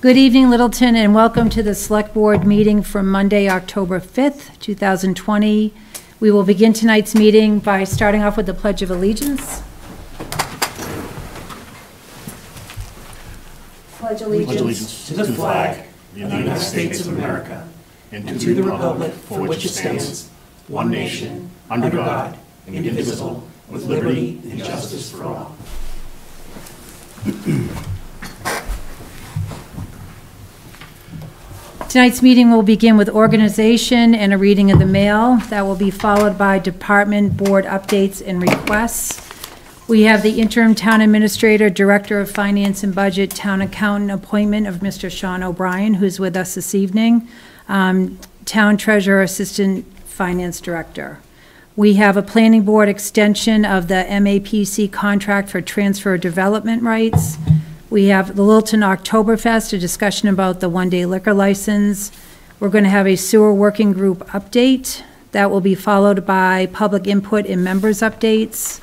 Good evening, Littleton, and welcome to the Select Board meeting for Monday, October 5th, 2020. We will begin tonight's meeting by starting off with the Pledge of Allegiance. Pledge allegiance to the flag of the United States of America and to the republic for which it stands, one nation, under God, indivisible, with liberty and justice for all. Tonight's meeting will begin with organization and a reading of the mail. That will be followed by department board updates and requests. We have the interim town administrator, director of finance and budget, town accountant appointment of Mr. Sean O'Brien, who's with us this evening, town treasurer, assistant finance director. We have a planning board extension of the Mapc contract for transfer development rights. We have the Littleton Oktoberfest, a discussion about the one-day liquor license. We're going to have a sewer working group update. That will be followed by public input and members updates.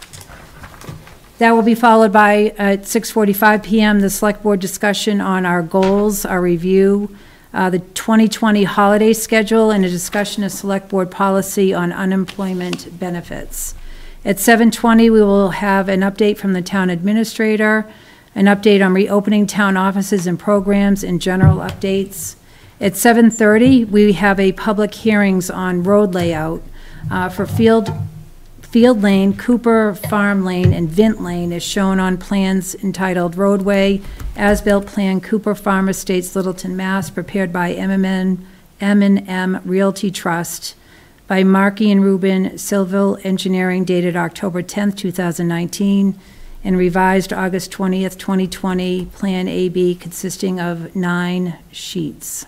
That will be followed by, at 6:45 p.m., the select board discussion on our goals, our review, the 2020 holiday schedule, and a discussion of select board policy on unemployment benefits. At 7:20, we will have an update from the town administrator, an update on reopening town offices and programs, and general updates. At 7:30, we have a public hearings on road layout for Field Lane, Cooper Farm Lane, and Vint Lane as shown on plans entitled Roadway, As-Built Plan, Cooper Farm Estates, Littleton, Mass., prepared by M&M Realty Trust, by Markey and Rubin, Civil Engineering, dated October 10th, 2019, and revised August 20th, 2020, Plan AB consisting of 9 sheets.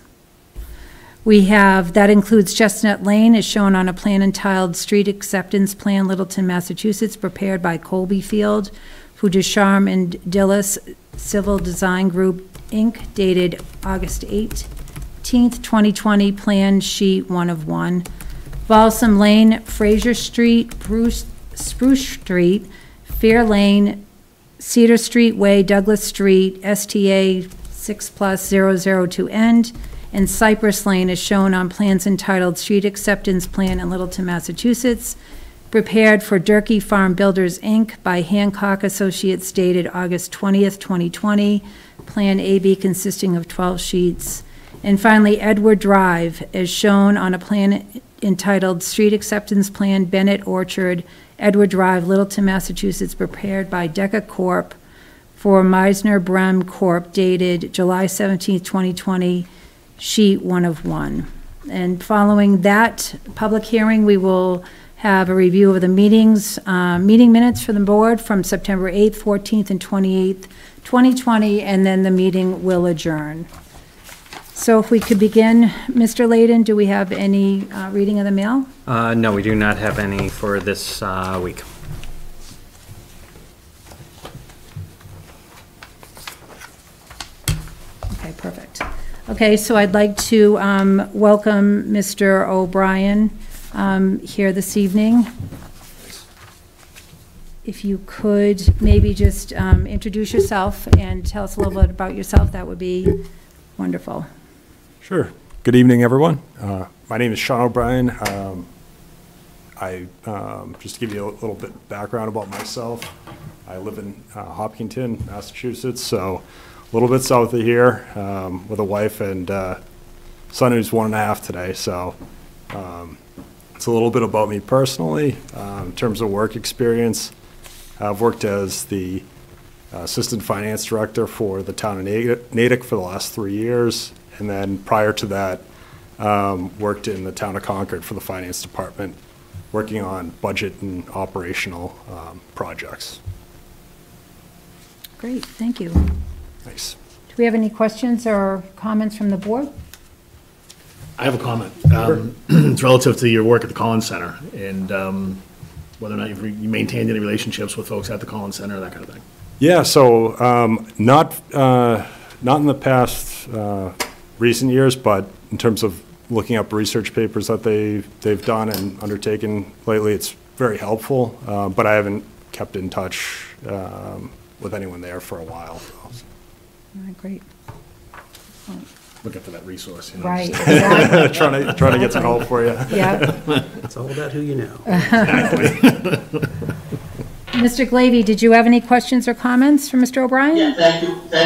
That includes Chestnut Lane as shown on a plan entitled Street Acceptance Plan, Littleton, Massachusetts, prepared by Colby Field, Fujisharm and Dillis Civil Design Group, Inc., dated August 18th, 2020, Plan Sheet 1 of 1. Balsam Lane, Fraser Street, Spruce Street, Fair Lane, Cedar Street Way, Douglas Street, STA 6+002 to end, and Cypress Lane is shown on plans entitled Street Acceptance Plan in Littleton, Massachusetts, prepared for Durkee Farm Builders, Inc. by Hancock Associates, dated August 20th, 2020, Plan AB consisting of 12 sheets. And finally, Edward Drive is shown on a plan entitled Street Acceptance Plan, Bennett Orchard, Edward Drive, Littleton, Massachusetts, prepared by Deca Corp. for Meisner Brem Corp., dated July 17th, 2020, sheet 1 of 1. And following that public hearing, we will have a review of the meeting minutes for the board from September 8th, 14th, and 28th, 2020, and then the meeting will adjourn. So if we could begin, Mr. Layden, do we have any reading of the mail? No, we do not have any for this week. Okay, perfect. Okay, so I'd like to welcome Mr. O'Brien here this evening. If you could maybe just introduce yourself and tell us a little bit about yourself, that would be wonderful. Sure. Good evening, everyone. My name is Sean O'Brien. Just to give you a little bit of background about myself, I live in Hopkinton, Massachusetts, so a little bit south of here, with a wife and son who's 1.5 today. So it's a little bit about me personally. In terms of work experience, I've worked as the assistant finance director for the town of Natick for the last 3 years. And then prior to that, worked in the town of Concord for the finance department, working on budget and operational projects. Great, thank you. Nice. Do we have any questions or comments from the board? I have a comment. It's relative to your work at the Collins Center and whether or not you maintained any relationships with folks at the Collins Center, that kind of thing. Yeah, so not in the past recent years, but in terms of looking up research papers that they've done and undertaken lately. It's very helpful, but I haven't kept in touch with anyone there for a while. All right, great. Looking for that resource, you know. Right, exactly. trying to get some help for you. Yeah. It's all about who you know. Mr. Glavy, did you have any questions or comments for Mr. O'Brien? Yeah, thank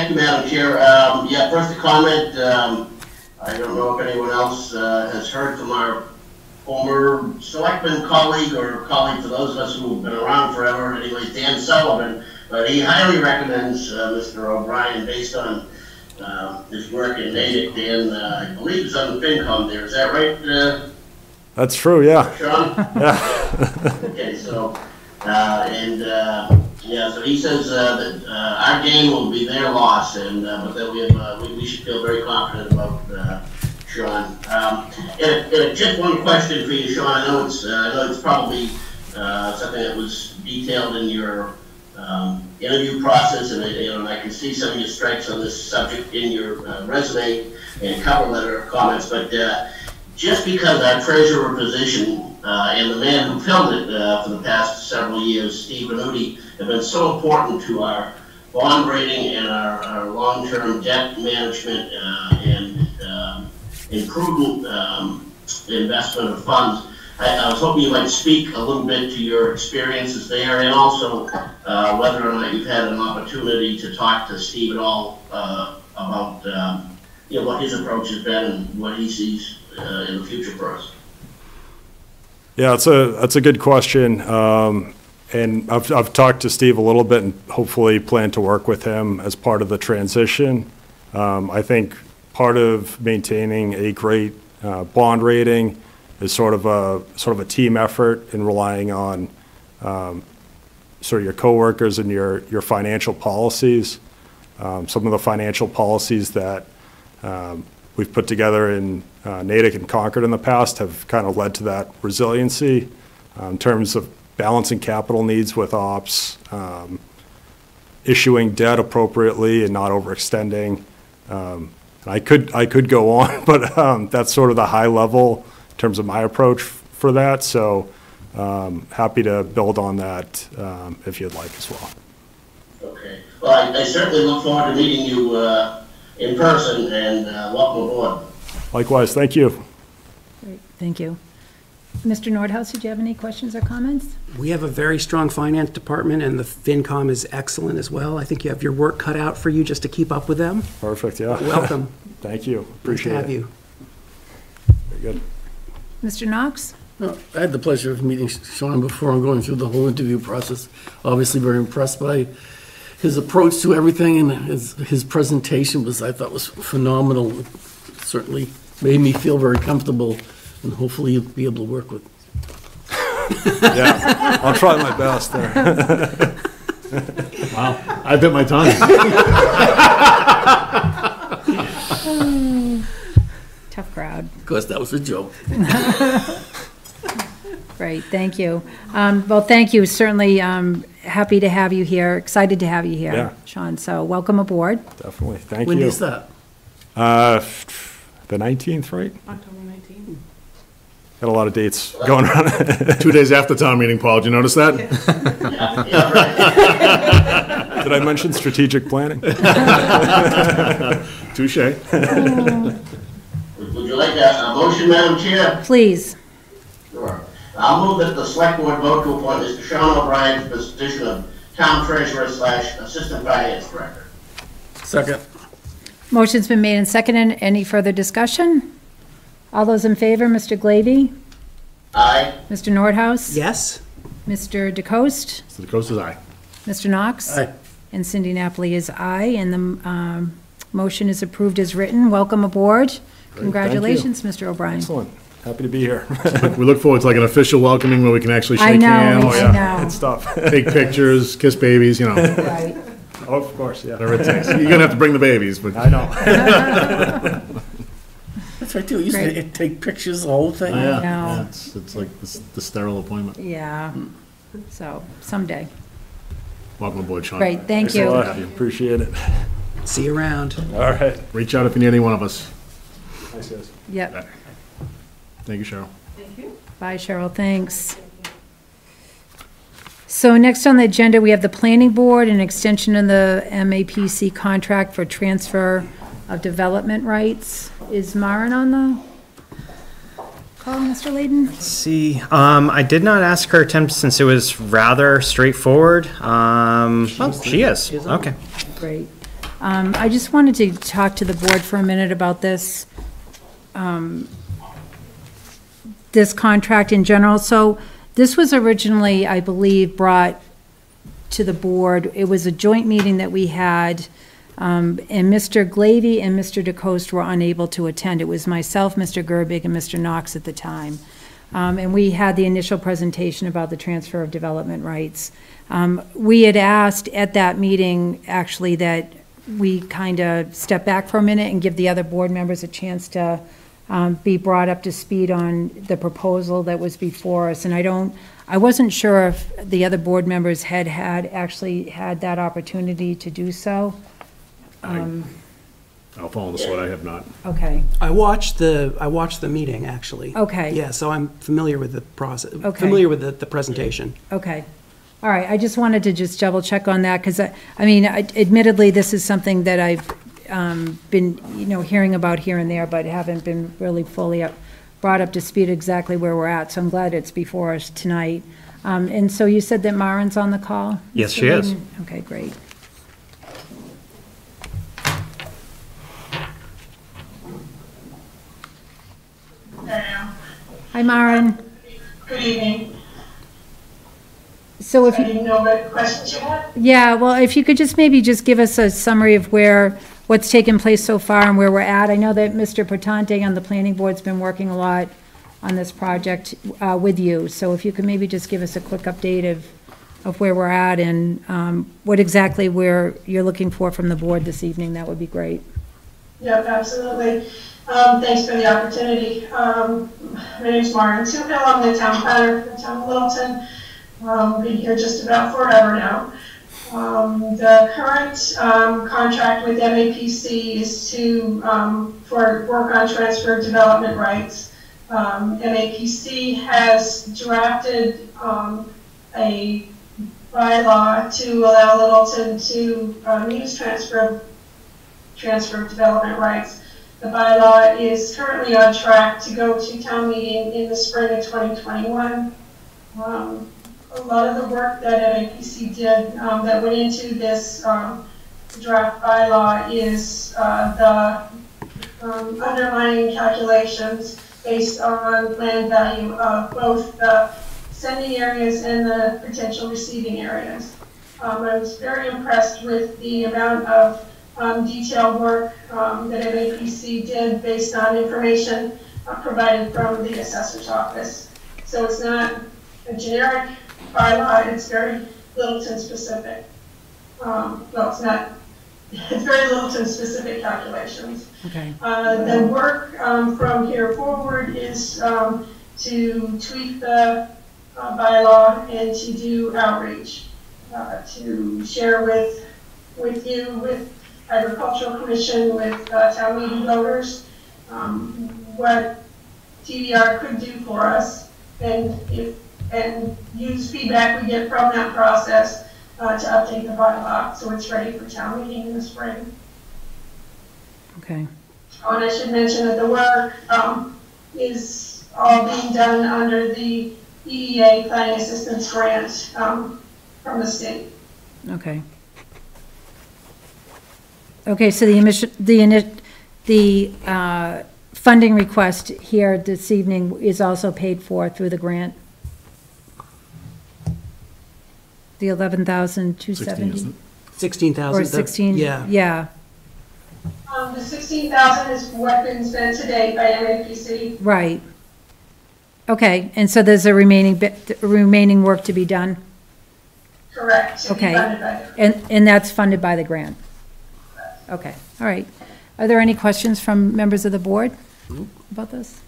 you, Madam Chair. Yeah, first a comment, I don't know if anyone else has heard from our former selectman colleague or colleague for those of us who have been around forever, anyways, Dan Sullivan, but he highly recommends Mr. O'Brien based on his work in Natick. Dan, I believe is on the FinCom there, is that right? That's true, yeah. Sean? Yeah. Okay, so, yeah, so he says that our gain will be their loss, and but that we should feel very confident about Sean. And just one question for you, Sean. I know it's probably something that was detailed in your interview process, and I can see some of your strengths on this subject in your resume and cover letter comments, but just because our treasurer position and the man who filled it for the past several years, Steve Venuti, have been so important to our bond rating and our long-term debt management and imprudent investment of funds. I was hoping you might speak a little bit to your experiences there, and also whether or not you've had an opportunity to talk to Steve at all about what his approach has been and what he sees in the future for us. Yeah, that's a good question. And I've talked to Steve a little bit and hopefully plan to work with him as part of the transition. I think part of maintaining a great bond rating is sort of a team effort and relying on sort of your coworkers and your financial policies. Some of the financial policies that we've put together in Natick and Concord in the past have kind of led to that resiliency in terms of balancing capital needs with ops, issuing debt appropriately and not overextending. I could go on, but that's sort of the high level in terms of my approach for that. So happy to build on that if you'd like as well. Okay. Well, I certainly look forward to meeting you in person, and welcome aboard. Likewise, thank you. Great, thank you. Mr. Nordhaus, did you have any questions or comments? We have a very strong finance department, and the FinCom is excellent as well. I think you have your work cut out for you just to keep up with them. Perfect, yeah. Welcome. Thank you. Appreciate Nice to have it. you. Very good. Mr. Knox? Well, I had the pleasure of meeting Sean before and going through the whole interview process. Obviously very impressed by his approach to everything, and his presentation I thought was phenomenal. It certainly made me feel very comfortable, and hopefully you'll be able to work with. Yeah, I'll try my best there. Wow, I bit my tongue. Tough crowd. Of course, that was a joke. Great, thank you. Well, thank you. Certainly happy to have you here, excited to have you here, Yeah. Sean. So welcome aboard. Definitely, thank When you. is that? The 19th, right? October 19th. Got a lot of dates going on. 2 days after town meeting, Paul, did you notice that? Yeah, right. Did I mention strategic planning? Touche. Would you like a motion, Madam Chair? Please. Sure. I'll move that the select board vote to appoint Mr. Sean O'Brien to the position of town treasurer / assistant finance director. Second. Motion's been made and seconded. Any further discussion? All those in favor, Mr. Glavy? Aye. Mr. Nordhaus? Yes? Mr. DeCoste? So the coast is aye. Mr. Knox? Aye. And Cindy Napoli is aye, and the motion is approved as written. Welcome aboard. Congratulations, Mr. O'Brien. Excellent. Happy to be here. We look forward to like an official welcoming where we can actually I shake know, hands, I know. Good stuff. take pictures, kiss babies, you know, Right. Oh, of course, yeah. whatever it takes. You're gonna have to bring the babies, but I know. That's right, too. It used Great. to take pictures, the whole thing. yeah, know. yeah, it's like the sterile appointment. Yeah, so someday. Welcome aboard, Sean. Great, thank Thanks a lot. you. Appreciate it. See you around. All right. Reach out if you need any one of us. Thanks, guys. Yep. Thank you, Cheryl. Bye, Cheryl, thanks. So next on the agenda, we have the Planning Board, an extension of the MAPC contract for transfer of development rights. Is Maren on the call, Mr. Layden? Let's see, I did not ask her attempt since it was rather straightforward. Oh, she is, okay. Great. I just wanted to talk to the board for a minute about this, this contract in general. So this was originally, I believe, brought to the board. It was a joint meeting that we had, and Mr. Glavy and Mr. DeCoste were unable to attend. It was myself, Mr. Gerbig, and Mr. Knox at the time. And we had the initial presentation about the transfer of development rights. We had asked at that meeting, actually, that we kind of step back for a minute and give the other board members a chance to be brought up to speed on the proposal that was before us. And I wasn't sure if the other board members had actually had that opportunity to do so. I'll fall on the sword, I have not. Okay, I watched the meeting, actually. Okay. Yeah, so I'm familiar with the process, Okay. familiar with the presentation. okay. All right, I just wanted to just double check on that, because I mean, admittedly, this is something that I've been, hearing about here and there, but haven't been really fully brought up to speed exactly where we're at, so I'm glad it's before us tonight. And so you said that Maren's on the call? Yes, Mr. she is. Layden? Okay, great. Hi, Maren. Good evening. So if I you, didn't know what questions you had. yeah, well, if you could just maybe just give us a summary of what's taken place so far and where we're at. I know that Mr. Portante on the planning board's been working a lot on this project with you. So if you could maybe just give us a quick update of where we're at and what exactly you're looking for from the board this evening, that would be great. Yep, absolutely. Thanks for the opportunity. My name's Maren Tupel. I'm the town planner for the town of Littleton. Been here just about forever now. The current contract with MAPC is for work on transfer of development rights. MAPC has drafted a bylaw to allow Littleton to use transfer of development rights. The bylaw is currently on track to go to town meeting in the spring of 2021. A lot of the work that MAPC did that went into this draft bylaw is the underlying calculations based on land value of both the sending areas and the potential receiving areas. I was very impressed with the amount of detailed work that MAPC did based on information provided from the assessor's office. So it's not a generic bylaw, it's very Littleton specific. Well, it's very Littleton specific calculations. Okay. The work from here forward is to tweak the bylaw and to do outreach, to share with you, with Agricultural Commission, with town meeting voters, what TDR could do for us, and use feedback we get from that process to update the bylaw so it's ready for town meeting in the spring. Okay. Oh, and I should mention that the work is all being done under the EEA Planning Assistance Grant from the state. Okay. Okay, so the funding request here this evening is also paid for through the grant? The 11,270? 16,000. Or 16? Yeah. Yeah, The 16,000 is what's been spent to date by MAPC. right. Okay, and so there's a remaining work to be done? Correct. To be Okay. funded by the- And that's funded by the grant? Okay, all right. Are there any questions from members of the board about this?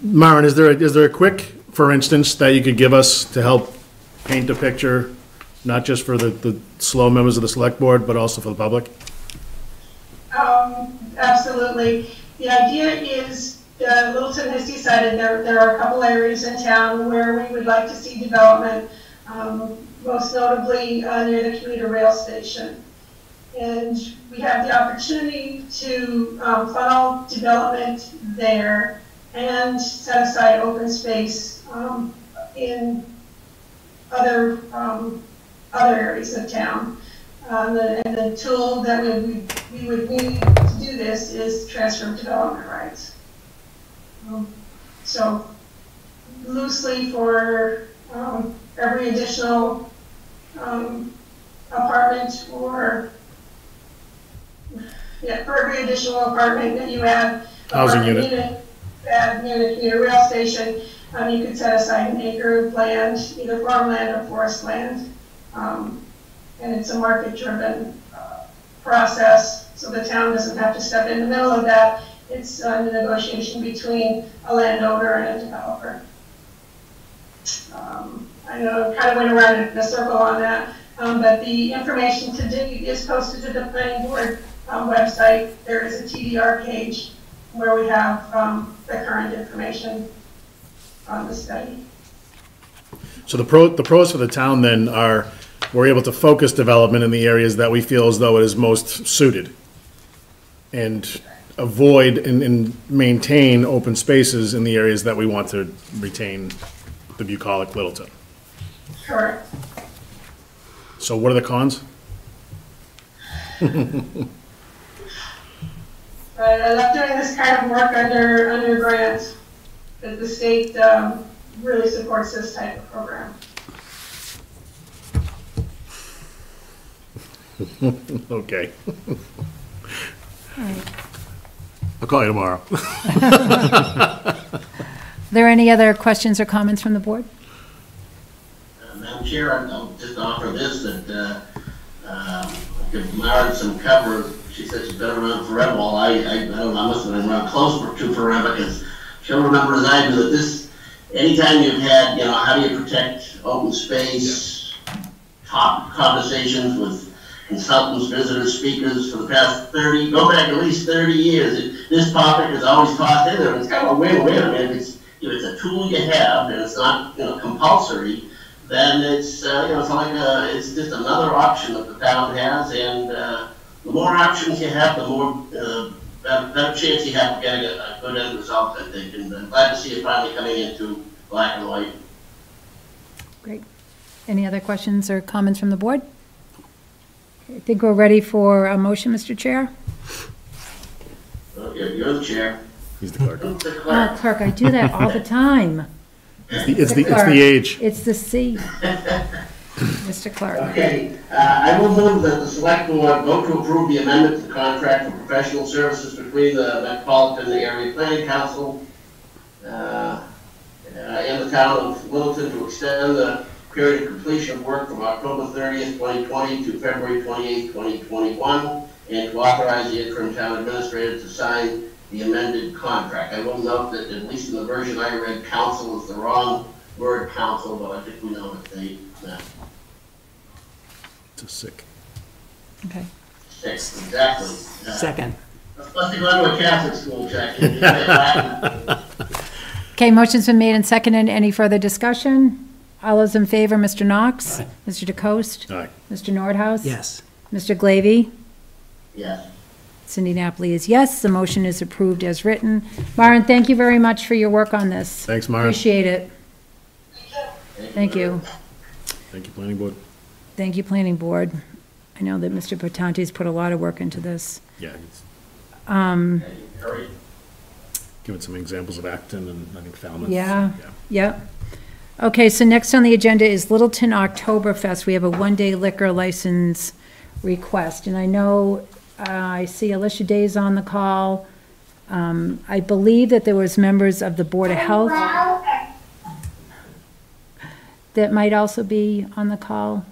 Maren, is there a quick, for instance, that you could give us to help paint a picture, not just for the slow members of the select board, but also for the public? Absolutely. The idea is, Littleton has decided there are a couple areas in town where we would like to see development, most notably near the commuter rail station. And we have the opportunity to funnel development there and set aside open space in other areas of town. And the tool that we would need to do this is transfer of development rights. So loosely for every additional apartment or for every additional apartment that you add, Housing unit. Add near the commuter rail station, you could set aside an acre of land, either farmland or forest land. And it's a market-driven process, so the town doesn't have to step in the middle of that. It's a negotiation between a landowner and a developer. I know I kind of went around in a circle on that, but the information today is posted to the planning board website. There is a TDR page where we have the current information on the study. So the pros for the town then are, we're able to focus development in the areas that we feel as though it is most suited, and avoid and maintain open spaces in the areas that we want to retain the bucolic Littleton. Correct. So what are the cons? I love doing this kind of work under grants, because the state really supports this type of program. Okay. All right. I'll call you tomorrow. Are there any other questions or comments from the board? Madam Chair, I'll just offer this, that I could merit some cover. She said she's been around forever. Well, I don't know, I must have been around close to forever, because she'll remember as I do that this, anytime you've had, how do you protect open space, top conversations with consultants, visitors, speakers for the past 30, go back at least 30 years. This topic is always tossed in there. It's kind of a win-win. I mean, if it's a tool you have and it's not, compulsory, then it's, it's just another option that the town has. And the more options you have, the more better chance you have of getting a good end result, I think. And I'm glad to see it finally coming into black and white. Great. Any other questions or comments from the board? I think we're ready for a motion, Mr. Chair. You're the chair. He's the clerk. Oh, clerk, I do that all the time. It's the age. It's the C. Mr. Clerk. Okay, I will move that the select board vote to approve the amendment to the contract for professional services between the Metropolitan Area Planning Council and the town of Littleton to extend the period of completion of work from October 30th, 2020 to February 28th, 2021, and to authorize the interim town administrator to sign the amended contract. I will note that, at least in the version I read, council is the wrong word, council, but I think we know what they meant. It's a sick. Okay. Six, exactly. Second. Must have gone to a Catholic school, Jack. Okay, motion's been made and seconded. Any further discussion? All those in favor, Mr. Knox? Aye. Mr. DeCoste? Aye. Mr. Nordhaus? Yes. Mr. Glavy? Yes. Cindy Napoli is yes. The motion is approved as written. Myron, thank you very much for your work on this. Thanks, Myron. Appreciate it. Thank you. Thank you, planning board. Thank you, Planning Board. I know that Mr. Portante's put a lot of work into this. Yeah, it's Hurry. given some examples of Acton and I think Falmouth. Yeah. Yep. Okay, so next on the agenda is Littleton Oktoberfest. We have a one-day liquor license request, and I know I see Alicia Day's on the call. I believe that there was members of the Board of Health that might also be on the call.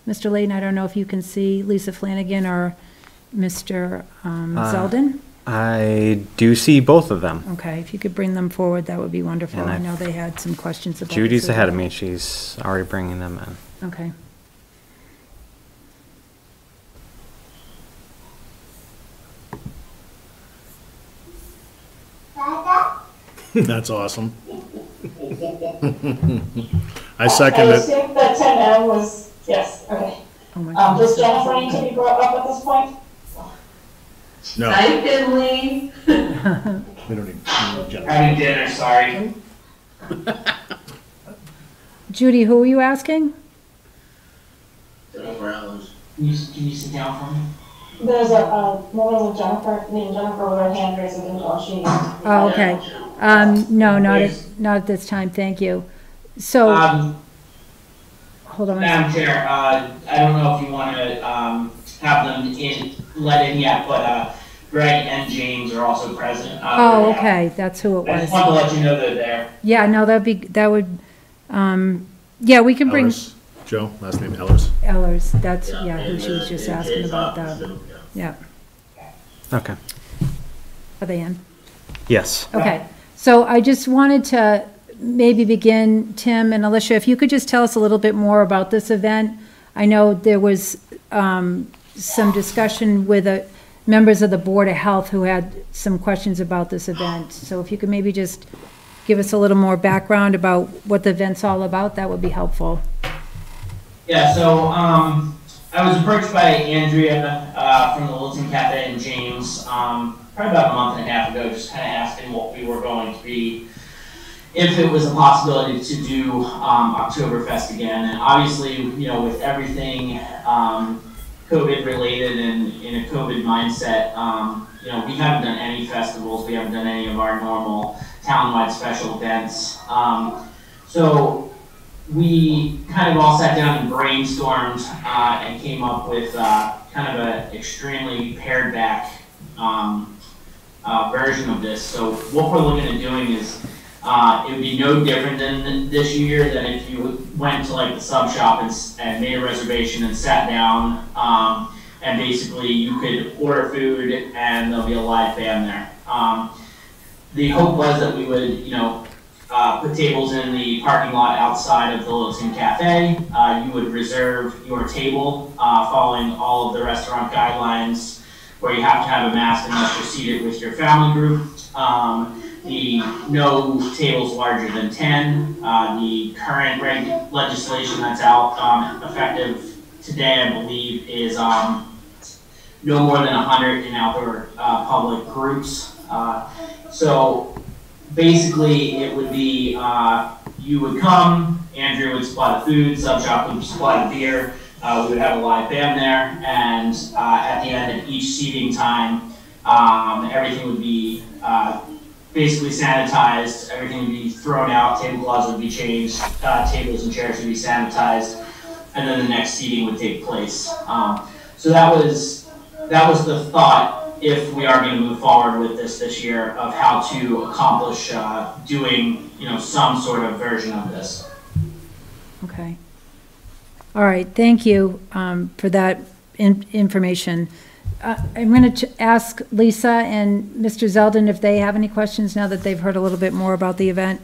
Mr. Layton, I don't know if you can see Lisa Flanagan or Mr. Zeldin. I do see both of them. Okay, if you could bring them forward, that would be wonderful. And I know they had some questions about this. Judy's as ahead of well. me. She's already bringing them in. Okay. That's awesome. I second I it. assume that 10M was, yes, okay. Oh my God. Does Jennifer need to be brought up at this point? No, Hi, Finley. we don't need Jennifer. Having dinner, sorry. Judy, who are you asking? Jennifer Allen's. Can you sit down for me? There's a woman named Jennifer with her hand raised against all she. Oh, okay. No, not at this time, thank you. So, hold on one Madam second. Chair, I don't know if you want to have them let in yet, but Greg and James are also present. Oh, okay, that's who it I was. just want to let you know they're there. Yeah, no, yeah, we can bring Ellers. Joe, last name Ellers. Ellers, that's, Yeah, yeah, who and, she was just and asking Jay's about office, that. and, Yeah, Okay. are they in? Yes. Okay, so I just wanted to maybe begin, Tim and Alicia, if you could just tell us a little bit more about this event. I know there was some discussion with members of the Board of Health who had some questions about this event. So if you could maybe just give us a little more background about what the event's all about, that would be helpful. Yeah, so I was approached by Andrea from the Littleton Cafe and James probably about a month and a half ago, just kind of asking what we were going to be, if it was a possibility to do Oktoberfest again. And obviously, you know, with everything COVID related and in a COVID mindset, you know, we haven't done any festivals, we haven't done any of our normal townwide special events. So we kind of all sat down and brainstormed and came up with kind of an extremely pared back version of this. So what we're looking at doing is it would be no different than this year than if you went to like the sub shop and made a reservation and sat down and basically you could order food and there'll be a live band there. The hope was that we would, you know, put tables in the parking lot outside of the Littleton Cafe. You would reserve your table following all of the restaurant guidelines where you have to have a mask unless you're seated with your family group. The no tables larger than 10. The current legislation that's out effective today, I believe, is no more than 100 in outdoor public groups. So basically it would be, you would come, Andrew would supply the food, Sub Shop would supply the beer, we would have a live band there, and at the end of each seating time, everything would be basically sanitized, everything would be thrown out, tablecloths would be changed, tables and chairs would be sanitized, and then the next seating would take place. So that was the thought, if we are going to move forward with this year, of how to accomplish doing, you know, some sort of version of this. Okay. All right, thank you for that information. I'm going to ask Lisa and Mr. Zeldin if they have any questions now that they've heard a little bit more about the event.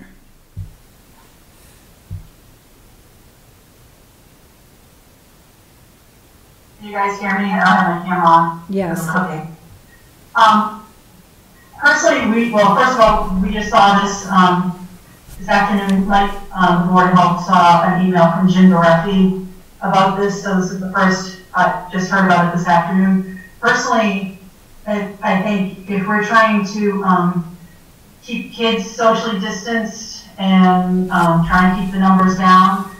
Can you guys hear me? I don't have my camera on. Yes. Okay. Personally, first of all, we just saw this afternoon, like the Board of Health saw an email from Jim Dorefi about this, so this is the first, I just heard about it this afternoon. Personally, I think if we're trying to keep kids socially distanced and try and keep the numbers down,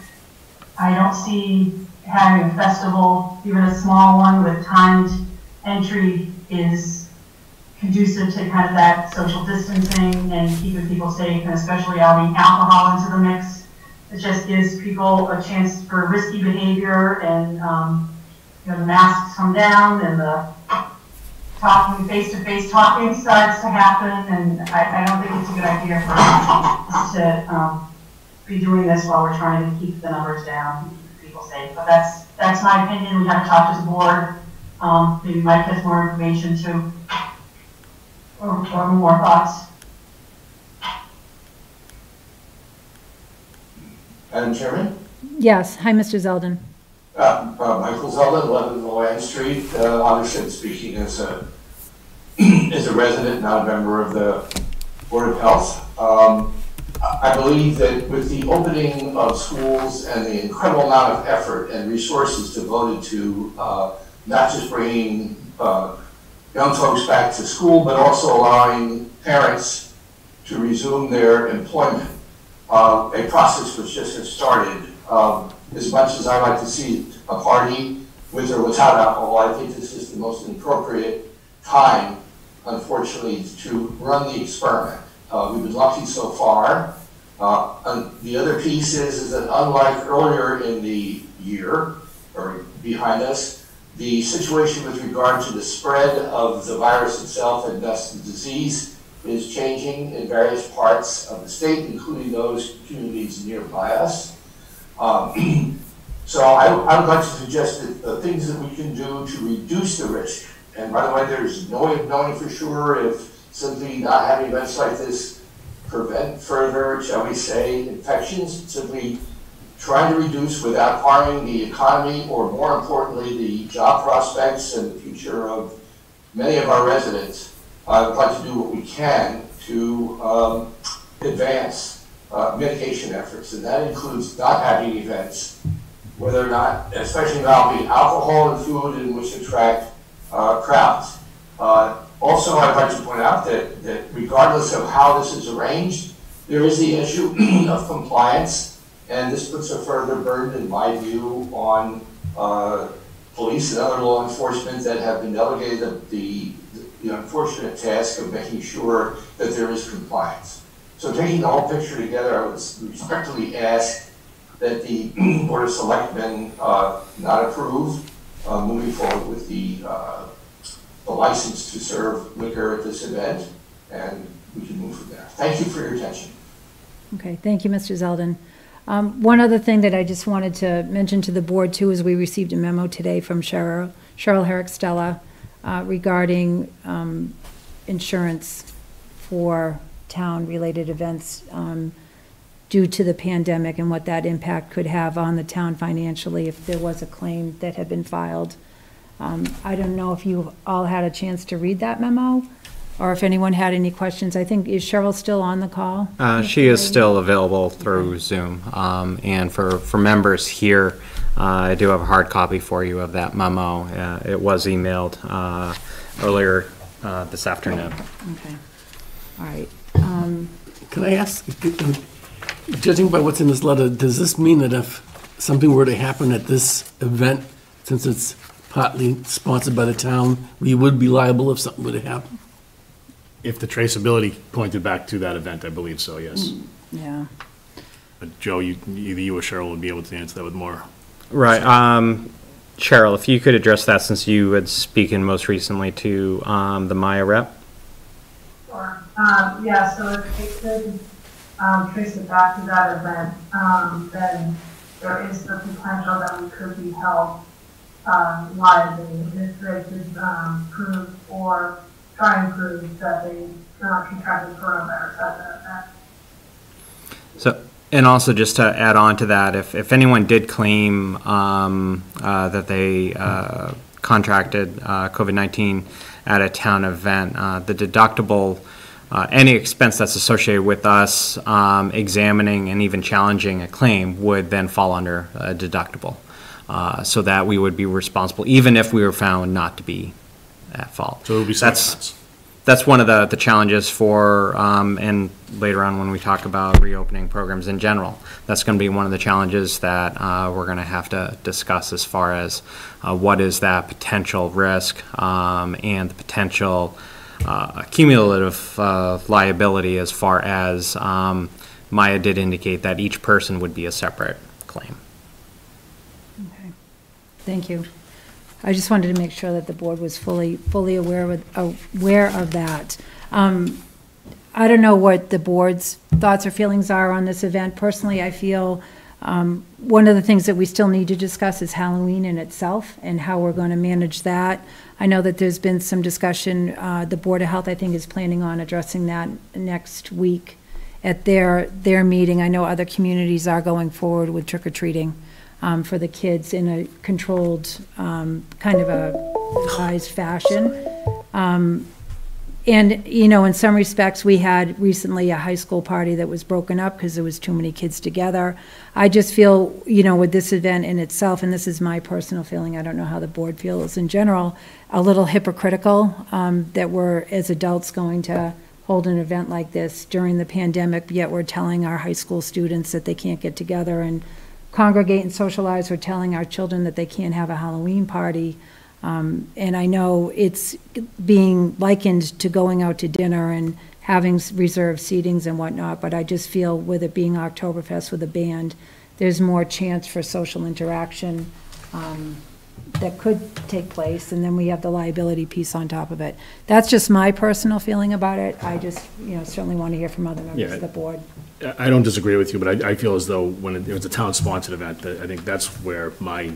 I don't see having a festival, even a small one with timed entry, is conducive to kind of that social distancing and keeping people safe, and especially adding alcohol into the mix. It just gives people a chance for risky behavior, and you know, the masks come down and the talking, face-to-face talking starts to happen, and I don't think it's a good idea for us to be doing this while we're trying to keep the numbers down, keep people safe. But that's my opinion. We have to talk to the board. Maybe Mike has more information too, or more thoughts. Madam Chairman? Yes. Hi, Mr. Zeldin. Michael Zeldin, 11 Loan Street. Obviously, speaking as a resident, not a member of the Board of Health. I believe that with the opening of schools and the incredible amount of effort and resources devoted to not just bringing young folks back to school, but also allowing parents to resume their employment, a process which just has started. As much as I like to see a party with or without alcohol, I think this is the most appropriate time, unfortunately, to run the experiment. We've been lucky so far. And the other piece is that unlike earlier in the year, or behind us, the situation with regard to the spread of the virus itself and thus the disease is changing in various parts of the state, including those communities nearby us. So I would like to suggest that the things that we can do to reduce the risk, and by the way, there's no way of knowing for sure if simply not having events like this prevent further, shall we say, infections, simply trying to reduce without harming the economy, or more importantly, the job prospects and the future of many of our residents. I would like to do what we can to advance mitigation efforts, and that includes not having events, whether or not, especially involving alcohol and food in which attract crowds. Also, I'd like to point out that regardless of how this is arranged, there is the issue of compliance, and this puts a further burden, in my view, on police and other law enforcement that have been delegated the unfortunate task of making sure that there is compliance. So taking the whole picture together, I would respectfully ask that the Board of Selectmen not approve moving forward with the license to serve liquor at this event, and we can move from there. Thank you for your attention. Okay, thank you, Mr. Zeldin. One other thing that I just wanted to mention to the board too is we received a memo today from Cheryl Herrick-Stella regarding insurance for town-related events due to the pandemic and what that impact could have on the town financially if there was a claim that had been filed. I don't know if you all had a chance to read that memo, or if anyone had any questions. I think, is Cheryl still on the call? She is still available through Zoom. And for members here, I do have a hard copy for you of that memo. It was emailed earlier this afternoon. Okay. All right. Can I ask, judging by what's in this letter, does this mean that if something were to happen at this event, since it's partly sponsored by the town, we would be liable if something were to happen? If the traceability pointed back to that event, I believe so, yes. Yeah. But Joe, either you or Cheryl would be able to answer that with more. Right. Cheryl, if you could address that, since you had spoken most recently to the Maya rep. Sure. Yeah, so if they could trace it back to that event, then there is the potential that we could be held liable if they could prove or try and prove that they contracted coronavirus at that event. So, and also just to add on to that, if anyone did claim that they contracted COVID-19 at a town event, the deductible, any expense that's associated with us examining and even challenging a claim would then fall under a deductible, so that we would be responsible even if we were found not to be at fault. So it would be that's one of the challenges for, and later on when we talk about reopening programs in general, that's going to be one of the challenges that we're going to have to discuss as far as what is that potential risk and the potential cumulative liability, as far as Maya did indicate that each person would be a separate claim. Okay. Thank you. I just wanted to make sure that the board was fully aware of that. I don't know what the board's thoughts or feelings are on this event. Personally, I feel one of the things that we still need to discuss is Halloween in itself and how we're going to manage that. I know that there's been some discussion. The Board of Health, I think, is planning on addressing that next week at their meeting. I know other communities are going forward with trick-or-treating for the kids in a controlled kind of a organized fashion. And, you know, in some respects, we had recently a high school party that was broken up because there was too many kids together. I just feel, you know, with this event in itself, and this is my personal feeling, I don't know how the board feels in general, a little hypocritical that we're, as adults, going to hold an event like this during the pandemic, yet we're telling our high school students that they can't get together and congregate and socialize. We're telling our children that they can't have a Halloween party. And I know it's being likened to going out to dinner and having reserved seatings and whatnot, but I just feel with it being Oktoberfest with a band, there's more chance for social interaction that could take place, and then we have the liability piece on top of it. That's just my personal feeling about it. I just, you know, certainly want to hear from other members of the board. I don't disagree with you, but I feel as though when it was a town-sponsored event, that I think that's where my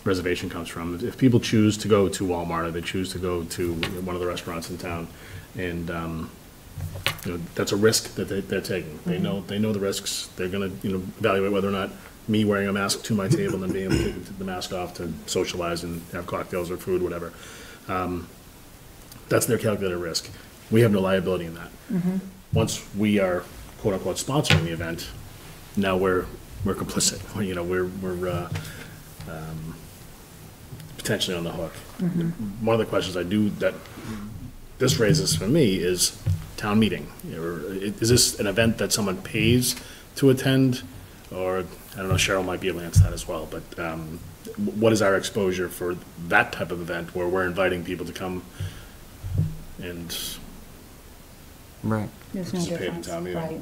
reservation comes from. If people choose to go to Walmart or they choose to go to one of the restaurants in town, and you know, that's a risk that they're taking. They know the risks. They're going to, you know, evaluate whether or not me wearing a mask to my table and being able to take the mask off to socialize and have cocktails or food, whatever. That's their calculated risk. We have no liability in that. Once we are quote unquote sponsoring the event, now we're complicit. You know, we're potentially on the hook. One of the questions that this raises for me is town meeting. Is this an event that someone pays to attend? Or, I don't know, Cheryl might be able to answer that as well, but what is our exposure for that type of event where we're inviting people to come and participate in town meeting? Right.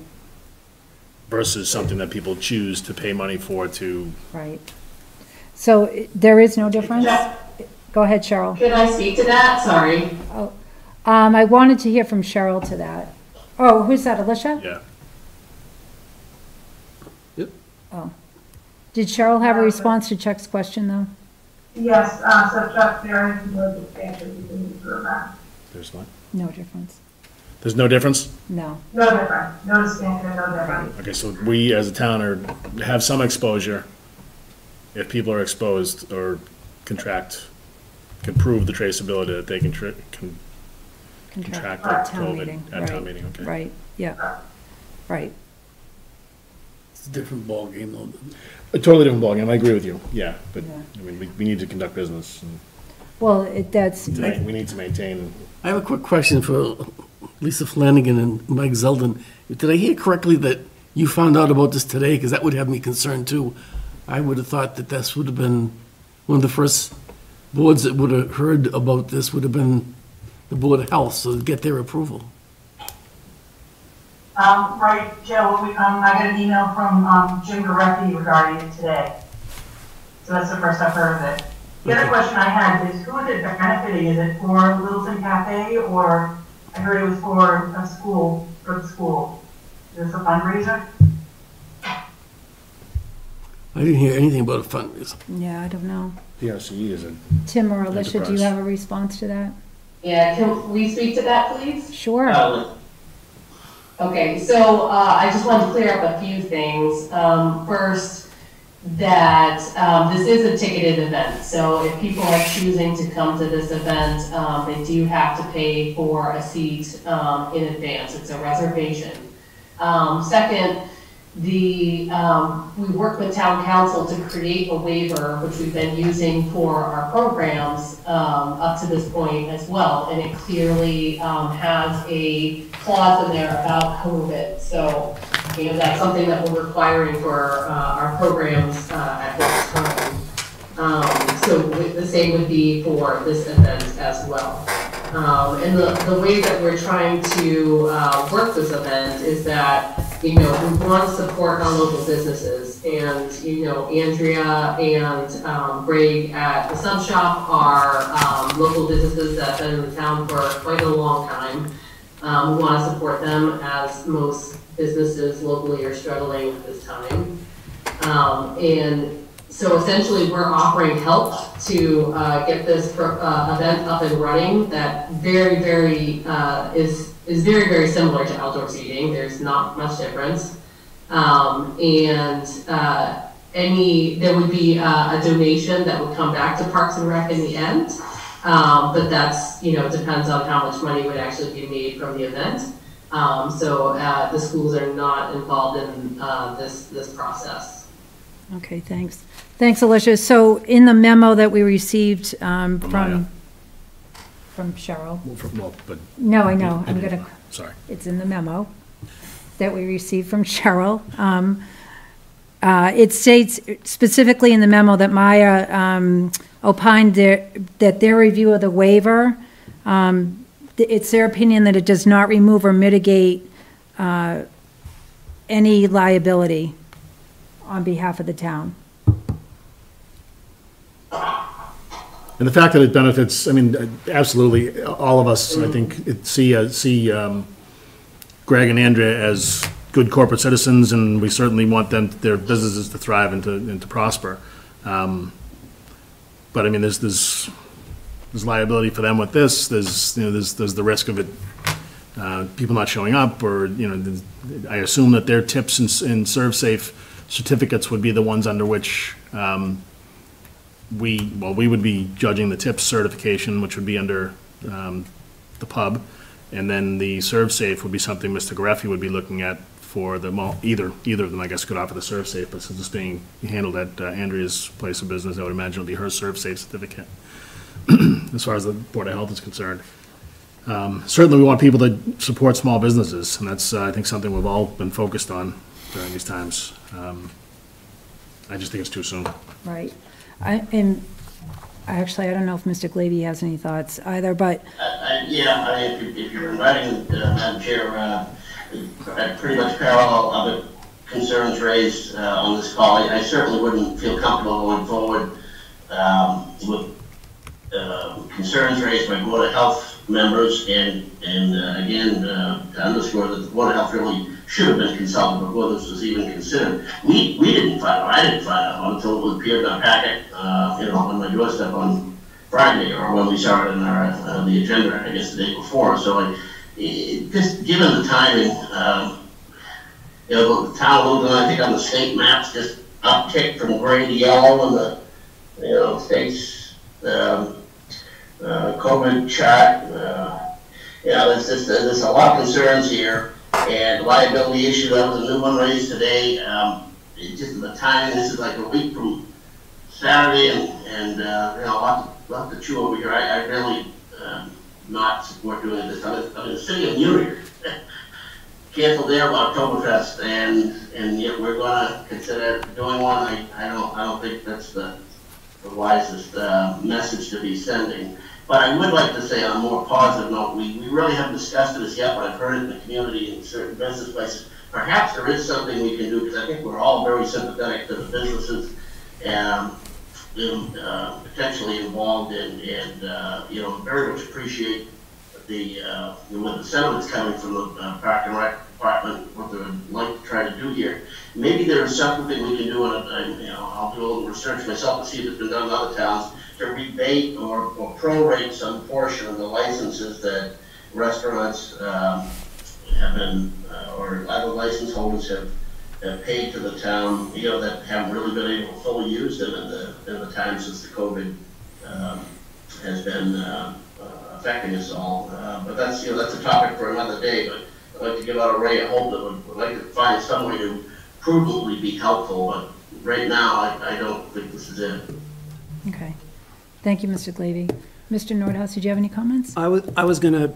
Versus something that people choose to pay money for to... Right. So there is no difference? Go ahead, Cheryl. Can I speak to that? Sorry. Oh, I wanted to hear from Cheryl to that. Oh, who's that, Alicia? Yeah. Yep. Oh. Did Cheryl have a response to Chuck's question, though? Yes, so Chuck, there is no distinction between the two events. There's what? No difference. There's no difference? No. No difference, no distinction, no difference. Okay, so we as a town have some exposure. If people are exposed or can prove the traceability that they can contract at town COVID meeting. at Right. town meeting, okay. Right, yeah, right. It's a different ballgame, though. A totally different ballgame, I agree with you, yeah, but, Yeah. I mean, we need to conduct business, and Well, that's, we need to maintain. I have a quick question for Lisa Flanagan and Mike Zeldin. Did I hear correctly that you found out about this today? Because that would have me concerned, too. I would have thought that this would have been one of the first boards that would have heard about this would have been the Board of Health, so to get their approval. Right, Joe, I got an email from Jim Goretti regarding it today. So that's the first I've heard of it. The other question I had is, who is it benefiting? Is it for Littleton Cafe, or I heard it was for a school, for the school? Is this a fundraiser? I didn't hear anything about a fundraiser. yeah, I don't know. PRCE is a Tim or Alicia, do you Enterprise. have a response to that? Yeah, can we speak to that, please? Sure. Okay, so I just wanted to clear up a few things. First, that this is a ticketed event, so if people are choosing to come to this event, they do have to pay for a seat in advance. It's a reservation. Second, we worked with town council to create a waiver, which we've been using for our programs up to this point as well, and it clearly has a clause in there about COVID. So, you know, that's something that we're requiring for our programs at this time. So the same would be for this event as well. And the way that we're trying to work this event is that, you know, we want to support our local businesses. And, you know, Andrea and Greg at the Sub Shop are local businesses that have been in the town for quite a long time. We want to support them, as most businesses locally are struggling at this time. And so essentially we're offering help to get this event up and running that is very, very similar to outdoor seating. There's not much difference. And there would be a donation that would come back to Parks and Rec in the end. But that's, depends on how much money would actually be made from the event. So the schools are not involved in this process. Okay, thanks. Thanks, Alicia. So in the memo that we received from Cheryl. No, I know. Sorry. It's in the memo that we received from Cheryl. It states specifically in the memo that Maya opined that their review of the waiver, it's their opinion that it does not remove or mitigate any liability on behalf of the town. And the fact that it benefits, absolutely, all of us, I think, see Greg and Andrea as good corporate citizens, and we certainly want their businesses to thrive and to prosper. But there's liability for them with this. There's the risk of it, people not showing up, or I assume that their tips and ServSafe certificates would be the ones under which we would be judging the tips certification, which would be under the pub, and then the ServSafe would be something Mr. Gareffi would be looking at for them all. Either of them, I guess, could offer the ServSafe, but since it's being handled at Andrea's place of business, I would imagine it'll be her ServSafe certificate. As far as the Board of Health is concerned, certainly we want people to support small businesses, and that's I think something we've all been focused on during these times. I just think it's too soon. Right. Actually, I don't know if Mr. Glavy has any thoughts either, but. If you're inviting Madam Chair, pretty much parallel other concerns raised on this call, I certainly wouldn't feel comfortable going forward with concerns raised by Board of Health members, and again, to underscore that the Board of Health really should have been consulted before this was even considered. We didn't find out, I didn't find out until it appeared in our packet, on my doorstep on Friday, or when we saw it in our the agenda, I guess the day before. So just given the timing, the town of Littleton, I think on the state maps, just uptick from gray to yellow in the state's COVID chart. There's a lot of concerns here, and liability issue, that was a new one raised today. Just the timing, this is like a week from Saturday, and a lot to chew over here. I really not support doing this. The city of New York canceled their Oktoberfest, and yet we're going to consider doing one. I don't think that's the wisest message to be sending. But I would like to say, on a more positive note, we really haven't discussed this yet, but I've heard it in the community in certain business places. Perhaps there is something we can do, because I think we're all very sympathetic to the businesses potentially involved, and very much appreciate when the sentiments coming from the Park and Rec Department, what they would like to try to do here. Maybe there's something we can do, and I'll do a little research myself to see if it's been done in other towns, to rebate or prorate some portion of the licenses that restaurants have been, or other license holders have paid to the town, that haven't really been able to fully use them in the time since the COVID has been affecting us all. But that's a topic for another day. But I'd like to give out a ray of hope that would like to find some way to prudently be helpful. But right now, I don't think this is it. Okay. Thank you, Mr. Glavy. Mr. Nordhaus, did you have any comments? I was going to,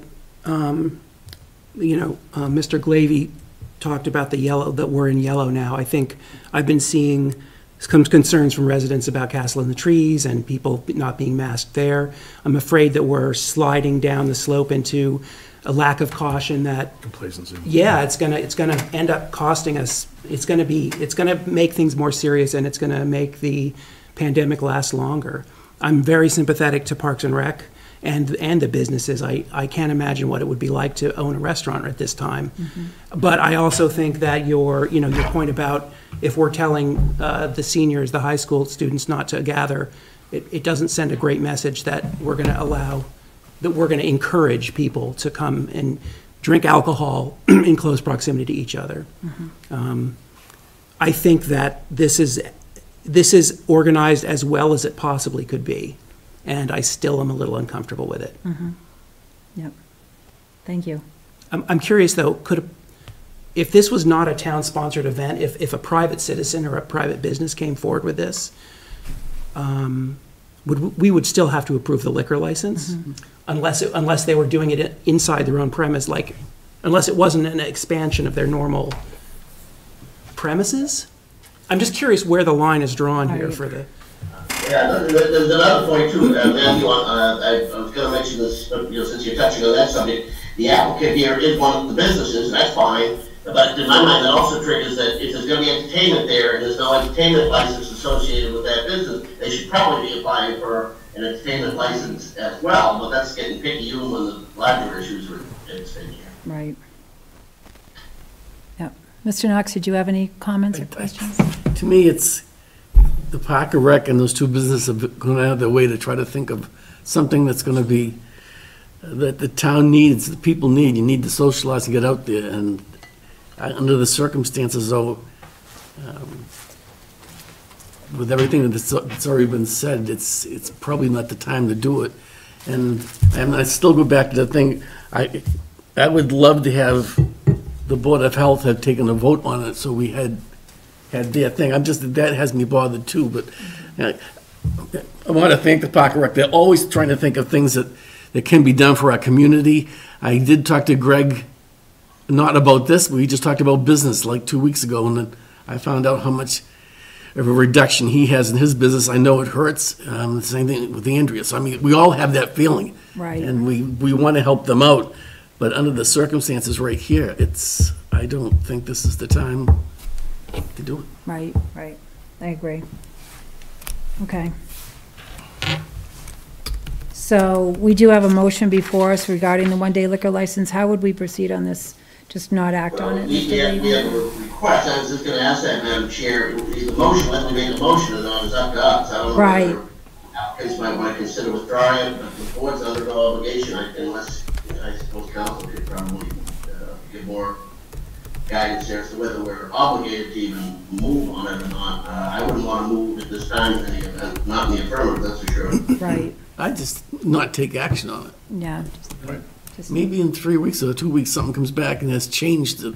Mr. Glavy talked about the yellow, that we're in yellow now. I think I've been seeing some concerns from residents about Castle in the Trees and people not being masked there. I'm afraid that we're sliding down the slope into a lack of caution that complacency. Yeah, it's gonna end up costing us. It's gonna make things more serious, and it's gonna make the pandemic last longer. I'm very sympathetic to Parks and Rec and the businesses. I can't imagine what it would be like to own a restaurant at this time. Mm-hmm. But I also think that your point about if we're telling the seniors, the high school students not to gather, it doesn't send a great message that we're going to encourage people to come and drink alcohol in close proximity to each other. Mm-hmm. I think that this is organized as well as it possibly could be. and I still am a little uncomfortable with it. Yep. Thank you. I'm curious, though, if this was not a town-sponsored event, if a private citizen or a private business came forward with this, we would still have to approve the liquor license, unless they were doing it inside their own premise, unless it wasn't an expansion of their normal premises? I'm just curious where the line is drawn here for the... Yeah, there's another point too, Matthew, I was gonna mention this, but, since you're touching on that subject, the applicant here is one of the businesses, and that's fine, but in my mind, that also triggers that if there's gonna be entertainment there, and there's no entertainment license associated with that business, they should probably be applying for an entertainment license as well, but that's getting picky even when the larger issues are at stake here. Right. Yep. Mr. Knox, did you have any comments or questions? To me, it's the Park and Rec and those two businesses are going out of their way to try to think of something that's going to be, that the town needs, the people need. You need to socialize and get out there. And under the circumstances, though, with everything that's already been said, it's probably not the time to do it. And I still go back to the thing, I would love to have the Board of Health have taken a vote on it, so we had their thing. That has me bothered too, but I want to thank the Park and Rec. They're always trying to think of things that can be done for our community. I did talk to Greg, not about this, but we just talked about business like 2 weeks ago, and then I found out how much of a reduction he has in his business. I know it hurts. The same thing with Andrea. So, I mean, we all have that feeling. Right. And we want to help them out. But under the circumstances right here, I don't think this is the time to do it. Right. I agree. Okay. So we do have a motion before us regarding the one-day liquor license. How would we proceed on this? Just not act on it? We have a request. I was just going to ask that, Madam Chair. The motion, when we make a motion, is up to us. I don't know whether applicants might want to consider withdrawing it, but the board's under no obligation, unless I suppose council could probably give more guidance there as to whether we're obligated to even move on it or not. I wouldn't want to move at this time in any event, not in the affirmative, that's for sure. Right. I'd just not take action on it. Yeah. Maybe in 3 weeks or 2 weeks, something comes back and has changed. It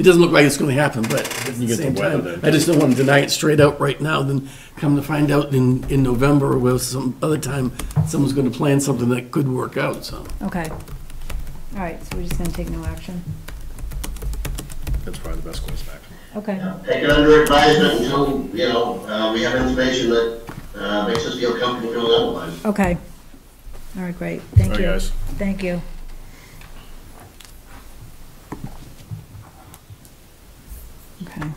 doesn't look like it's going to happen, but at the same time, I just don't want to deny it straight out right now, then come to find out in November or some other time, someone's going to plan something that could work out, so. Okay. All right, so we're just going to take no action. That's probably the best course of action. Okay. Take it under advisement until, we have information that makes us feel comfortable doing otherwise. Okay. All right, great. Thank you. Guys. Thank you. Okay.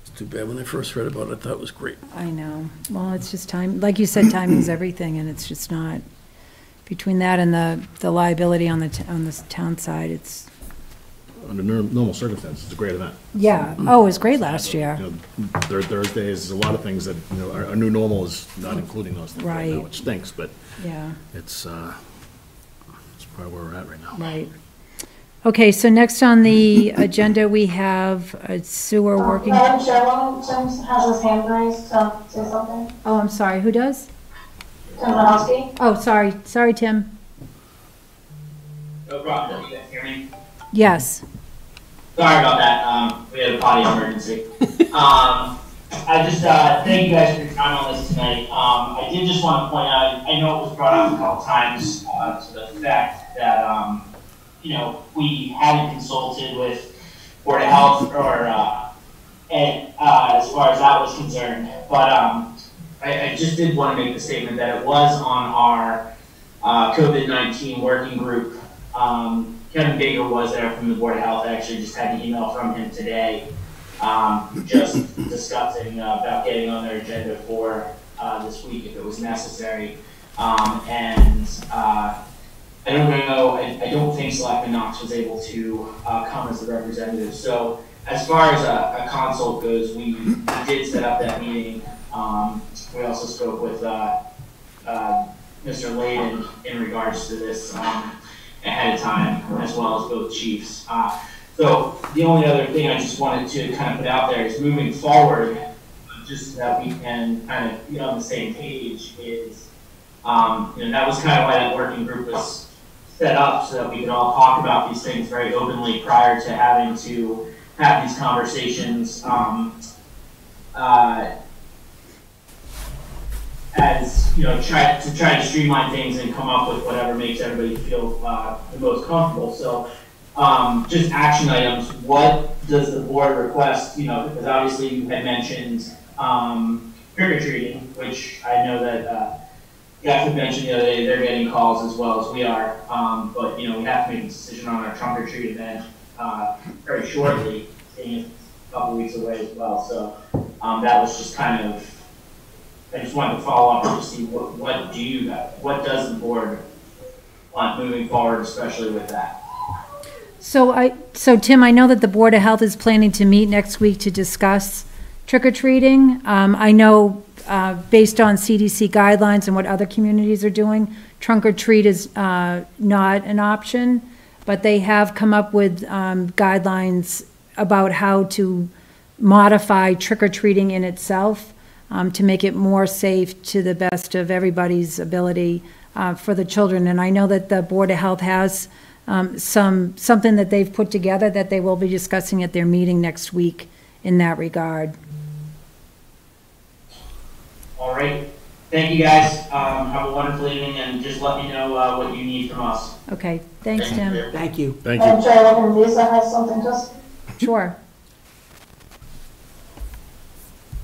It's too bad. When I first read about it, I thought it was great. I know. Well, it's just time. Like you said, timing's everything, and it's just not. Between that and the liability on the town side, it's. Under normal circumstances, it's a great event. Yeah. Oh, it was great last year. Third Thursdays, a lot of things that, our new normal is not including those things right now, Right. which stinks, but Yeah. it's probably where we're at right now. Right. Okay, so next on the agenda, we have a sewer working. Madam Chairwoman, Tim has his hand raised to say something. Oh, I'm sorry. Who does? Tim Mahowski. Oh, sorry. Sorry, Tim. No problem. You guys hear me? Yes. Sorry about that. We had a potty emergency. I just thank you guys for your time on this tonight. I did just want to point out, I know it was brought up a couple times to the fact that we hadn't consulted with Board of Health or as far as that was concerned. But I just did want to make the statement that it was on our COVID-19 working group. Kevin Baker was there from the Board of Health. I actually just had an email from him today, just discussing about getting on their agenda for this week if it was necessary. I don't know, I don't think Selectman Knox was able to come as a representative. So as far as a consult goes, we did set up that meeting. We also spoke with Mr. Layden in regards to this ahead of time, as well as both chiefs. So the only other thing I just wanted to kind of put out there is moving forward just so that we can kind of be on the same page is, that was kind of why that working group was set up, so that we could all talk about these things very openly prior to having to have these conversations, as try to streamline things and come up with whatever makes everybody feel the most comfortable. So just action items, what does the board request, because obviously you had mentioned trick-or-treating, which I know that Jeff had mentioned the other day, they're getting calls as well as we are, but we have to make a decision on our trunk-or-treat event very shortly, seeing it's a couple weeks away as well. So that was just kind of, I just wanted to follow up and just see what does the board want moving forward, especially with that. So Tim, I know that the Board of Health is planning to meet next week to discuss trick-or-treating. I know based on CDC guidelines and what other communities are doing, trunk-or-treat is not an option, but they have come up with guidelines about how to modify trick-or-treating in itself to make it more safe to the best of everybody's ability for the children. And I know that the Board of Health has something that they've put together that they will be discussing at their meeting next week in that regard. All right. Thank you, guys. Have a wonderful evening, and just let me know what you need from us. Okay. Thanks, Tim. Thank you. Thank you. Chair, and Lisa has something just. Sure.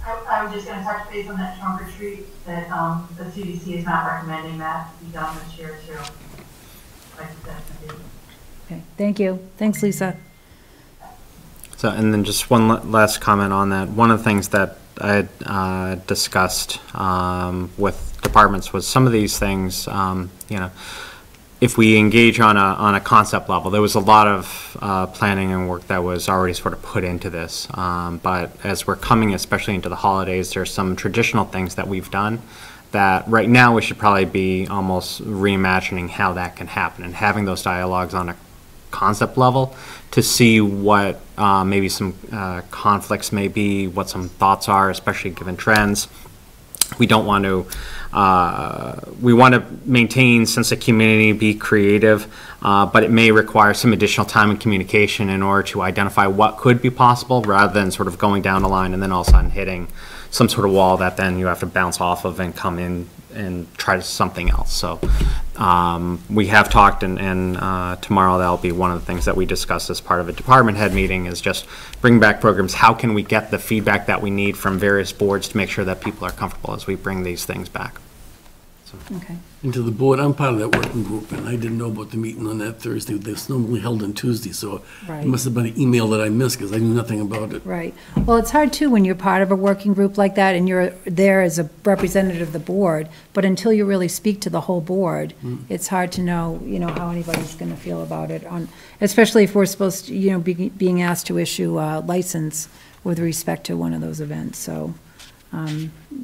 I was just going to touch base on that trunk or treat, that the CDC is not recommending that be done this year too. Okay. Thank you. Thanks, Lisa. So, and then just one last comment on that. One of the things that I had discussed with departments was some of these things, if we engage on a concept level, there was a lot of planning and work that was already sort of put into this. But as we're coming, especially into the holidays, there's some traditional things that we've done that right now we should probably be almost reimagining how that can happen and having those dialogues on a concept level to see what maybe some conflicts may be, what some thoughts are, especially given trends. We don't want to, we want to maintain sense of community, be creative, but it may require some additional time and communication in order to identify what could be possible rather than sort of going down the line and then all of a sudden hitting some sort of wall that then you have to bounce off of and come in and try something else. So we have talked, and tomorrow that'll be one of the things that we discuss as part of a department head meeting is just bring back programs. How can we get the feedback that we need from various boards to make sure that people are comfortable as we bring these things back? So. Okay. And to the board, I'm part of that working group, and I didn't know about the meeting on that Thursday. It's normally held on Tuesday, so Right. it must have been an email that I missed because I knew nothing about it. Right. Well, it's hard too when you're part of a working group like that and you're there as a representative of the board, but until you really speak to the whole board, it's hard to know, how anybody's going to feel about it, especially if we're supposed to, being asked to issue a license with respect to one of those events. So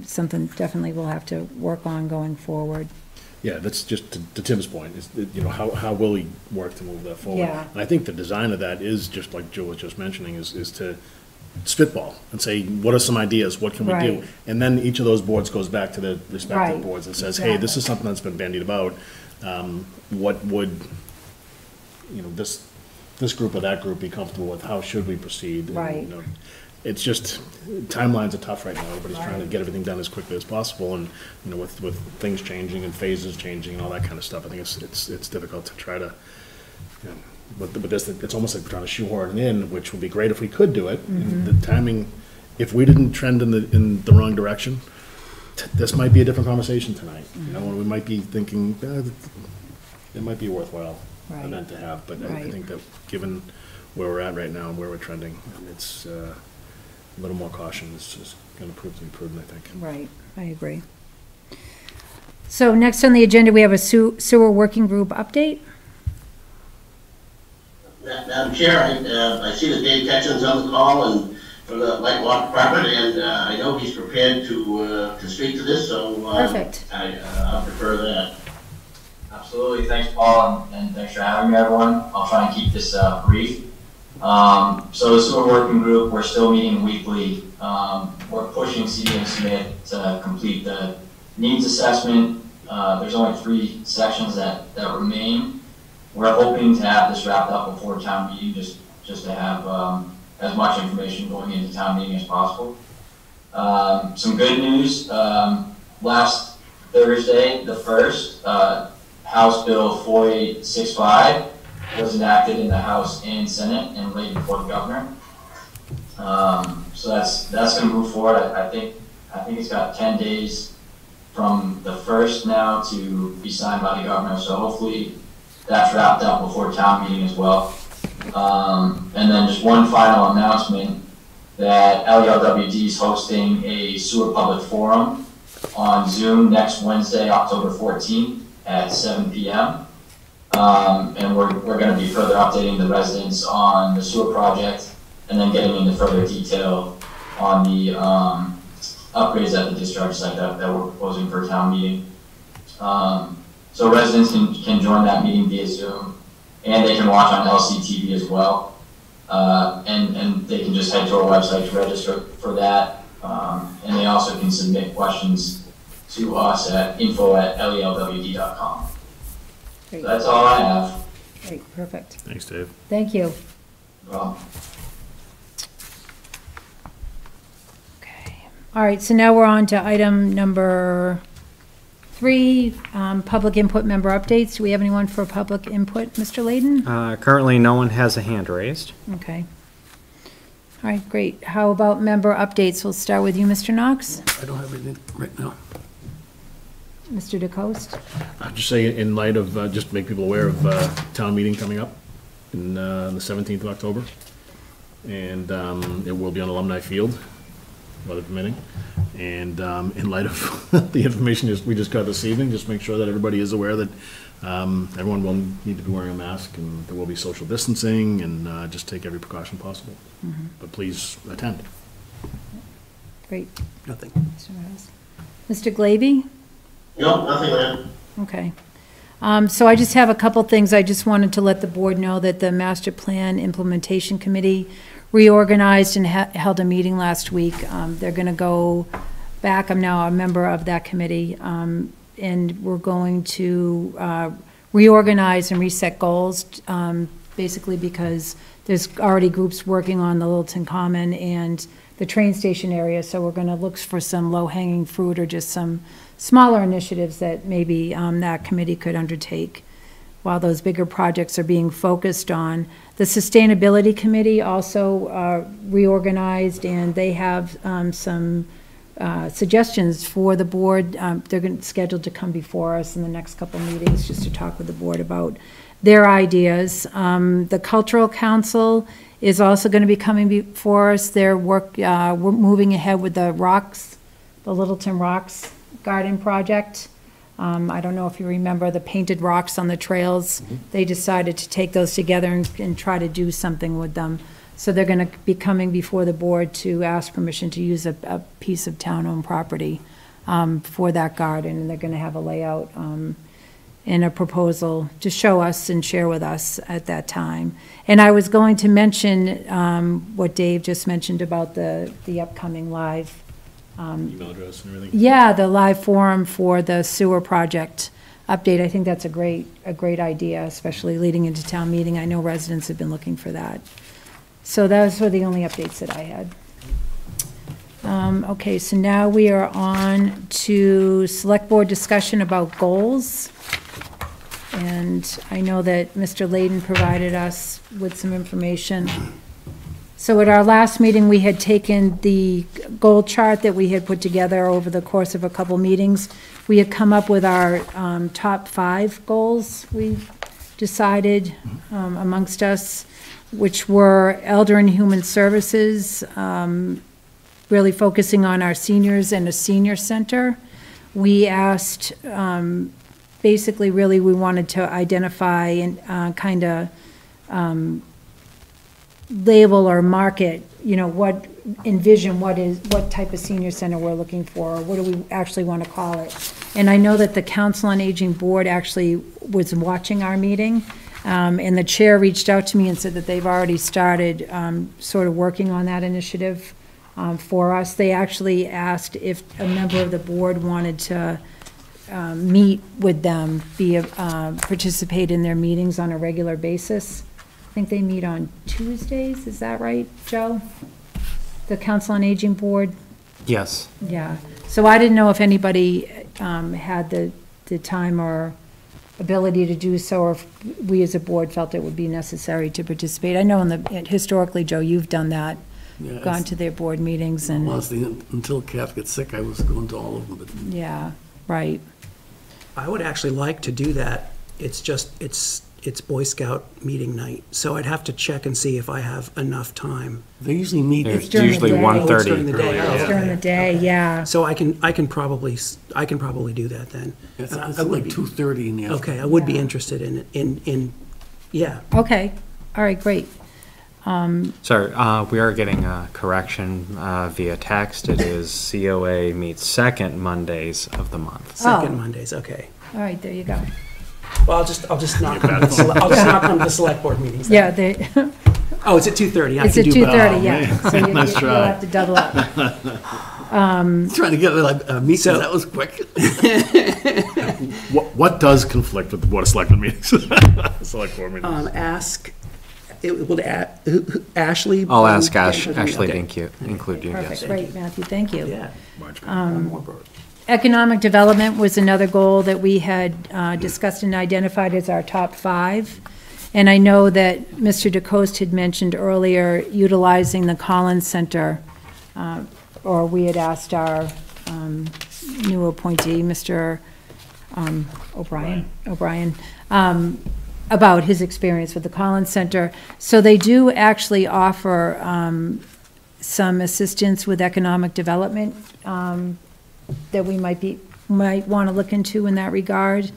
something definitely we'll have to work on going forward. Yeah, that's just to Tim's point, is that, how will he work to move that forward? Yeah. And I think the design of that is, just like Joe was just mentioning, is to spitball and say, what are some ideas, what can we do? Right. And then each of those boards goes back to the respective Right. boards and says, hey, this is something that's been bandied about. What would, this group or that group be comfortable with? How should we proceed? And, Right. it's just, timelines are tough right now. Everybody's trying to get everything done as quickly as possible, and, with things changing and phases changing and all that kind of stuff, I think it's difficult to try to, but this, it's almost like we're trying to shoehorn it in, which would be great if we could do it. And the timing, if we didn't trend in the wrong direction, this might be a different conversation tonight. And we might be thinking, it might be a worthwhile event to have, but I think that given where we're at right now and where we're trending, it's a little more caution is going to prove to be prudent, I think. Right, I agree. So next on the agenda, we have a sewer working group update. Madam Chair, I see that Dave Ketchum's on the call and from the Light Water Department, and I know he's prepared to speak to this, so Perfect. I'll prefer that. Absolutely. Thanks, Paul, and thanks for having me, everyone. I'll try and keep this brief. So the sewer working group, we're still meeting weekly. We're pushing CD and Smith to complete the needs assessment. There's only 3 sections that remain. We're hoping to have this wrapped up before town meeting, just to have as much information going into town meeting as possible. Some good news, last Thursday, the 1st, House Bill 4865 was enacted in the House and Senate and laid before the governor. So that's going to move forward. I think it's got 10 days from the 1st now to be signed by the governor. So hopefully that's wrapped up before town meeting as well. And then just one final announcement that LELWD is hosting a sewer public forum on Zoom next Wednesday, October 14th at 7 p.m. And we're going to be further updating the residents on the sewer project and then getting into further detail on the upgrades at the discharge site that we're proposing for town meeting. So residents can join that meeting via Zoom, and they can watch on LCTV as well. And they can just head to our website to register for that. And they also can submit questions to us at info@lelwd.com. So that's all I have. Great, perfect. Thanks, Dave. Thank you. No problem. Okay. All right, so now we're on to item number 3, public input member updates. Do we have anyone for public input, Mr. Layden? Currently, no one has a hand raised. Okay. All right, great. How about member updates? We'll start with you, Mr. Knox. I don't have anything right now. Mr. DeCoste? I'll just say, in light of, just to make people aware of town meeting coming up in the 17th of October. And it will be on Alumni Field, weather permitting. And in light of the information we just got this evening, just make sure that everybody is aware that everyone will need to be wearing a mask, and there will be social distancing, and just take every precaution possible. Mm-hmm. But please attend. Great. Nothing. Mr. Glavy? No, nothing, Lynn. Okay. So I just have a couple things. I just wanted to let the board know that the Master Plan Implementation Committee reorganized and held a meeting last week. They're going to go back. I'm now a member of that committee, and we're going to reorganize and reset goals, basically because there's already groups working on the Littleton Common and the train station area, so we're going to look for some low-hanging fruit or just some smaller initiatives that maybe that committee could undertake while those bigger projects are being focused on. The Sustainability Committee also reorganized, and they have some suggestions for the board. They're scheduled to come before us in the next couple meetings just to talk with the board about their ideas. The Cultural Council is also going to be coming before us. We're moving ahead with the Rocks, the Littleton Rocks Garden Project. I don't know if you remember the painted rocks on the trails. Mm-hmm. They decided to take those together and try to do something with them. So they're going to be coming before the board to ask permission to use a piece of town-owned property for that garden, and they're going to have a layout and a proposal to show us and share with us at that time. And I was going to mention what Dave just mentioned about the upcoming live email address and everything. Yeah, the live forum for the sewer project update. I think that's a great idea, especially leading into town meeting. I know residents have been looking for that. So those were the only updates that I had. Okay, so now we are on to select board discussion about goals. And I know that Mr. Layden provided us with some information. So at our last meeting, we had taken the goal chart that we had put together over the course of a couple meetings. We had come up with our top 5 goals we decided amongst us, which were Elder and Human Services, really focusing on our seniors and a senior center. We asked, basically, really, we wanted to identify and kind of label or market, envision what type of senior center we're looking for, or what do we actually want to call it. And I know that the Council on Aging Board actually was watching our meeting. And the chair reached out to me and said that they've already started sort of working on that initiative for us. They actually asked if a member of the board wanted to meet with them, participate in their meetings on a regular basis. I think they meet on Tuesdays, is that right, Joe? The Council on Aging Board? Yes. Yeah, so I didn't know if anybody had the time or ability to do so, or if we as a board felt it would be necessary to participate. I know historically, Joe, you've done that, Yeah, gone to their board meetings and. Honestly, until Kath gets sick, I was going to all of them, but. Yeah, right. I would actually like to do that. It's just, it's Boy Scout meeting night, so I'd have to check and see if I have enough time. They usually meet. There's during the usually day. 1:30. Oh, it's during the day. It's during the day, yeah. So I can probably do that then. It's And it's I would like be- 2:30 in the afternoon. Okay, I would be interested in, yeah. Okay, all right, great. Sorry, we are getting a correction via text. It is COA meets second Mondays of the month. Second Mondays, okay. All right, there you go. Well, I'll just not come to the select board meetings then. Yeah, they, Oh, it's at 2:30. I it's can at do both. 2:30, yeah. So you'll Nice try. have to double up. Trying to get like a meeting, So- that was quick. What does conflict with the Board of Selectmen meetings? Select board meetings. Ask, Ashley. I'll ask Yeah, Ashley to okay. include you, yes. Perfect, great, Matthew, thank you. Yeah. Um, Economic development was another goal that we had discussed and identified as our top 5. And I know that Mr. DeCoste had mentioned earlier utilizing the Collins Center, or we had asked our new appointee, Mr. O'Brien, about his experience with the Collins Center. So they do actually offer some assistance with economic development that we might want to look into in that regard.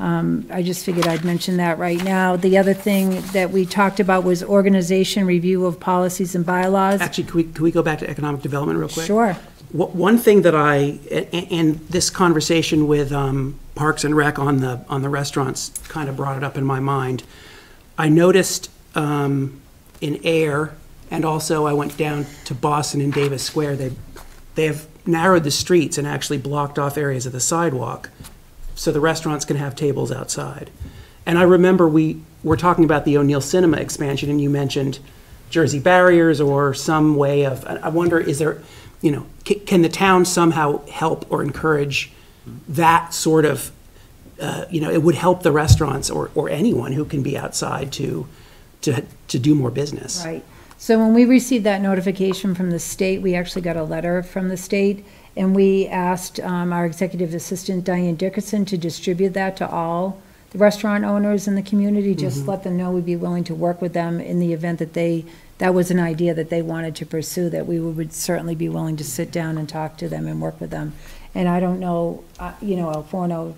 I just figured I'd mention that right now. The other thing that we talked about was organization review of policies and bylaws. Actually, can we go back to economic development real quick? Sure. One thing that and this conversation with Parks and Rec on the restaurants kind of brought it up in my mind. I noticed in Air, and also I went down to Boston in Davis Square, they have narrowed the streets and actually blocked off areas of the sidewalk so the restaurants can have tables outside. And I remember we were talking about the O'Neill Cinema expansion, and you mentioned Jersey barriers or some way of, I wonder, is there, can the town somehow help or encourage that sort of, it would help the restaurants or anyone who can be outside to do more business. Right. So when we received that notification from the state, we actually got a letter from the state, and we asked our executive assistant, Diane Dickerson, to distribute that to all the restaurant owners in the community, just let them know we'd be willing to work with them in the event that that was an idea that they wanted to pursue, that we would certainly be willing to sit down and talk to them and work with them. And I don't know, El Forno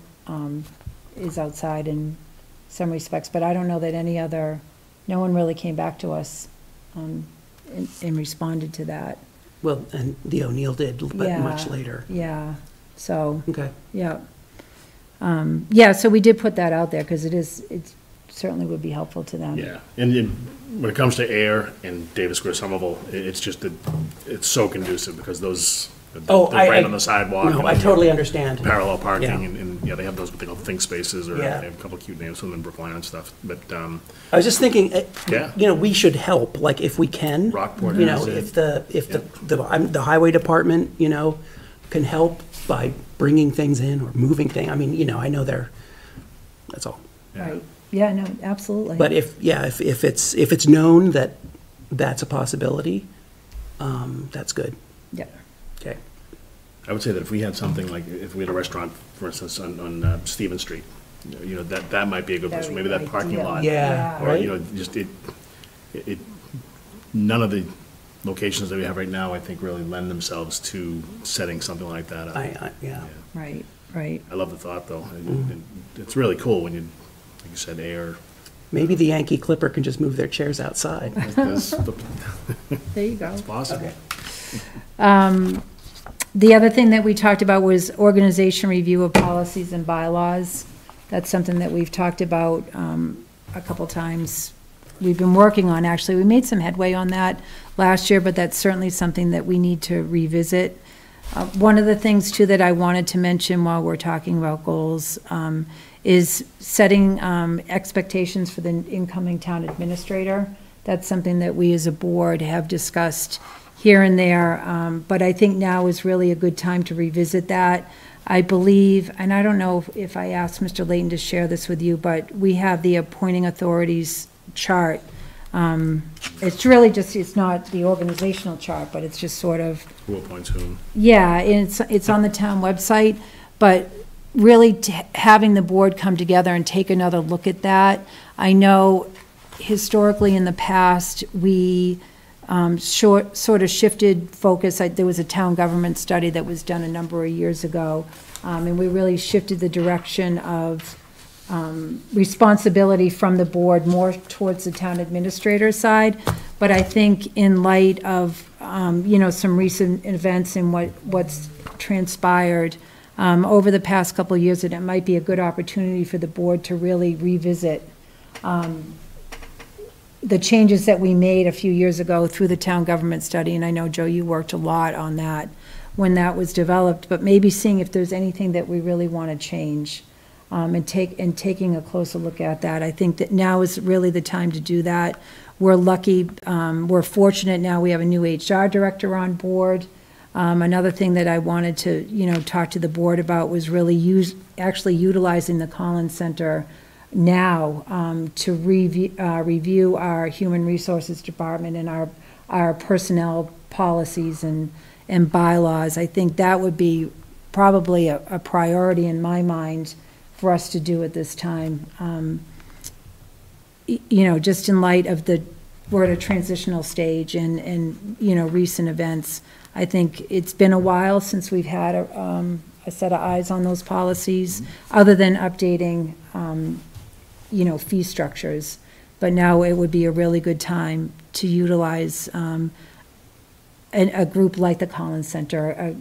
is outside in some respects, but I don't know that no one really came back to us and responded to that. Well, and the O'Neill did, but Yeah. much later. Yeah, so, Okay. yeah. So we did put that out there, because it certainly would be helpful to them. Yeah, and when it comes to Air and Davis Square Somerville, it's just that it's so conducive because those, they're right on the sidewalk. No, and I they totally have understand. Parallel parking, Yeah. and they have those, what they call think spaces, or they Yeah. have a couple of cute names, some in Brookline and stuff, but, I was just thinking, Yeah. we should help, like, if we can. Rockport You has know, it. if the highway department, can help by bringing things in or moving things. I mean, I know that's all. Right, yeah, no, absolutely. But if it's known that that's a possibility, that's good. Yeah. Okay. I would say that if we had something like, if we had a restaurant, for instance, on Stevens Street, that might be a good place, Very maybe that good parking idea. lot. Yeah, Or, right? just none of the locations that we have right now, I think, really lend themselves to setting something like that up. Yeah. Right. I love the thought, though. It's really cool when like you said, Air. Maybe the Yankee Clipper can just move their chairs outside. That's There you go. possible. The other thing that we talked about was organization review of policies and bylaws. That's something that we've talked about a couple times. We've been working on, actually, we made some headway on that last year, but that's certainly something that we need to revisit. One of the things, too, that I wanted to mention while we're talking about goals is setting expectations for the incoming town administrator. That's something that we as a board have discussed here and there, but I think now is really a good time to revisit that. I believe, and I don't know if I asked Mr. Layton to share this with you, but we have the appointing authorities chart. It's really just, it's not the organizational chart, but it's just sort of. Who appoints whom? Yeah, it's on the town website, but really having the board come together and take another look at that. I know historically in the past, we sort of shifted focus. There was a town government study that was done a number of years ago, and we really shifted the direction of responsibility from the board more towards the town administrator side. But I think in light of, some recent events and what's transpired over the past couple of years, that it might be a good opportunity for the board to really revisit the changes that we made a few years ago through the town government study. And I know, Joe, you worked a lot on that when that was developed, but maybe seeing if there's anything that we really want to change. And taking a closer look at that. I think that now is really the time to do that. We're lucky, we're fortunate now we have a new HR director on board. Another thing that I wanted to, talk to the board about was really actually utilizing the Collins Center now to review our human resources department and our personnel policies and bylaws. I think that would be probably a priority in my mind for us to do at this time. Just in light of we're at a transitional stage and recent events. I think it's been a while since we've had a set of eyes on those policies, other than updating, fee structures. But now it would be a really good time to utilize a group like the Collins Center,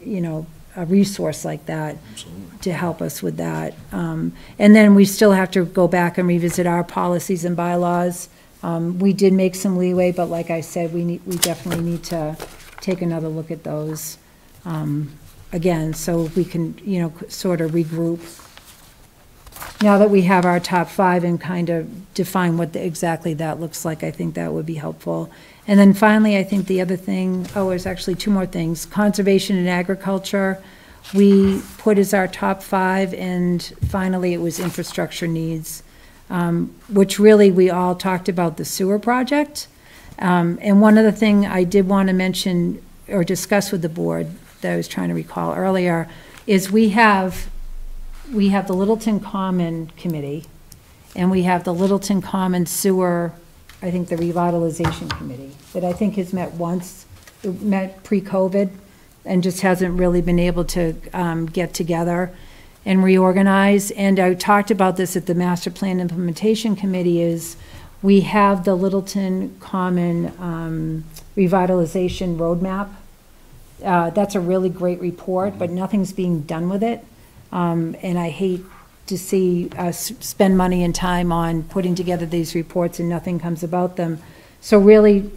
a resource like that. Absolutely. To help us with that. And then we still have to go back and revisit our policies and bylaws. We did make some leeway, but like I said, we definitely need to take another look at those again, so we can, sort of regroup. Now that we have our top 5 and kind of define what exactly that looks like, I think that would be helpful. And then finally, I think the other thing, there's actually 2 more things. Conservation and agriculture, we put as our top 5, and finally it was infrastructure needs, which really we all talked about the sewer project. And one other thing I did want to mention or discuss with the board that I was trying to recall earlier is we have the Littleton Common Committee, and we have the Littleton Common Sewer, I think the Revitalization Committee, that I think has met once, it met pre-COVID, and just hasn't really been able to get together and reorganize. And I talked about this at the Master Plan Implementation Committee, is we have the Littleton Common Revitalization Roadmap. That's a really great report, but nothing's being done with it. And I hate to see us spend money and time on putting together these reports and nothing comes about them. So really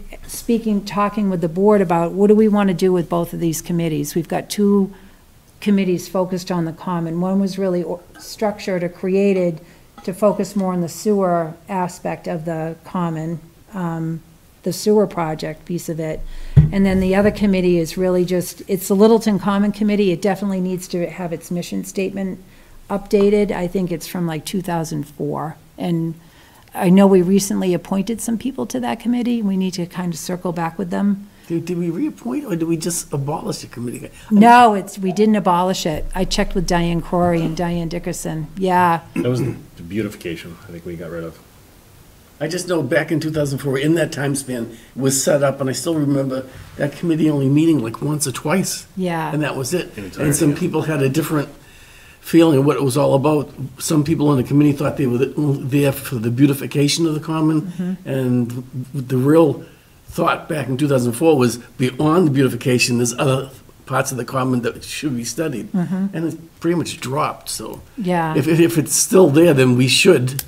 talking with the board about what do we want to do with both of these committees. We've got 2 committees focused on the common. One was really structured or created to focus more on the sewer aspect of the common, the sewer project piece of it. And then the other committee is really it's the Littleton Common Committee. It definitely needs to have its mission statement updated. I think it's from like 2004. And I know we recently appointed some people to that committee. We need to kind of circle back with them. Did we reappoint, or did we just abolish the committee? No, we didn't abolish it. I checked with Diane Crory and Diane Dickerson. Yeah. That was the beautification, I think we got rid of. I just know back in 2004, in that time span, it was set up, and I still remember that committee only meeting like once or twice. Yeah. And that was it. And some people had a different feeling of what it was all about. Some people on the committee thought they were there for the beautification of the common, and the real thought back in 2004 was beyond the beautification, there's other parts of the common that should be studied. And it's pretty much dropped, so. Yeah. If it's still there, then we should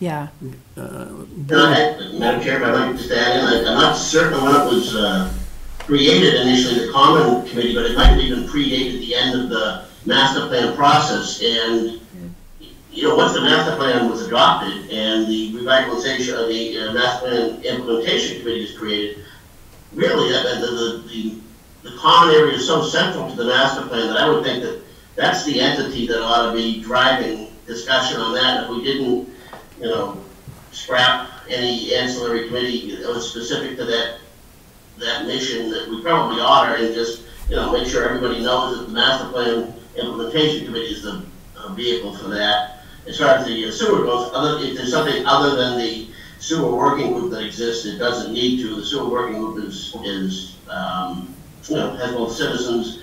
Yeah. Madam Chair, if I'd like to just add in, I'm not certain when it was created initially, the Common Committee, but it might have even predated the end of the master plan process. And, you know, once the master plan was adopted and the revitalization of the master plan implementation committee was created, really the common area is so central to the master plan that I would think that that's the entity that ought to be driving discussion on that. If we didn't, you know, scrap any ancillary committee that was specific to that mission, that we probably ought to, and just, you know, make sure everybody knows that the master plan implementation committee is the vehicle for that. As far as the sewer goes, if there's something other than the sewer working group that exists, it doesn't need to. The sewer working group is you know, has both citizens,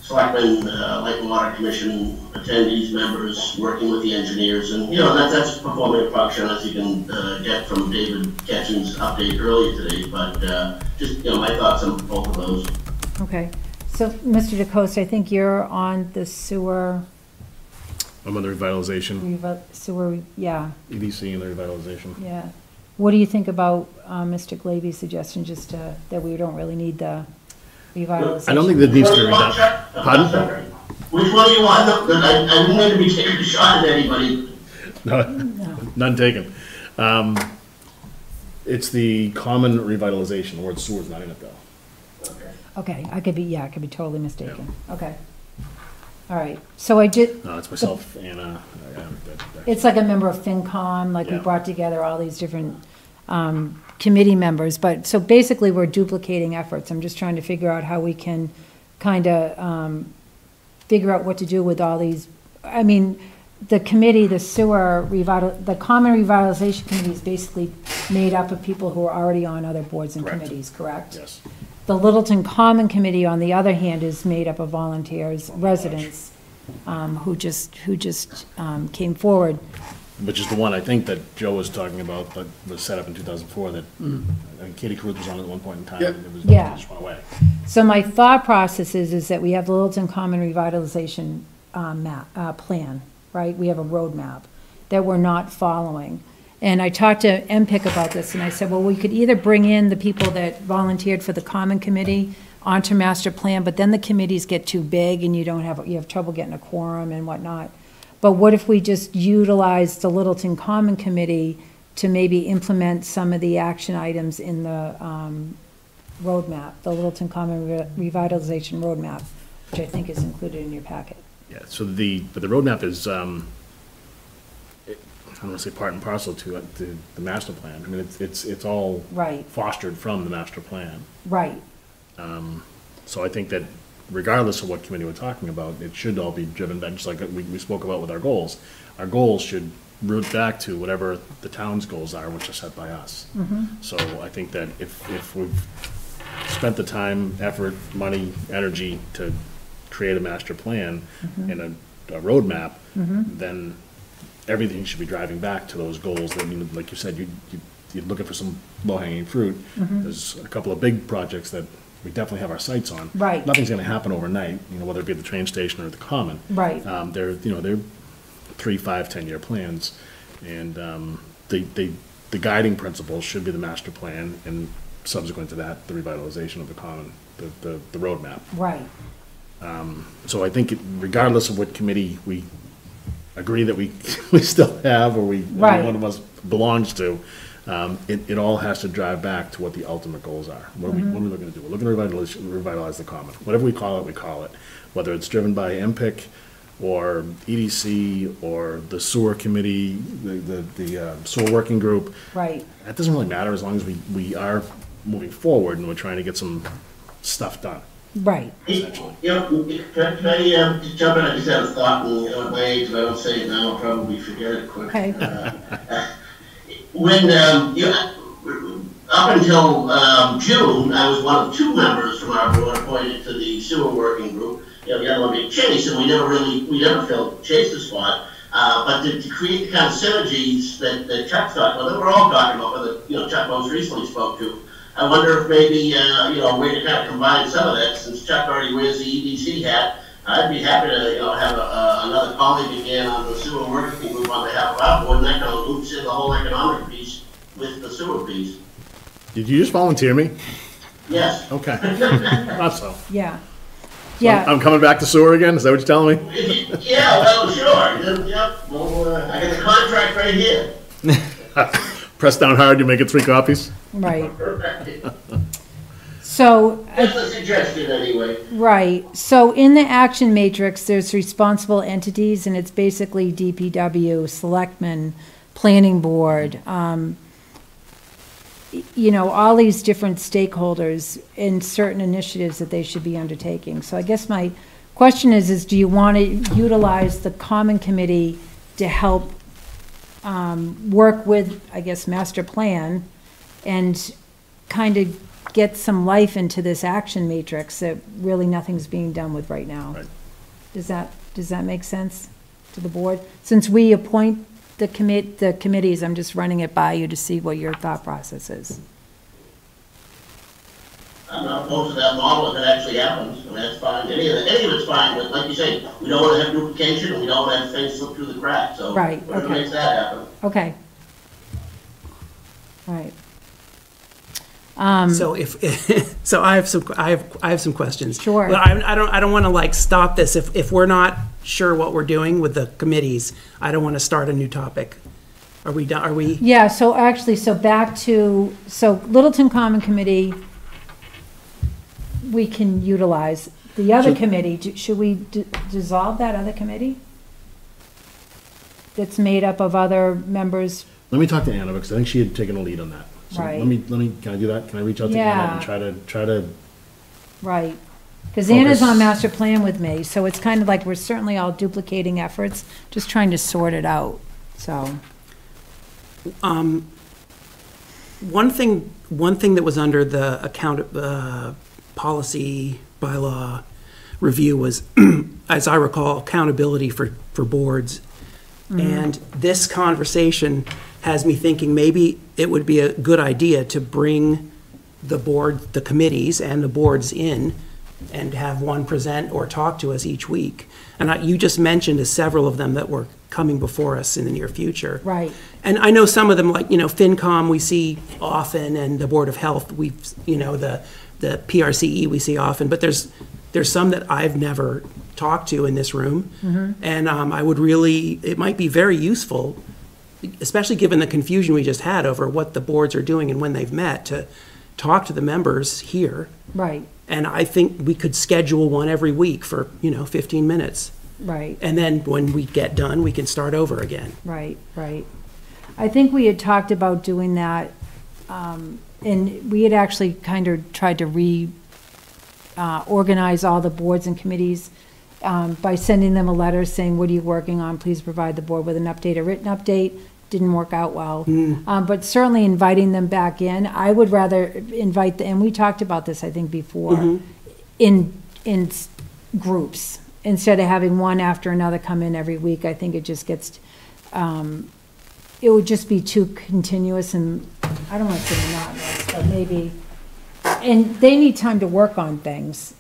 selectmen, Light and Water Commission attendees, members, working with the engineers, and, you know, that's performing a function, as you can get from David Ketchen's update earlier today, but just, you know, my thoughts on both of those. Okay. So, Mr. DeCosta, I think you're on the sewer. I'm on the revitalization. Sewer, yeah. EDC and the revitalization. Yeah. What do you think about Mr. Glaby's suggestion, just that we don't really need the revitalization? I don't think that needs to be redundant. Pardon? Which one do you want? I didn't mean to be taking a shot at anybody. No, none taken. It's the common revitalization. The word sewer's not in it, though. Okay, I could be totally mistaken. Yeah. Okay. All right, so I did. No, it's myself, Anna. It's like a member of FinCom, like we brought together all these different committee members, but so basically we're duplicating efforts. I'm just trying to figure out how we can kind of figure out what to do with all these. I mean, the committee, the the Common Revitalization Committee is basically made up of people who are already on other boards and committees, correct? Yes. The Littleton Common Committee, on the other hand, is made up of volunteers, residents, who just came forward. Which is the one I think that Joe was talking about that was set up in 2004 that I think Katie Cruz was on at one point in time. Yep. And it was just went away. So my thought process is that we have the Littleton Common Revitalization plan, right? We have a roadmap that we're not following. And I talked to MPIC about this, and I said, well, we could either bring in the people that volunteered for the Common Committee onto master plan, but then the committees get too big and you have trouble getting a quorum and whatnot. But what if we just utilize the Littleton Common Committee to maybe implement some of the action items in the roadmap, the Littleton Common Revitalization Roadmap, which I think is included in your packet. Yeah, so the roadmap is, I don't want to say part and parcel to the master plan. I mean, it's all fostered from the master plan. Right. So I think that regardless of what committee we're talking about, it should all be driven back, just like we spoke about with our goals. Our goals should root back to whatever the town's goals are, which are set by us. So I think that if we've spent the time, effort, money, energy to create a master plan and a roadmap, then everything should be driving back to those goals. That, like you said, you're looking for some low-hanging fruit. There's a couple of big projects that we definitely have our sights on. Right. Nothing's going to happen overnight, whether it be at the train station or the Common. Right. They're 3, 5, 10-year plans, and the guiding principles should be the master plan, and subsequent to that, the revitalization of the Common, the roadmap. Right. So I think regardless of what committee we agree that we still have, or one of us belongs to, it all has to drive back to what the ultimate goals are. What are we looking to do? We're looking to revitalize the Common. Whatever we call it, we call it. Whether it's driven by MPIC or EDC or the sewer committee, the sewer working group. Right. That doesn't really matter as long as we are moving forward and we're trying to get some stuff done. Right. Essentially. Can I jump in? I just had a thought, and my age, if I don't say it now, I'll probably forget it quick. Okay. When up until June, I was one of 2 members from our board appointed to the sewer working group. The other one being Chase, and we never filled Chase's spot. But to create the kind of synergies that Chuck's talking about, that we're all talking about, but Chuck most recently spoke to. I wonder if maybe, a way to kind of combine some of that, since Chuck already wears the EDC hat, I'd be happy to, have another colleague again on the sewer working group on behalf of our board, and that kind of loops in the whole economic piece with the sewer piece. Did you just volunteer me? Yes. Okay. Not so. Yeah. So Yeah. I'm coming back to sewer again? Is that what you're telling me? Yeah, well, sure. Yep. Well, I got the contract right here. Press down hard, you make it 3 copies? Right. So, That's a suggestion anyway. right, so in the action matrix, there's responsible entities, and it's basically DPW, selectmen, planning board, all these different stakeholders in certain initiatives that they should be undertaking. So I guess my question is do you want to utilize the common committee to help work with, I guess, master plan and kind of get some life into this action matrix that really nothing's being done with right now? Right. Does that make sense to the board? Since we appoint the committees, I'm just running it by you to see what your thought process is. I'm not opposed to that model if it actually happens. I mean, that's fine. Any of it's fine, but like you say, we don't want to have duplication, and we don't want to have things slip through the cracks, so. Right, Whatever okay. makes that happen. Okay. All right. So so I have some questions. Sure. But I don't want to stop this if we're not sure what we're doing with the committees. I don't want to start a new topic. Are we done? Are we? Yeah, so back to, Littleton Common Committee, we can utilize. The other committee, should we dissolve that other committee? That's made up of other members? Let me talk to Anna, because I think she had taken a lead on that. So Right. let me, can I do that? Can I reach out to Anna and try to, Right. Because Anna's Focus. on master plan with me, so it's kind of like we're certainly all duplicating efforts, just trying to sort it out, so. One thing that was under the policy bylaw review was, as I recall, accountability for boards. And this conversation has me thinking maybe it would be a good idea to bring the committees and the boards in and have one present or talk to us each week. And you just mentioned several of them that were coming before us in the near future. Right. And I know some of them, like, FinCom we see often, and the Board of Health, the PRCE we see often, but there's some that I've never talked to in this room. And it might be very useful, especially given the confusion we just had over what the boards are doing and when they've met, to talk to the members here. Right, And I think we could schedule one every week for, 15 minutes. right. And then when we get done, we can start over again. Right, right. I think we had talked about doing that, and we had actually kind of tried to organize all the boards and committees by sending them a letter saying, what are you working on? Please provide the board with an update, a written update. Didn't work out well. But certainly inviting them back in. I would rather invite, and we talked about this, I think, before, in groups, instead of having one after another come in every week. I think it just gets, it would just be too continuous, and I don't want to say monotonous, but maybe, and they need time to work on things,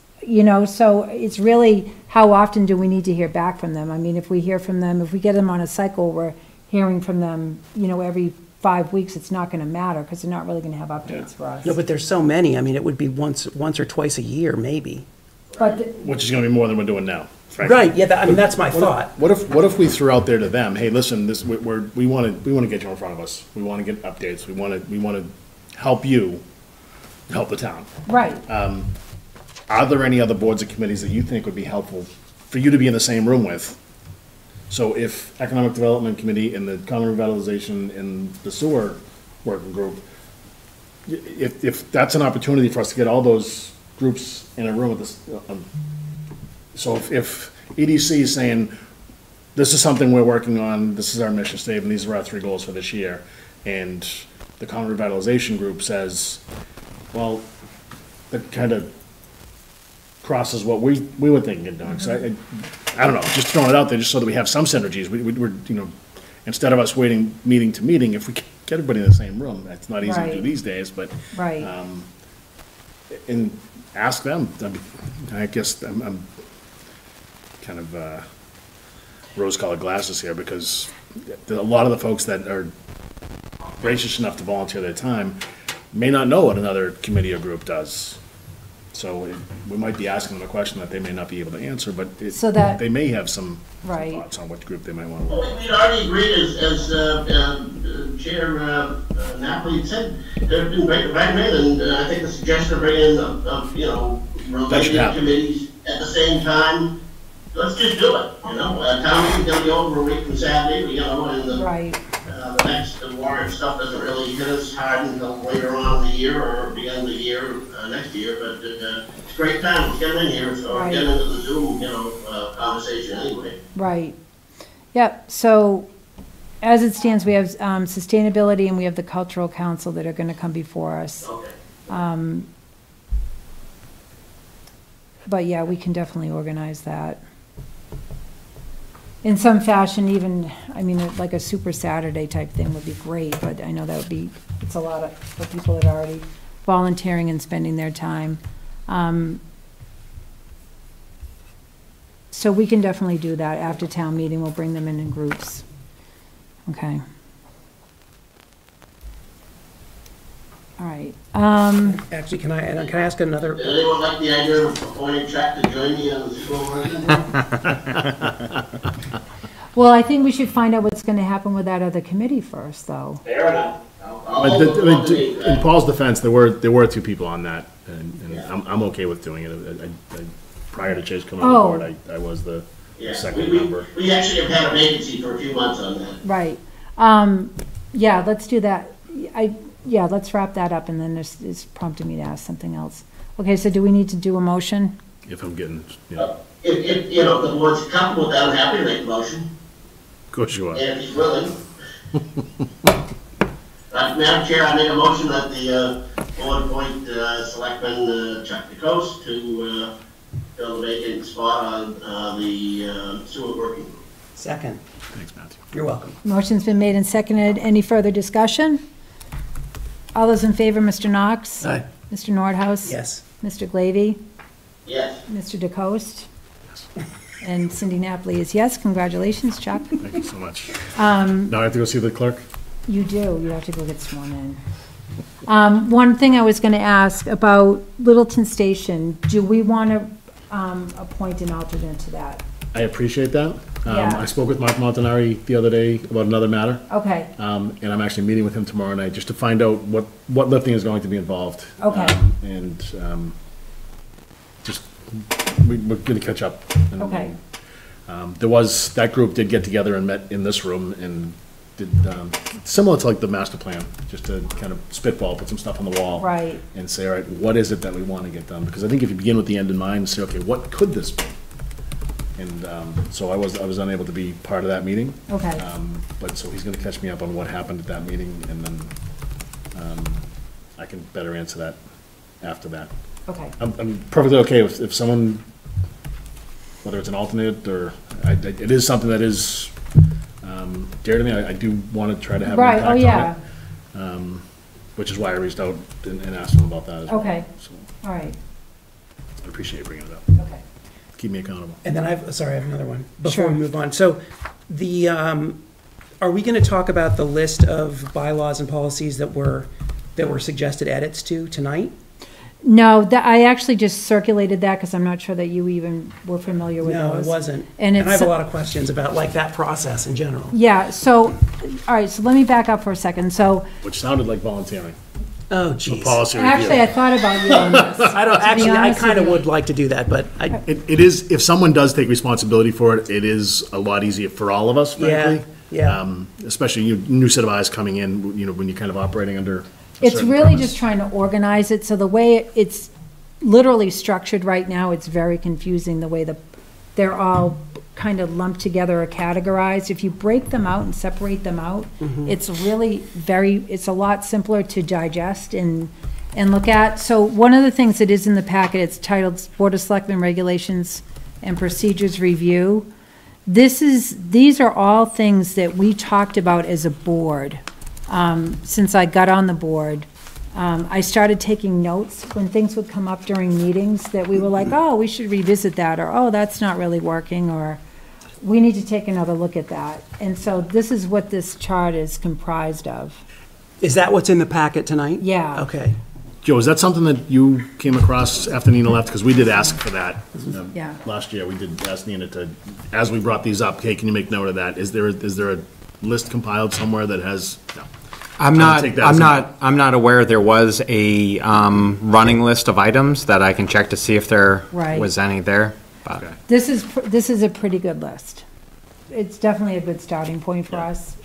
so it's really, how often do we need to hear back from them? I mean, if we hear from them, if we get them on a cycle, we're hearing from them, every 5 weeks, it's not going to matter, because they're not really going to have updates for us. No, but there's so many. I mean, it would be once or twice a year, maybe. But, which is going to be more than we're doing now, frankly. Right, yeah, that's my thought. What if we threw out there to them, hey, listen, we want to get you in front of us. We want to get updates. We want to help you help the town. right, Are there any other boards or committees that you think would be helpful for you to be in the same room with? So if Economic Development Committee and the Common Revitalization and the Sewer Working Group, if that's an opportunity for us to get all those groups in a room with this, so if EDC is saying, this is something we're working on, this is our mission statement, these are our 3 goals for this year, and the Common Revitalization Group says, well, that kind of crosses what we were thinking of doing. So I don't know, just throwing it out there just so that we have some synergies. We're, instead of us waiting meeting to meeting, if we get everybody in the same room, that's not easy to do Right. these days, but. right. And ask them. I guess kind of rose-colored glasses here, because a lot of the folks that are gracious enough to volunteer their time may not know what another committee or group does. So we might be asking them a question that they may not be able to answer, but So that- they may have some Right. thoughts on what group they might want to. Well, we'd already agreed, as Chair Napoli said, they've been great to recommend, and I think the suggestion of bringing related happen. committees at the same time, let's just do it, town meeting's gonna be over a week from Saturday, and the Right. the warrant stuff doesn't really hit us hard until later on in the year or beginning of the year, next year, but it's a great time, let's get them in here, so Right. get into the Zoom, conversation anyway. Right. Yep, so as it stands, we have sustainability and we have the cultural council that are going to come before us. Okay. But yeah, we can definitely organize that. In some fashion, even, I mean, like a Super Saturday type thing would be great, but I know that would be, it's a lot for people that are already volunteering and spending their time. So we can definitely do that after town meeting. We'll bring them in groups. Okay. All right. Actually, can I ask another? Does anyone like the idea of appointing Chuck to join me on the school board? Well, I think we should find out what's going to happen with that other committee first, though. Fair enough. In Paul's defense, there were two people on that, and I'm okay with doing it. Prior to Chase coming on board, I was the second member. We actually have had a vacancy for a few months on that. Right. Yeah, let's do that. Yeah, let's wrap that up, and then this is prompting me to ask something else. Okay, so do we need to do a motion? If I'm getting, If the board's comfortable with that, I'm happy to make the motion, of course you are. and if he's willing. Madam Chair, I make a motion that the board appoint Selectman Chuck DeCoste to fill the vacant spot on the sewer working group. Second. Thanks, Matthew. You're welcome. Motion's been made and seconded. Any further discussion? All those in favor, Mr. Knox? Aye. Mr. Nordhaus? Yes. Mr. Glavy? Yes. Mr. DeCoste? And Cindy Napoli is yes. Congratulations, Chuck. Thank you so much. Now I have to go see the clerk? You do. You have to go get sworn in. One thing I was going to ask about Littleton Station, do we want to appoint an alternate to that? I appreciate that. Yeah. I spoke with Mark Montanari the other day about another matter. Okay. And I'm actually meeting with him tomorrow night just to find out what lifting is going to be involved. Okay. We're going to catch up. Okay. That group did get together and met in this room and did, similar to like the master plan, just to kind of spitball, put some stuff on the wall. Right. And say, all right, what is it that we want to get done? Because I think if you begin with the end in mind and say, okay, what could this be? And so I was unable to be part of that meeting. Okay. But so he's going to catch me up on what happened at that meeting, and then I can better answer that after that. Okay. I'm perfectly okay if someone, whether it's an alternate or, it is something that is dear to me. I do want to try to have an Right. impact Oh, yeah. on it. Which is why I reached out and asked him about that as well. Okay. So All right. I appreciate bringing it up. Okay. Keep me accountable. And then I have another one before Sure. we move on. So the, are we going to talk about the list of bylaws and policies that were suggested edits to tonight? No, I actually just circulated that because I'm not sure that you even were familiar with No, those. it wasn't. And And I it's, have a lot of questions about like that process in general. yeah, so, all right, so let me back up for a second. So, Which sounded like volunteering. Oh, The geez. policy review. actually, I thought about you on this. I don't, to be actually, I honest kind of with you. would like to do that, but I, It is, if someone does take responsibility for it, it is a lot easier for all of us, frankly. yeah. Especially you, new set of eyes coming in, when you're kind of operating under a It's certain really premise. just trying to organize it, so the way it's literally structured right now, it's very confusing, the way they're all kind of lumped together or categorized. If you break them out and separate them out, it's really it's a lot simpler to digest and look at. So one of the things that is in the packet, it's titled Board of Selectmen Regulations and Procedures Review. These are all things that we talked about as a board, since I got on the board. I started taking notes when things would come up during meetings that we were like, oh, we should revisit that, or, oh, that's not really working, or we need to take another look at that. And so this is what this chart is comprised of. Is that what's in the packet tonight? Yeah. Okay. Joe, is that something that you came across after Nina left? Because we did ask for that. Yeah. Last year, we did ask Nina to, as we brought these up, hey, can you make note of that? Is there a list compiled somewhere that has, no. I'm not aware there was a running list of items that I can check to see if there Right. was any there. But Okay. This is a pretty good list. It's definitely a good starting point for us.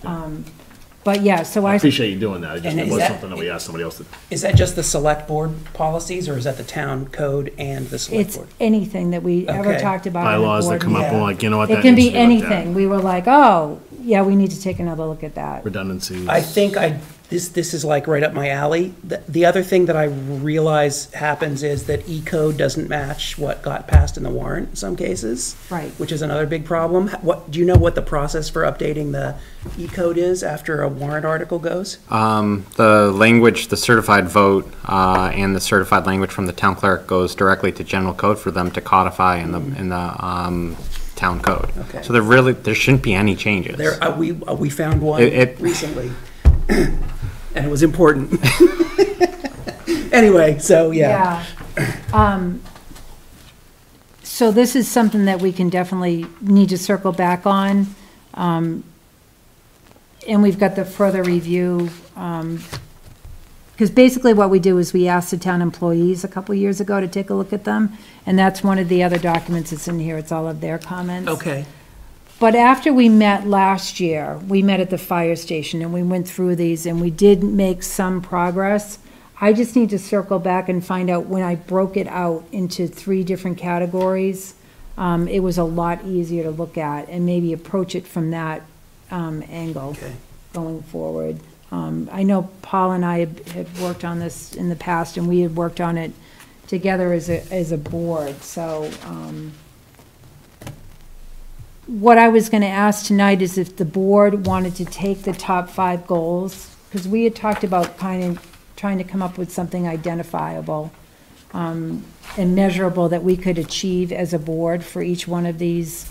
But yeah, so I I, appreciate you doing that. It And just is was that- something that we asked somebody else to. Is that just the select board policies, or is that the town code and the select it's board? anything that we ever Okay. talked about in the Bylaws that board come up meeting. and like, you know what, It that can needs be to be looked at. anything. We were like, oh, yeah, we need to take another look at that. Redundancies. I think this is like right up my alley. The other thing that I realize happens is that E-code doesn't match what got passed in the warrant in some cases. Right. Which is another big problem. Do you know what the process for updating the E-code is after a warrant article goes? the language, the certified vote, and the certified language from the town clerk goes directly to general code for them to codify in the town code. Okay. So there shouldn't be any changes. We found one It- recently, and it was important. Anyway, so yeah. So this is something that we can definitely need to circle back on. And we've got the further review, because basically what we do is we asked the town employees a couple years ago to take a look at them, and that's one of the other documents that's in here. It's all of their comments. Okay. But after we met last year, we met at the fire station and we went through these and we did make some progress. I just need to circle back and find out when I broke it out into 3 different categories, it was a lot easier to look at and maybe approach it from that angle Okay. going forward. I know Paul and I had worked on this in the past and we had worked on it together as a board, so, what I was gonna ask tonight is if the board wanted to take the top 5 goals, because we had talked about kind of trying to come up with something identifiable and measurable that we could achieve as a board for each one of these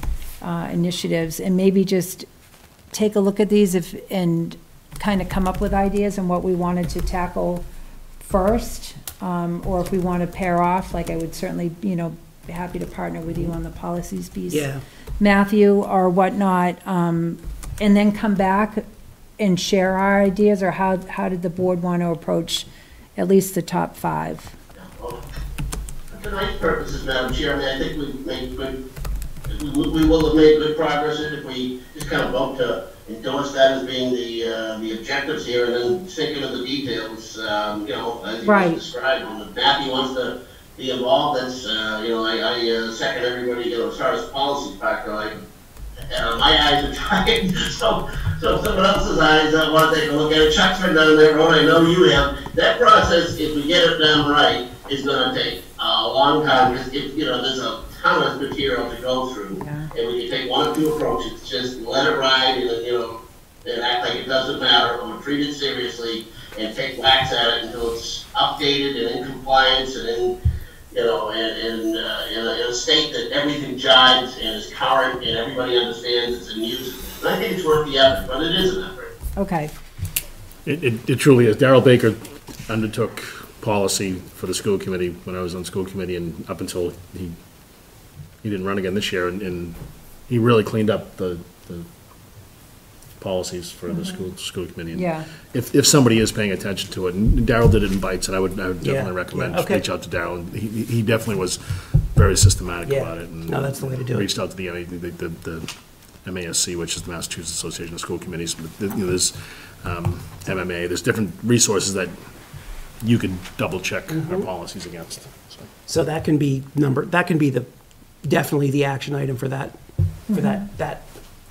initiatives, and maybe just take a look at these and kind of come up with ideas on what we wanted to tackle first, or if we want to pair off, like I would certainly, be happy to partner with you on the policies piece. Yeah. Matthew or whatnot, and then come back and share our ideas, or how did the board want to approach at least the top 5? Well, for tonight's purposes, Madam Chair, I think we will have made good progress if we just kind of vote to endorse that as being the objectives here, and then sink into the details, as you Right. described. And if Matthew wants to be involved, that's, I second everybody, as far as policies back, my eyes are tired, so someone else's eyes want to take a look at it. Chuck's been down there, Ron, I know you have. That process, if we get it done right, is gonna take a long time, because there's a ton of material to go through. Yeah. And we can take 1 or 2 approaches, just let it ride, and and act like it doesn't matter, or treat it seriously, and take whacks at it until it's updated and in compliance, and in a state that everything jives and is current and everybody understands it's in use. And I think it's worth the effort, but it is an effort. Okay, It truly is. Darrell Baker undertook policy for the school committee when I was on school committee, and up until he didn't run again this year, and he really cleaned up the policies for the school committee. And yeah, If somebody is paying attention to it, and Darrell did it in bites, and I would definitely recommend Okay. reach out to Darrell. And he definitely was very systematic Yeah. about it. And No, that's the way to do it. Reached out to the MASC, which is the Massachusetts Association of School Committees. But, there's MMA. There's different resources that you can double check our policies against. So that can be definitely the action item for that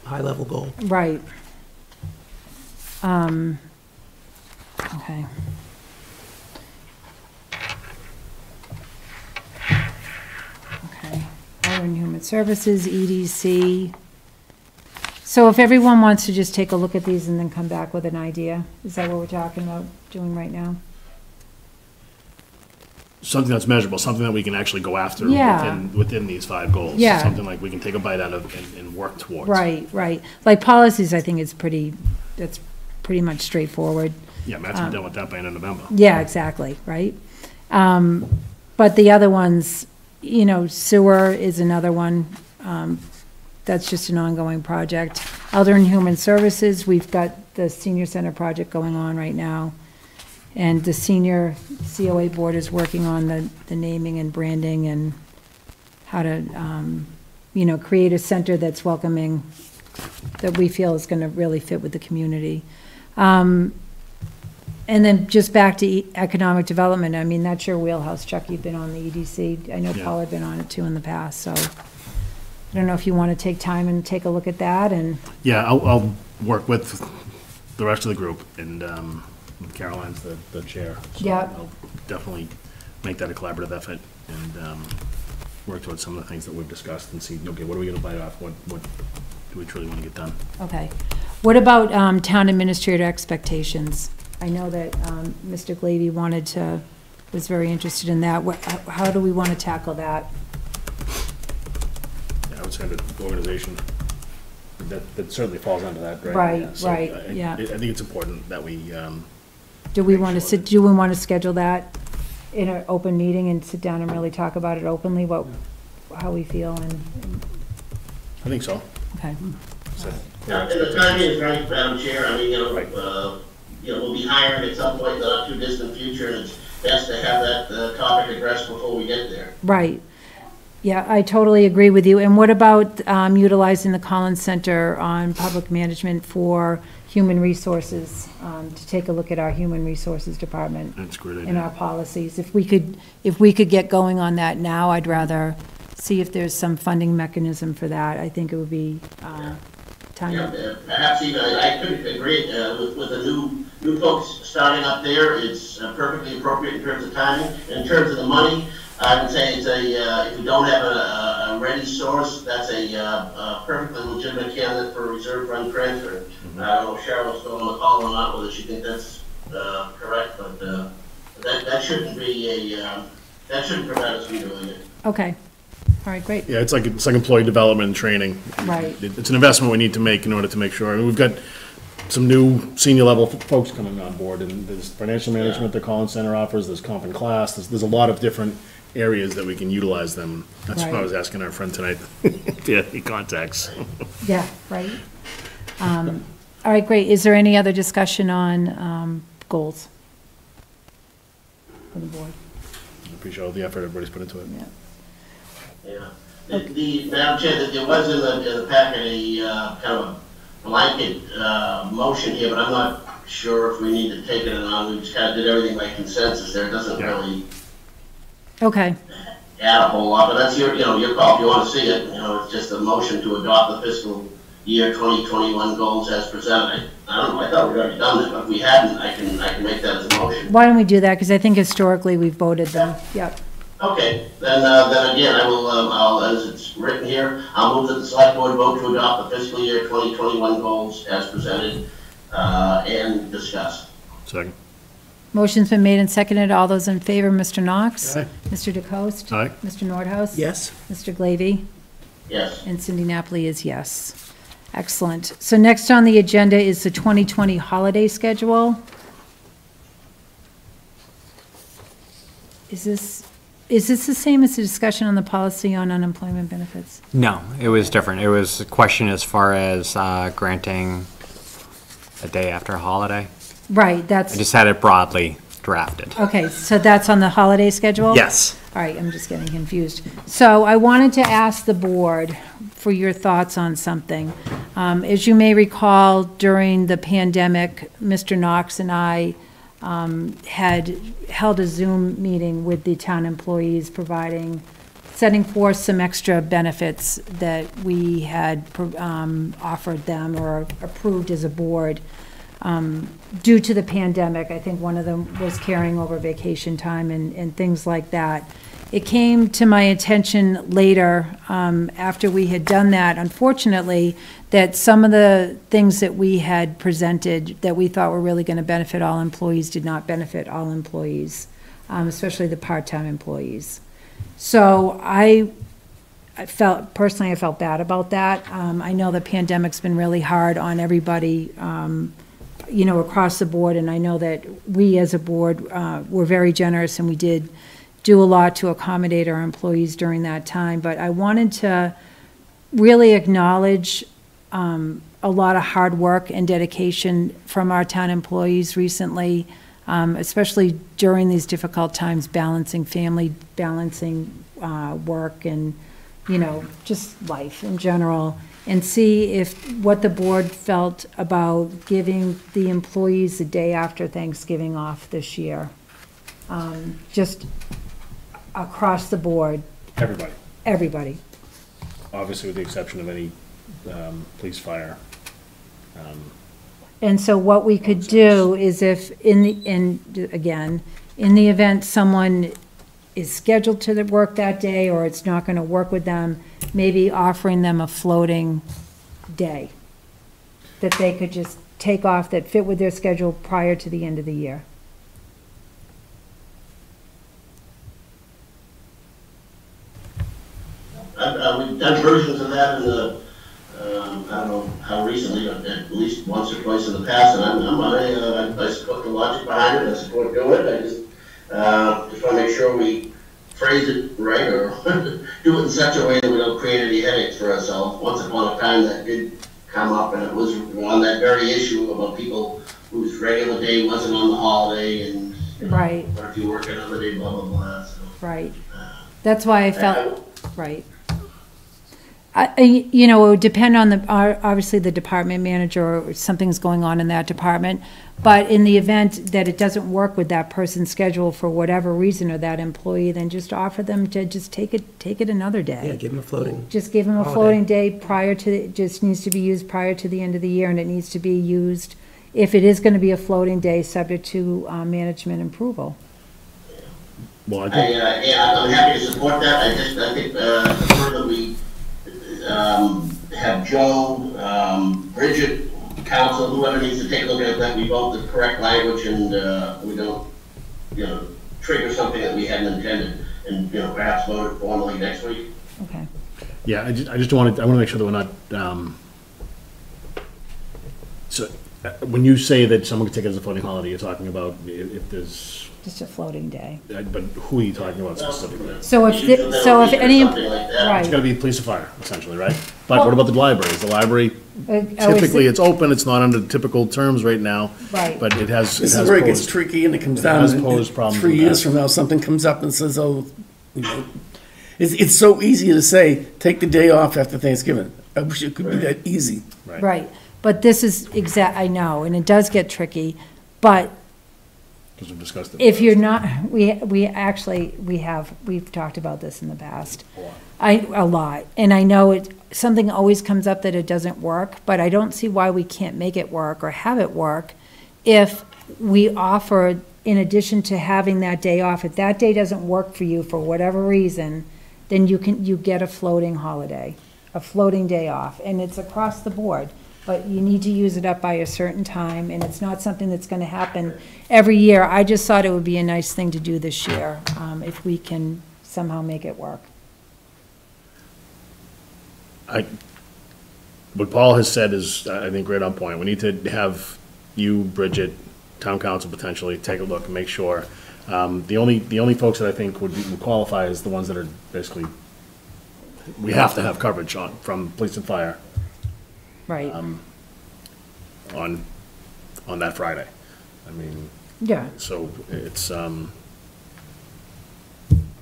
high level goal. right. Okay. Okay, Water and Human Services, EDC. So if everyone wants to just take a look at these and then come back with an idea, is that what we're talking about doing right now? something that's measurable, something that we can actually go after Yeah. within these 5 goals. Yeah. Something like we can take a bite out of and work towards. Right, right. Like policies, I think that's pretty much straightforward. Yeah, Matt's been done with that by end of November. Yeah, exactly, right? But the other ones, you know, sewer is another one. That's just an ongoing project. Elder and Human Services, we've got the senior center project going on right now. And the senior COA board is working on the naming and branding and how to, you know, create a center that's welcoming, that we feel is going to really fit with the community. And then just back to economic development, I mean, that's your wheelhouse, Chuck. You've been on the EDC. I know Yeah. Paul had been on it too in the past, so I don't know if you want to take time and take a look at that and. Yeah, I'll work with the rest of the group, and Caroline's the chair. So Yeah. I'll definitely make that a collaborative effort and work towards some of the things that we've discussed and see, okay, what are we going to bite off? What do we truly want to get done? Okay. What about town administrator expectations? I know that Mr. Glavy was very interested in that. How do we want to tackle that? Yeah, I would say the organization, that certainly falls under that, right? Right, Yeah, so right, I yeah. think it's important that we, Do we make want to sure do we want to schedule that in an open meeting and sit down and really talk about it openly, how we feel and I think so. okay. So, And the timing is right, Madam Chair. I mean, we'll be hiring at some point in the not too distant future, and it's best to have that topic addressed before we get there. Right. Yeah, I totally agree with you. And what about utilizing the Collins Center on Public Management for human resources, to take a look at our human resources department That's a great idea. and our policies? If we could get going on that now, I'd rather see if there's some funding mechanism for that. I think it would be time. Yeah, perhaps even, I couldn't agree with the new folks starting up there. It's perfectly appropriate in terms of timing. In terms of the money, I would say it's if we don't have a ready source, that's a perfectly legitimate candidate for a reserve fund transfer. I don't know if Cheryl's still on the call or not, whether she thinks that's correct, but that shouldn't be that shouldn't prevent us from doing it. Okay. All right, great. Yeah, it's like employee development and training. Right. It's an investment we need to make in order to make sure. I mean, we've got some new senior level folks coming on board, and there's financial management the Collins Center offers, there's comp and class, there's a lot of different areas that we can utilize them. That's what I Right. was asking our friend tonight, if he had any contacts. Yeah, right. All right, great. Is there any other discussion on goals for the board? I appreciate all the effort everybody's put into it. Yeah. Yeah. The Madam Chair, there was in the packet a kind of a blanket motion here, but I'm not sure if we need to take it or not. We just kind of did everything by consensus there. It doesn't really Okay. add a whole lot, but that's your call. If you want to see it, it's just a motion to adopt the fiscal year 2021 goals as presented. I don't know, I thought we'd already done that, but if we hadn't, I can make that as a motion. Why don't we do that? Because I think historically we've voted them. Yep. Okay, then again, I will, I'll, as it's written here, I'll move that the select board vote to adopt the fiscal year 2021 goals as presented and discussed. Second. Motion's been made and seconded. All those in favor, Mr. Knox? Aye. Mr. DeCoste? Aye. Mr. Nordhaus? Yes? Mr. Glavy? Yes. And Cindy Napoli is yes. Excellent. So next on the agenda is the 2020 holiday schedule. Is this the same as the discussion on the policy on unemployment benefits? No, it was different. It was a question as far as granting a day after a holiday. Right, I that's, just had it broadly drafted. okay, so that's on the holiday schedule? Yes. All right, I'm just getting confused. So I wanted to ask the board for your thoughts on something. As you may recall, during the pandemic, Mr. Knox and I had held a Zoom meeting with the town employees setting forth some extra benefits that we had offered them or approved as a board. Due to the pandemic, I think one of them was carrying over vacation time and things like that. It came to my attention later, after we had done that, unfortunately, that some of the things that we had presented that we thought were really going to benefit all employees did not benefit all employees. especially the part-time employees. So I felt bad about that. I know the pandemic's been really hard on everybody, across the board, and I know that we as a board were very generous, and we did do a lot to accommodate our employees during that time. But I wanted to really acknowledge a lot of hard work and dedication from our town employees recently, especially during these difficult times, balancing family, balancing work, and just life in general, and see what the board felt about giving the employees the day after Thanksgiving off this year. Just across the board. Everybody. Obviously, with the exception of any police, fire. And so what we could do is if in the event someone is scheduled to work that day, or it's not going to work with them, maybe offering them a floating day that they could just take off that fit with their schedule prior to the end of the year. We've done versions of that in the, I don't know how recently, at least once or twice in the past, and I support the logic behind it, I support doing it. I just want to make sure we phrase it right, or do it in such a way that we don't create any headaches for ourselves. Once upon a time that did come up, and it was on that very issue about people whose regular day wasn't on the holiday, and right. What if you work another day, blah, blah, blah. So, right. That's why I felt, right. It would depend on obviously the department manager, or something's going on in that department. But in the event that it doesn't work with that person's schedule for whatever reason, or that employee, then just offer them to just take it another day. Yeah, give them a floating. Just give them a floating day prior to, it just needs to be used prior to the end of the year, and it needs to be used, if it is going to be a floating day, subject to management approval. Well, I'm happy to support that. I think further we have Joe, Bridget, council, whoever needs to take a look at that, we vote the correct language, and we don't, trigger something that we hadn't intended, and perhaps vote it formally next week. Okay. Yeah, I want to make sure that we're not. So, when you say that someone can take it as a floating holiday, you're talking about if there's. Just a floating day. But who are you talking about specifically? So if any, right. It's got to be police or fire, essentially, right? But what about the library? Is the library, typically it's open, it's not under typical terms right now. Right. But it has. This is where it gets tricky, and it comes down to 3 years from now, something comes up and says, it's so easy to say, take the day off after Thanksgiving. I wish it could be that easy. Right. But this is I know, and it does get tricky, but because we've discussed it. If you're not, we've talked about this in the past. A lot. And I know something always comes up that it doesn't work, but I don't see why we can't make it work or have it work if we offer, in addition to having that day off, if that day doesn't work for you for whatever reason, then you get a floating holiday, a floating day off, and it's across the board. But you need to use it up by a certain time, and it's not something that's going to happen every year. I just thought it would be a nice thing to do this year, if we can somehow make it work. What Paul has said is, I think, right on point. We need to have you, Bridget, town council potentially, take a look and make sure. The only folks that I think would qualify is the ones that are basically, we have to have coverage on, from police and fire. Right. On that Friday. I mean. Yeah. So it's.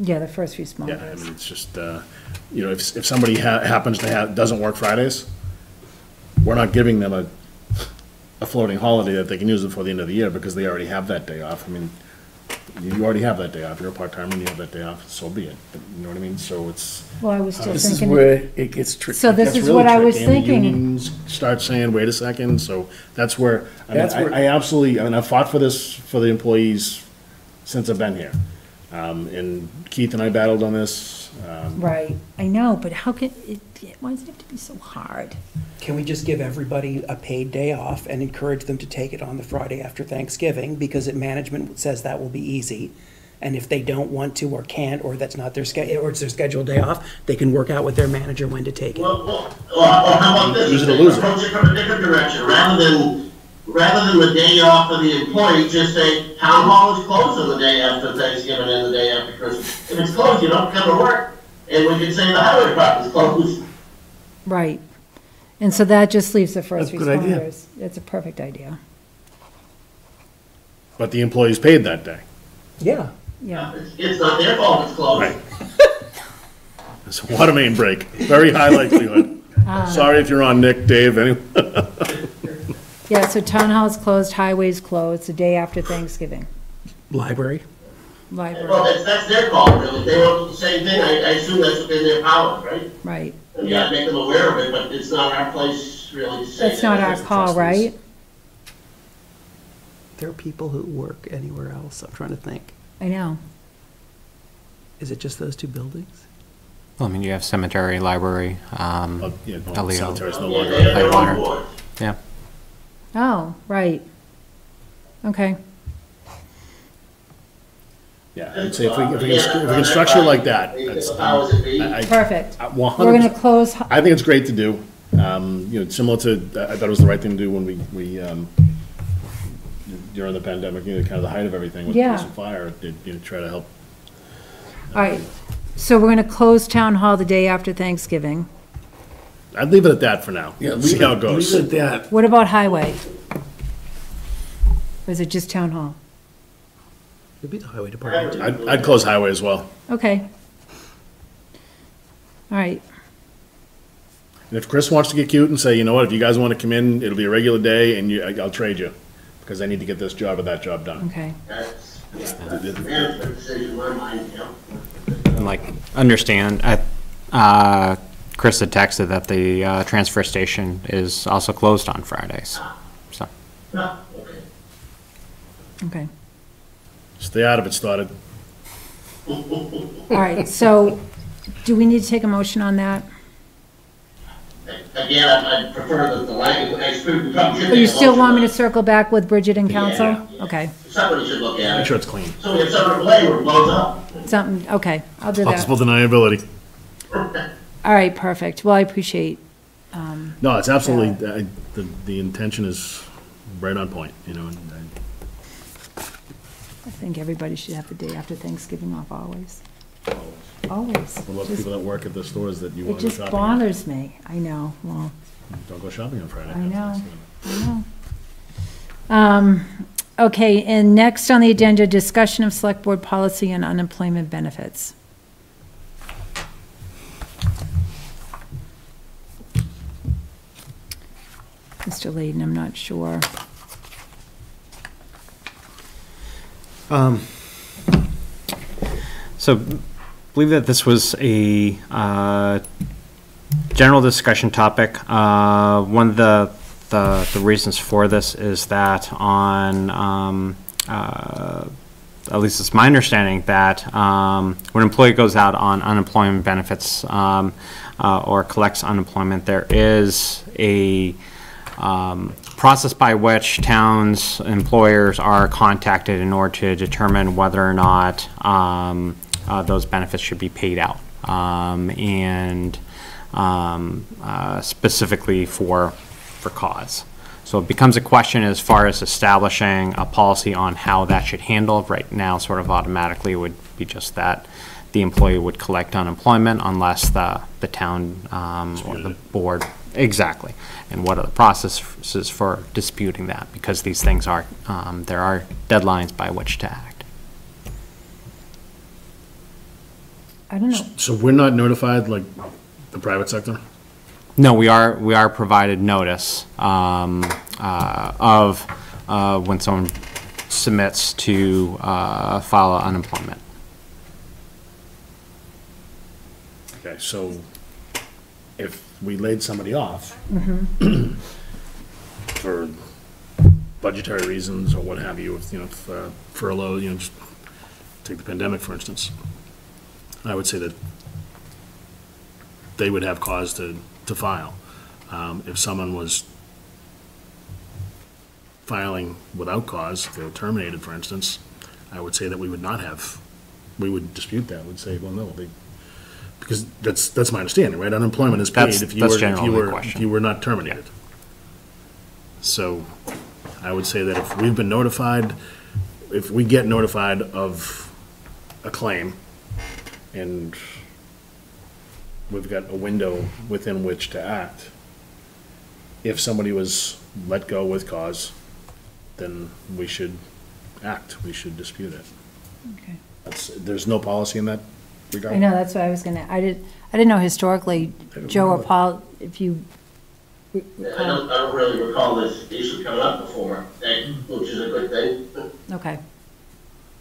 Yeah, the first responders. Yeah, I mean, it's just, if somebody happens to doesn't work Fridays, we're not giving them a floating holiday that they can use before the end of the year, because they already have that day off. I mean, you already have that day off. You're a part-timer and you have that day off, so be it. But you know what I mean? So it's. Well, I was still this thinking. Is where it gets tricky. So this is really what I was thinking. The unions start saying, wait a second, so that's where, I absolutely, I've fought for this for the employees since I've been here. And Keith and I battled on this. Right, I know, but how can, why does it have to be so hard? Can we just give everybody a paid day off and encourage them to take it on the Friday after Thanksgiving, because management says that will be easy? And if they don't want to or can't, or that's not their schedule, or it's their scheduled day off, they can work out with their manager when to take it. Well, or how about this? Use it or lose it. Approach it from a different direction. Rather than the day off of the employee, just say, town hall is closed on the day after Thanksgiving and the day after Christmas. If it's closed, you don't come to work. And we can say the highway department's closed. Right. And so that just leaves the first That's a good idea. responders. It's a perfect idea. But the employee's paid that day. Yeah. Yeah. It's not their fault it's closed. Right. It's a water main break, very high likelihood. Sorry if you're on, Nick, Dave, anyone. Yeah, so town hall's closed, highway's closed, the day after Thanksgiving. Library. Library, Well, that's their call, really. If they want the same thing, I assume that's within their power, right? right. And you gotta make them aware of it, but it's not our place really to say. That's not our call, right? There are people who work anywhere else. I'm trying to think. I know. Is it just those two buildings? Well, I mean, you have cemetery, library, Yeah, Elio. cemetery's no Yeah, longer. they're on Whitewater. board. Yeah. Oh, right. Okay. Yeah, I'd say if we can structure it like that, that's, Powers that be. Perfect. I We're going to close, I think it's great to do. Similar to, I thought it was the right thing to do when we during the pandemic, kind of the height of everything with Yeah. police and fire, try to help. all right. So we're going to close town hall the day after Thanksgiving. I'd leave it at that for now. Yeah, See how it goes. Leave it at that. What about highway? Or is it just town hall? It'd be the highway department. too. I'd close highway as well. Okay. All right. And if Chris wants to get cute and say, you know what, if you guys want to come in, it'll be a regular day and I'll trade you because I need to get this job or that job done. Okay. That's, management decision in my mind, yeah. And like, understand, Chris had texted that the transfer station is also closed on Fridays, so. Ah, okay. Okay. Stay out of it, started. All right. So do we need to take a motion on that? Again, I prefer that the language, we probably should. Or you take a still motion, want me to but circle back with Bridget and council? Yeah. Okay. Somebody should look at Make it. sure it's clean. So we have something to play, we're closed up. Something, okay, I'll do that. Possible deniability. All right, perfect. Well, I appreciate, No, it's absolutely, the intention is right on point, and I think everybody should have the day after Thanksgiving off always. Always. what about Just- people that work at the stores that you It want to go just shopping at? bothers me. I know, well, Don't go shopping on Friday. I know. I know. Okay, and next on the agenda, discussion of select board policy on unemployment benefits. Mr. Layden, I'm not sure. So, believe that this was a general discussion topic. One of the reasons for this is that on, at least it's my understanding, that when an employee goes out on unemployment benefits or collects unemployment, there is a process by which towns, employers are contacted in order to determine whether or not those benefits should be paid out, and specifically for cause. So it becomes a question as far as establishing a policy on how that should handle. Right now, sort of automatically would be just that the employee would collect unemployment unless the town or the board. Exactly. And what are the processes for disputing that? Because these things are, there are deadlines by which to act. I don't know. So we're not notified like the private sector? No, we are provided notice of when someone submits to file unemployment. Okay, so if we laid somebody off for budgetary reasons or what have you, if furlough, just take the pandemic, for instance, I would say that they would have cause to file. If someone was filing without cause, if they were terminated, for instance, I would say that we would not have we would dispute that, we'd say, well, no, because that's my understanding, right? Unemployment is paid if you were not terminated. So I would say that if we've been notified, if we get notified of a claim and we've got a window within which to act, if somebody was let go with cause, then we should act, we should dispute it. Okay. There's no policy in that regard? I know, that's what I was gonna, I didn't know historically, Joe or Paul, if you. I don't really recall this issue coming up before, which is a good thing. Okay.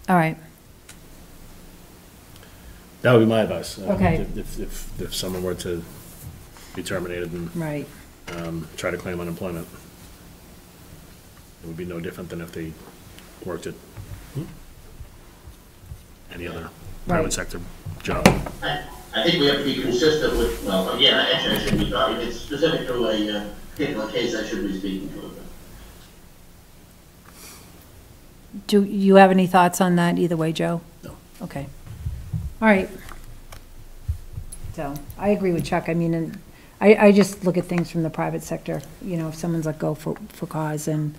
All right. That would be my advice. Okay. If someone were to be terminated and right. Try to claim unemployment, it would be no different than if they worked at any other private sector job. I think we have to be consistent with, well, again, actually I shouldn't be talking, it's specific to a particular case I should be speaking to. Do you have any thoughts on that either way, Joe? No. Okay. All right. So I agree with Chuck. I mean, and I just look at things from the private sector. You know, if someone's let go for cause, and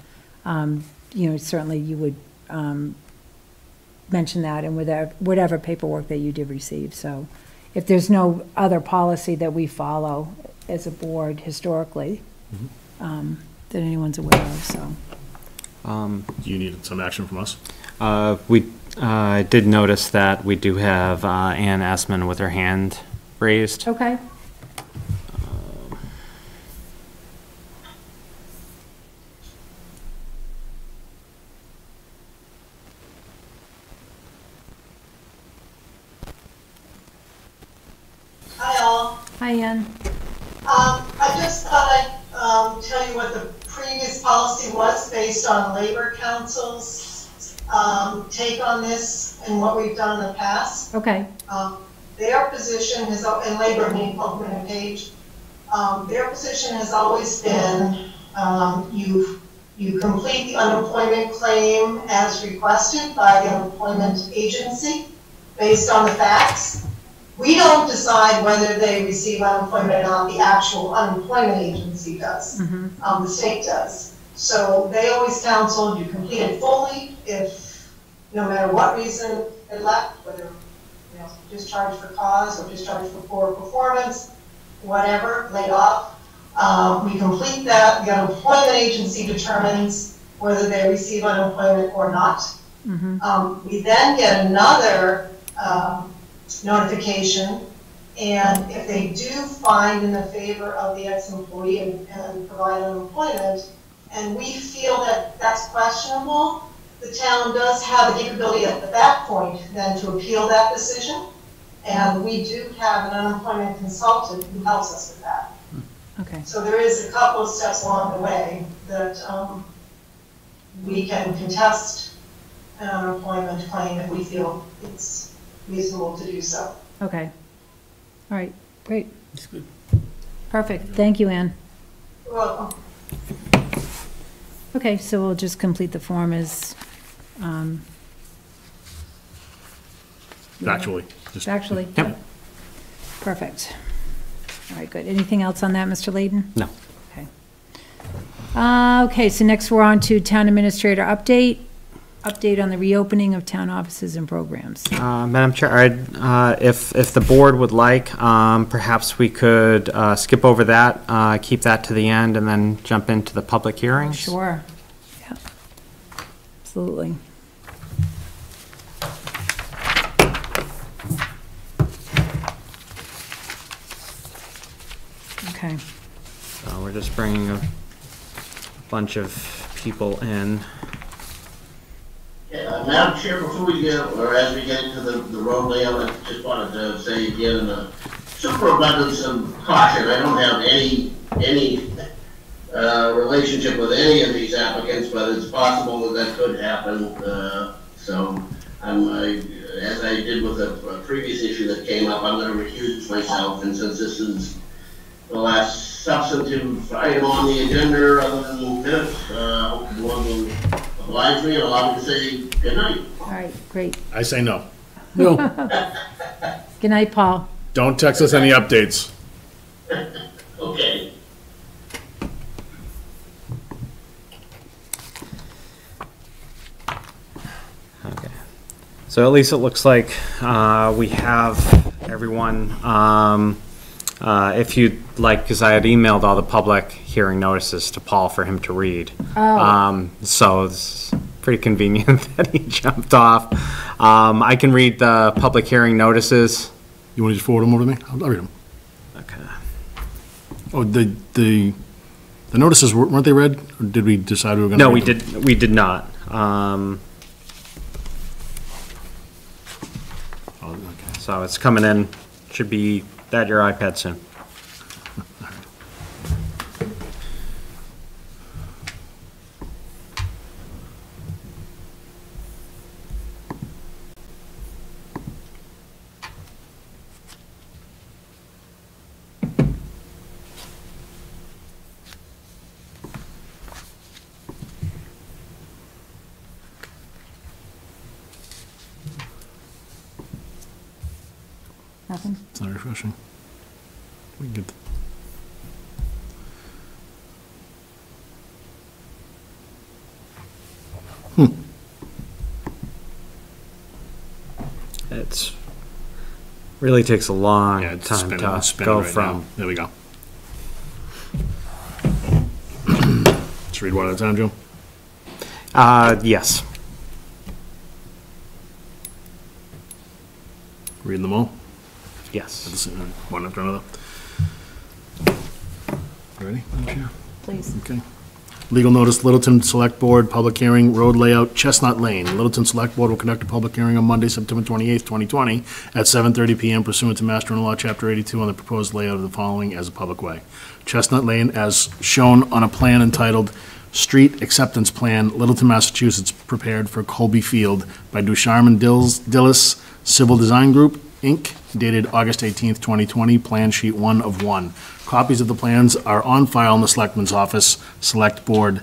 you know, certainly you would mention that in whatever paperwork that you did receive. So if there's no other policy that we follow as a board historically, that anyone's aware of, so. Do you need some action from us? We did notice that we do have Ann Essman with her hand raised. Okay. Hi all. Hi, Ann. I just thought I'd tell you what the previous policy was based on Labor Council's take on this and what we've done in the past. Okay. Their position has, and Labor being Oakland and Page, their position has always been you complete the unemployment claim as requested by the unemployment agency based on the facts. We don't decide whether they receive unemployment or not, the actual unemployment agency does, the state does. So they always counseled you complete it fully if, no matter what reason it left, whether discharged for cause or discharged for poor performance, whatever, laid off. We complete that, the unemployment agency determines whether they receive unemployment or not. We then get another notification, and if they do find in the favor of the ex-employee and provide unemployment, and we feel that that's questionable, the town does have the capability at that point then to appeal that decision, and we do have an unemployment consultant who helps us with that. Okay. So there is a couple of steps along the way that we can contest an unemployment claim if we feel it's reasonable to do so. Okay. All right. Great. That's good. Perfect. Thank you, Ann. You're welcome. Okay, so we'll just complete the form as Factually. Factually. Yep. Perfect. All right, good. Anything else on that, Mr. Layden? No. Okay. Okay, so next we're on to town administrator update. Update on the reopening of town offices and programs. Madam Chair, if the board would like, perhaps we could skip over that, keep that to the end, and then jump into the public hearings. Sure. Yeah. Absolutely. Okay. So we're just bringing a bunch of people in. Madam Chair, before we get, or as we get into the road layout, I just wanted to say again, in a superabundance of caution, I don't have any relationship with any of these applicants, but it's possible that could happen. So as I did with a previous issue that came up, I'm going to recuse myself, and since this is the last substantive item on the agenda, other than minutes, hope the board will oblige me and allow me to say good night. All right, great. I say no. No, Good night, Paul. Don't text us any updates. Okay. Okay. So at least it looks like we have everyone. If you'd like, because I had emailed all the public hearing notices to Paul for him to read. So it's pretty convenient that he jumped off. I can read the public hearing notices. You want to just forward them over to me? I'll read them. Okay. Oh, the notices, weren't they read? Or did we decide we were going to? No, we did not. Oh, okay. So it's coming in, should be at your iPad soon. Nothing? It's not refreshing. We can get It's really takes a long Yeah, it's time to spinning go right from. now. There we go. Just read one at a time, Joe. Yes. Reading them all. Yes. One after another. Ready, Madam Chair? Please. Okay. Legal notice, Littleton Select Board, public hearing, road layout, Chestnut Lane. Littleton Select Board will conduct a public hearing on Monday, September 28th, 2020, at 7:30 PM pursuant to Master and Law, Chapter 82, on the proposed layout of the following as a public way. Chestnut Lane, as shown on a plan entitled Street Acceptance Plan, Littleton, Massachusetts, prepared for Colby Field by Ducharme Dillis Civil Design Group, Inc., dated August 18th, 2020, Plan Sheet 1 of 1. Copies of the plans are on file in the Selectman's Office, Select Board,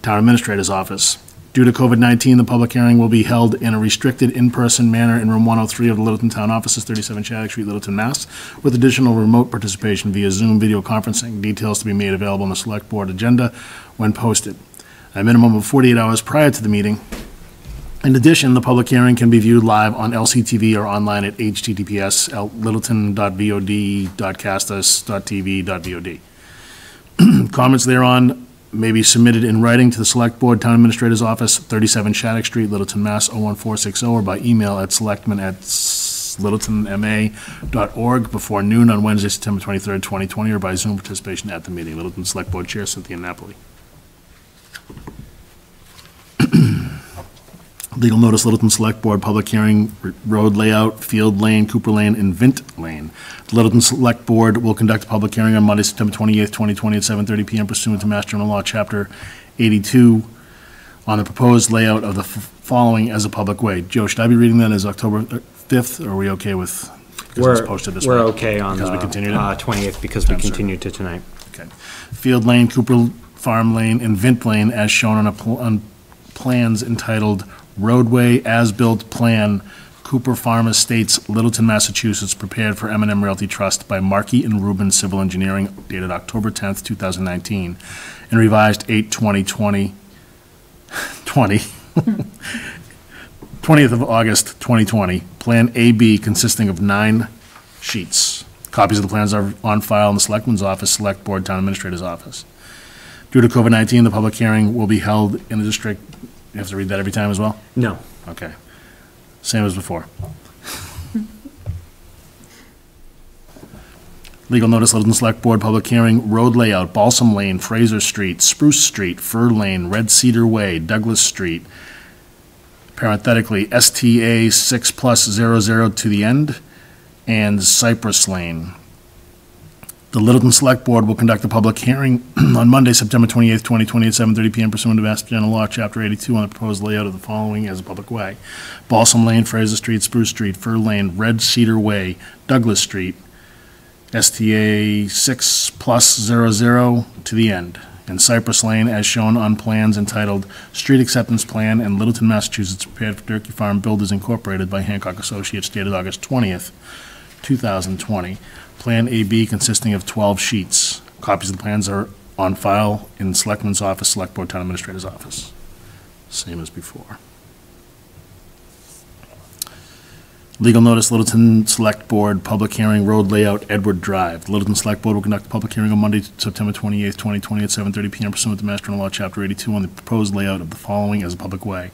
Town Administrator's Office. Due to COVID-19, the public hearing will be held in a restricted in-person manner in Room 103 of the Littleton Town Offices, 37 Shattuck Street, Littleton, Mass., with additional remote participation via Zoom video conferencing. Details to be made available on the Select Board agenda when posted. A minimum of 48 hours prior to the meeting. In addition, the public hearing can be viewed live on LCTV or online at https://littleton.vod.castas.tv.vod. Comments thereon may be submitted in writing to the Select Board, Town Administrator's Office, 37 Shattuck Street, Littleton, Mass. 01460, or by email at selectmen@littletonma.org before noon on Wednesday, September 23rd, 2020, or by Zoom participation at the meeting. Littleton Select Board Chair Cynthia Napoli. Legal notice, Littleton Select Board, public hearing, road layout, Field Lane, Cooper Lane, and Vint Lane. The Littleton Select Board will conduct a public hearing on Monday, September 28th, 2020, at 7:30 PM pursuant to Mass General Law, Chapter 82, on the proposed layout of the following as a public way. Joe, should I be reading that as October 5th, or are we okay with, because it's posted this way? We're okay on Because we continued it? the 20th because we I'm sorry. continued to tonight. Okay. Field Lane, Cooper Farm Lane, and Vint Lane as shown on plans entitled Roadway As-Built Plan, Cooper Farm Estates, Littleton, Massachusetts, prepared for M&M Realty Trust by Markey and Rubin Civil Engineering, dated October 10th, 2019, and revised 8/20/20, 20th of August, 2020. Plan AB consisting of 9 sheets. Copies of the plans are on file in the Selectman's Office, Select Board, Town Administrator's Office. Due to COVID-19, the public hearing will be held in the district. You have to read that every time as well? No. Okay. Same as before. Legal notice, Littleton Select Board, public hearing, road layout, Balsam Lane, Fraser Street, Spruce Street, Fir Lane, Red Cedar Way, Douglas Street, parenthetically, STA 6+00 to the end, and Cypress Lane. The Littleton Select Board will conduct a public hearing on Monday, September 28th, 2020, at 7:30 PM pursuant to Mass General Law, Chapter 82, on the proposed layout of the following as a public way. Balsam Lane, Fraser Street, Spruce Street, Fir Lane, Red Cedar Way, Douglas Street, STA 6+00 to the end, and Cypress Lane as shown on plans entitled Street Acceptance Plan in Littleton, Massachusetts, prepared for Durkee Farm Builders Incorporated by Hancock Associates, dated August 20th, 2020. Plan AB consisting of 12 sheets. Copies of the plans are on file in Selectman's office, Select Board Town Administrator's office. Same as before. Legal notice, Littleton Select Board, public hearing, road layout, Edward Drive. The Littleton Select Board will conduct a public hearing on Monday, September 28th, 2020 at 7:30 PM pursuant to Mass General Law, Chapter 82, on the proposed layout of the following as a public way.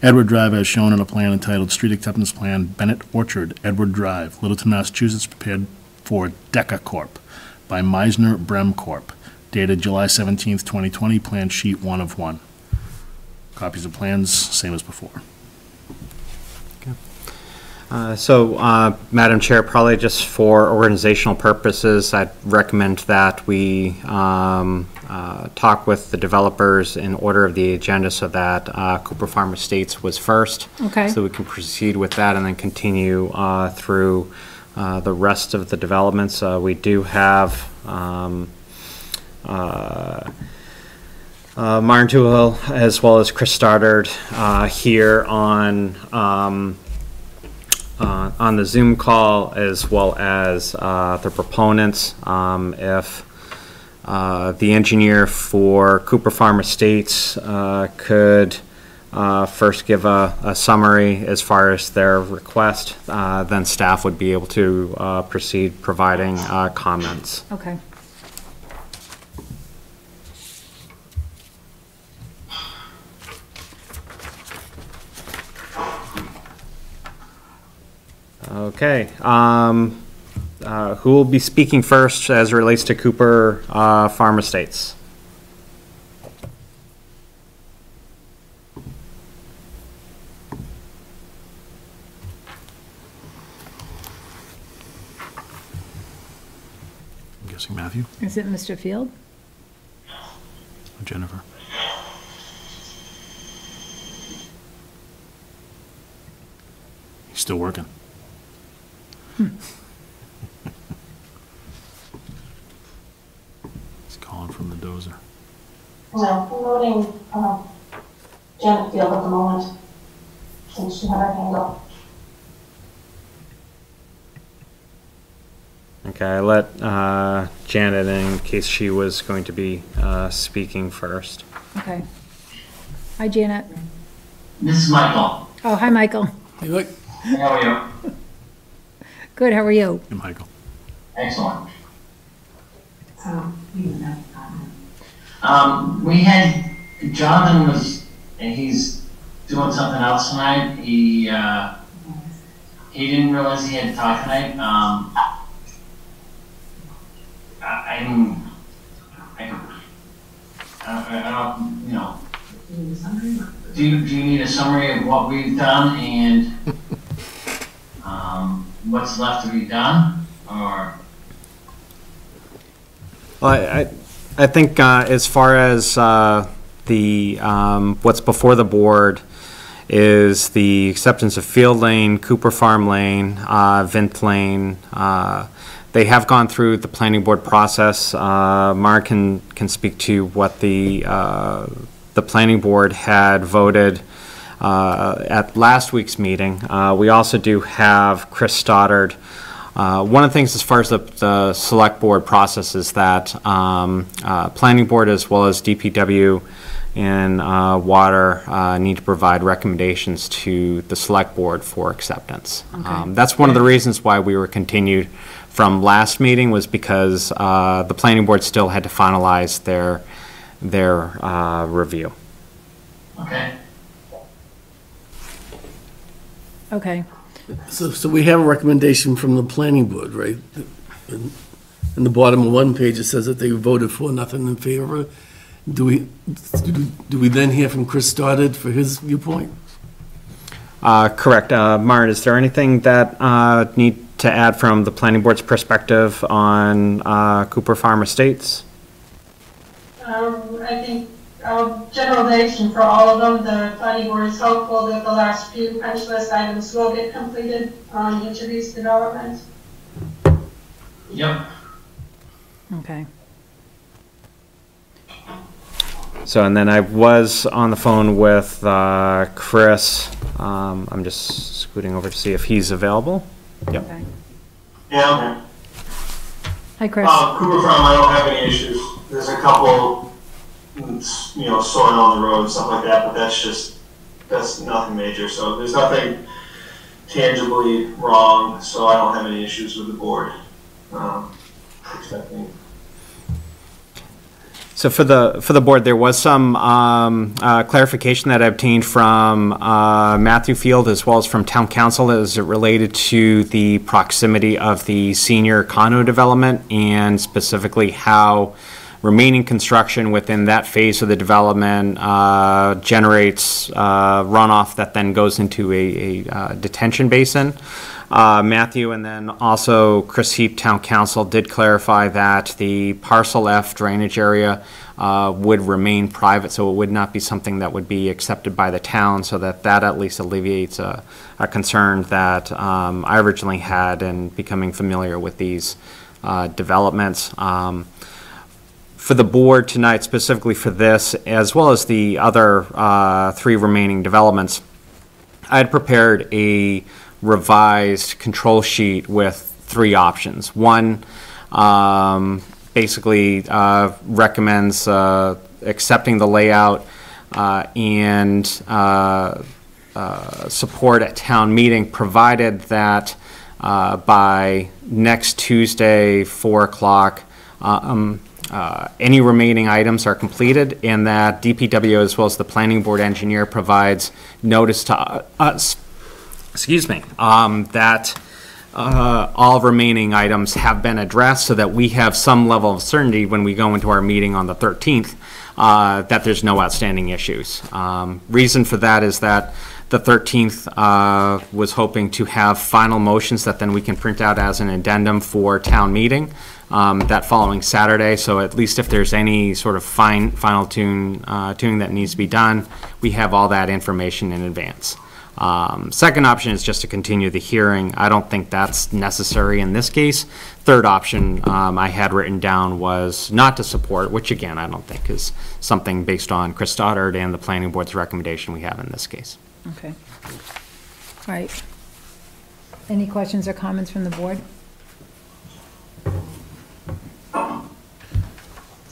Edward Drive as shown on a plan entitled Street Acceptance Plan, Bennett Orchard, Edward Drive, Littleton, Massachusetts, prepared for Deca Corp. by Meisner Brem Corp. Dated July 17th, 2020, Plan Sheet 1 of 1. Copies of plans, same as before. Madam Chair, probably just for organizational purposes, I'd recommend that we talk with the developers in order of the agenda so that Cooper Farm Estates was first. Okay. So we can proceed with that and then continue through the rest of the developments. We do have Martin Tuhill as well as Chris Stoddard here on the Zoom call, as well as the proponents. If the engineer for Cooper Farm Estates could first give a summary as far as their request, then staff would be able to proceed providing comments. Okay. Okay. Who will be speaking first as it relates to Cooper Farm Estates? I'm guessing Matthew Is it Mr. Field? or Jennifer. He's still working. He's calling from the dozer. No, promoting Janet Field at the moment, since she had her hand up. Okay, I let Janet in case she was going to be speaking first. Okay. Hi, Janet. This is Michael. Oh, hi, Michael. Hey, look, How are you? Good, how are you? Hey, Michael. Excellent. We had, Jonathan was, and he's doing something else tonight. He didn't realize he had to talk tonight. I don't, you know. Do you need a summary of what we've done and what's left to be done, or? Well, I think as far as the what's before the board is the acceptance of Field Lane, Cooper Farm Lane, Vint Lane. They have gone through the planning board process. Mark can speak to what the planning board had voted at last week's meeting. We also do have Chris Stoddard. One of the things as far as the select board process is that planning board as well as DPW and water need to provide recommendations to the select board for acceptance. Okay. That's one of the reasons why we were continued from last meeting, was because the planning board still had to finalize their review. Okay. Okay. so we have a recommendation from the planning board, right? In the bottom of one page, it says that they voted for, nothing in favor. Do we then hear from Chris Stoddard for his viewpoint? Correct. Martin, is there anything that need to add from the planning board's perspective on Cooper Farm Estates? I think generalization for all of them, the planning board is hopeful that the last few punch list items will get completed on each of these developments. Yep. Okay. So, and then I was on the phone with Chris. I'm just scooting over to see if he's available. Yep. Okay. Yeah, I'm here. Hi, Chris. Cooper Farm, I don't have any issues. There's a couple, soil on the road, stuff like that, but that's nothing major. So there's nothing tangibly wrong, so I don't have any issues with the board expecting. So for the board, there was some clarification that I obtained from Matthew Field as well as from Town Council as it related to the proximity of the senior condo development and specifically how remaining construction within that phase of the development generates runoff that then goes into a detention basin. Matthew and then also Chris Heap, Town Council, did clarify that the Parcel F drainage area would remain private, so it would not be something that would be accepted by the town, so that at least alleviates a concern that I originally had in becoming familiar with these developments. For the board tonight, specifically for this, as well as the other 3 remaining developments, I had prepared a revised control sheet with 3 options. One basically recommends accepting the layout and support at town meeting, provided that by next Tuesday, 4 o'clock, any remaining items are completed, and that DPW as well as the planning board engineer provides notice to us, that all remaining items have been addressed so that we have some level of certainty when we go into our meeting on the 13th that there's no outstanding issues. Reason for that is that the 13th was hoping to have final motions that then we can print out as an addendum for town meeting that following Saturday. So at least if there's any sort of final tuning that needs to be done, we have all that information in advance. Second option is just to continue the hearing. I don't think that's necessary in this case. Third option I had written down was not to support, which again I don't think is something based on Chris Stoddard and the planning board's recommendation we have in this case. Okay. All right. Any questions or comments from the board?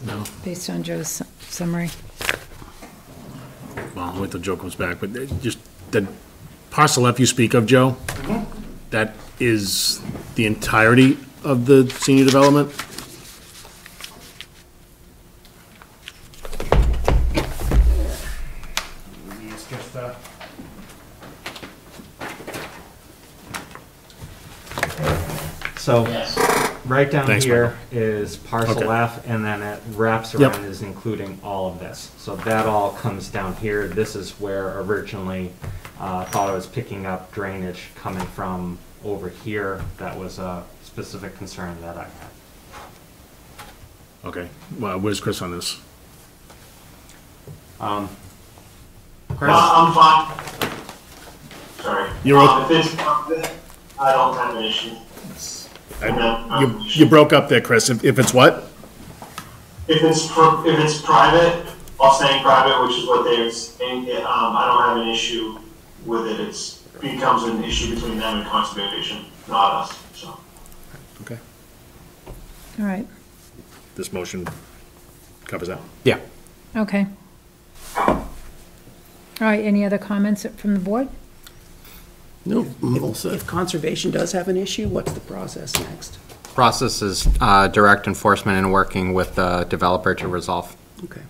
No. Based on Joe's summary. Well, I'll wait till Joe comes back, but just the Parcel F you speak of, Joe, that is the entirety of the senior development? So right down Thanks, here is Parcel Okay. F, and then it wraps around is including all of this. So that all comes down here. This is where originally thought I was picking up drainage coming from over here. That was a specific concern that I had. Okay, well, where's Chris on this? Chris? I'm fine. Sorry. You're if it's, I don't have an issue. You broke up there, Chris. If it's what? If it's private, while staying private, which is what they're saying, I don't have an issue with it. It becomes an issue between them and conservation, not us. So. Okay. All right. This motion covers that. Yeah. Okay. All right. Any other comments from the board? No, I'm all set. If conservation does have an issue, what's the process next? Process is direct enforcement and working with the developer to resolve. Okay.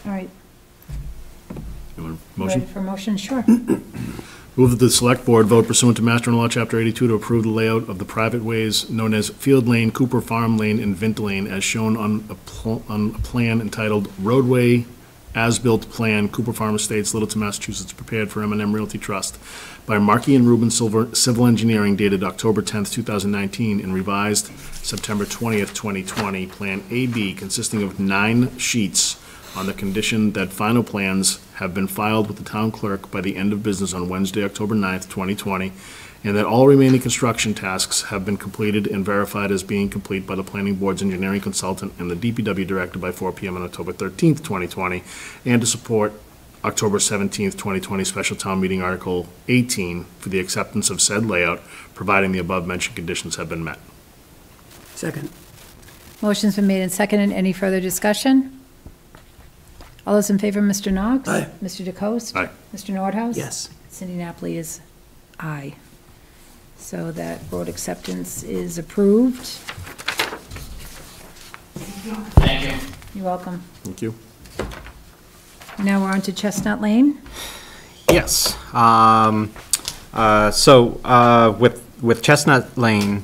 All right. You want a motion? Ready for motion? Sure. Move that the select board vote pursuant to Master Law, Chapter 82, to approve the layout of the private ways known as Field Lane, Cooper Farm Lane, and Vint Lane as shown on a plan entitled Roadway As-Built Plan, Cooper Farm Estates, Littleton, Massachusetts, prepared for M&M Realty Trust by Markey and Rubin Civil Engineering, dated October 10th, 2019, and revised September 20th, 2020. Plan AB, consisting of 9 sheets, on the condition that final plans have been filed with the town clerk by the end of business on Wednesday, October 9th, 2020, and that all remaining construction tasks have been completed and verified as being complete by the planning board's engineering consultant and the DPW director by 4 PM on October 13th, 2020, and to support October 17th, 2020 special town meeting Article 18 for the acceptance of said layout, providing the above-mentioned conditions have been met. Second. Motion's been made and seconded. Any further discussion? All those in favor, Mr. Knox? Aye. Mr. DeCoste? Aye. Mr. Nordhaus? Yes. Cindy Napoli is aye. So that road acceptance is approved. Thank you. You're welcome. Thank you. Now we're on to Chestnut Lane. Yes. With Chestnut Lane,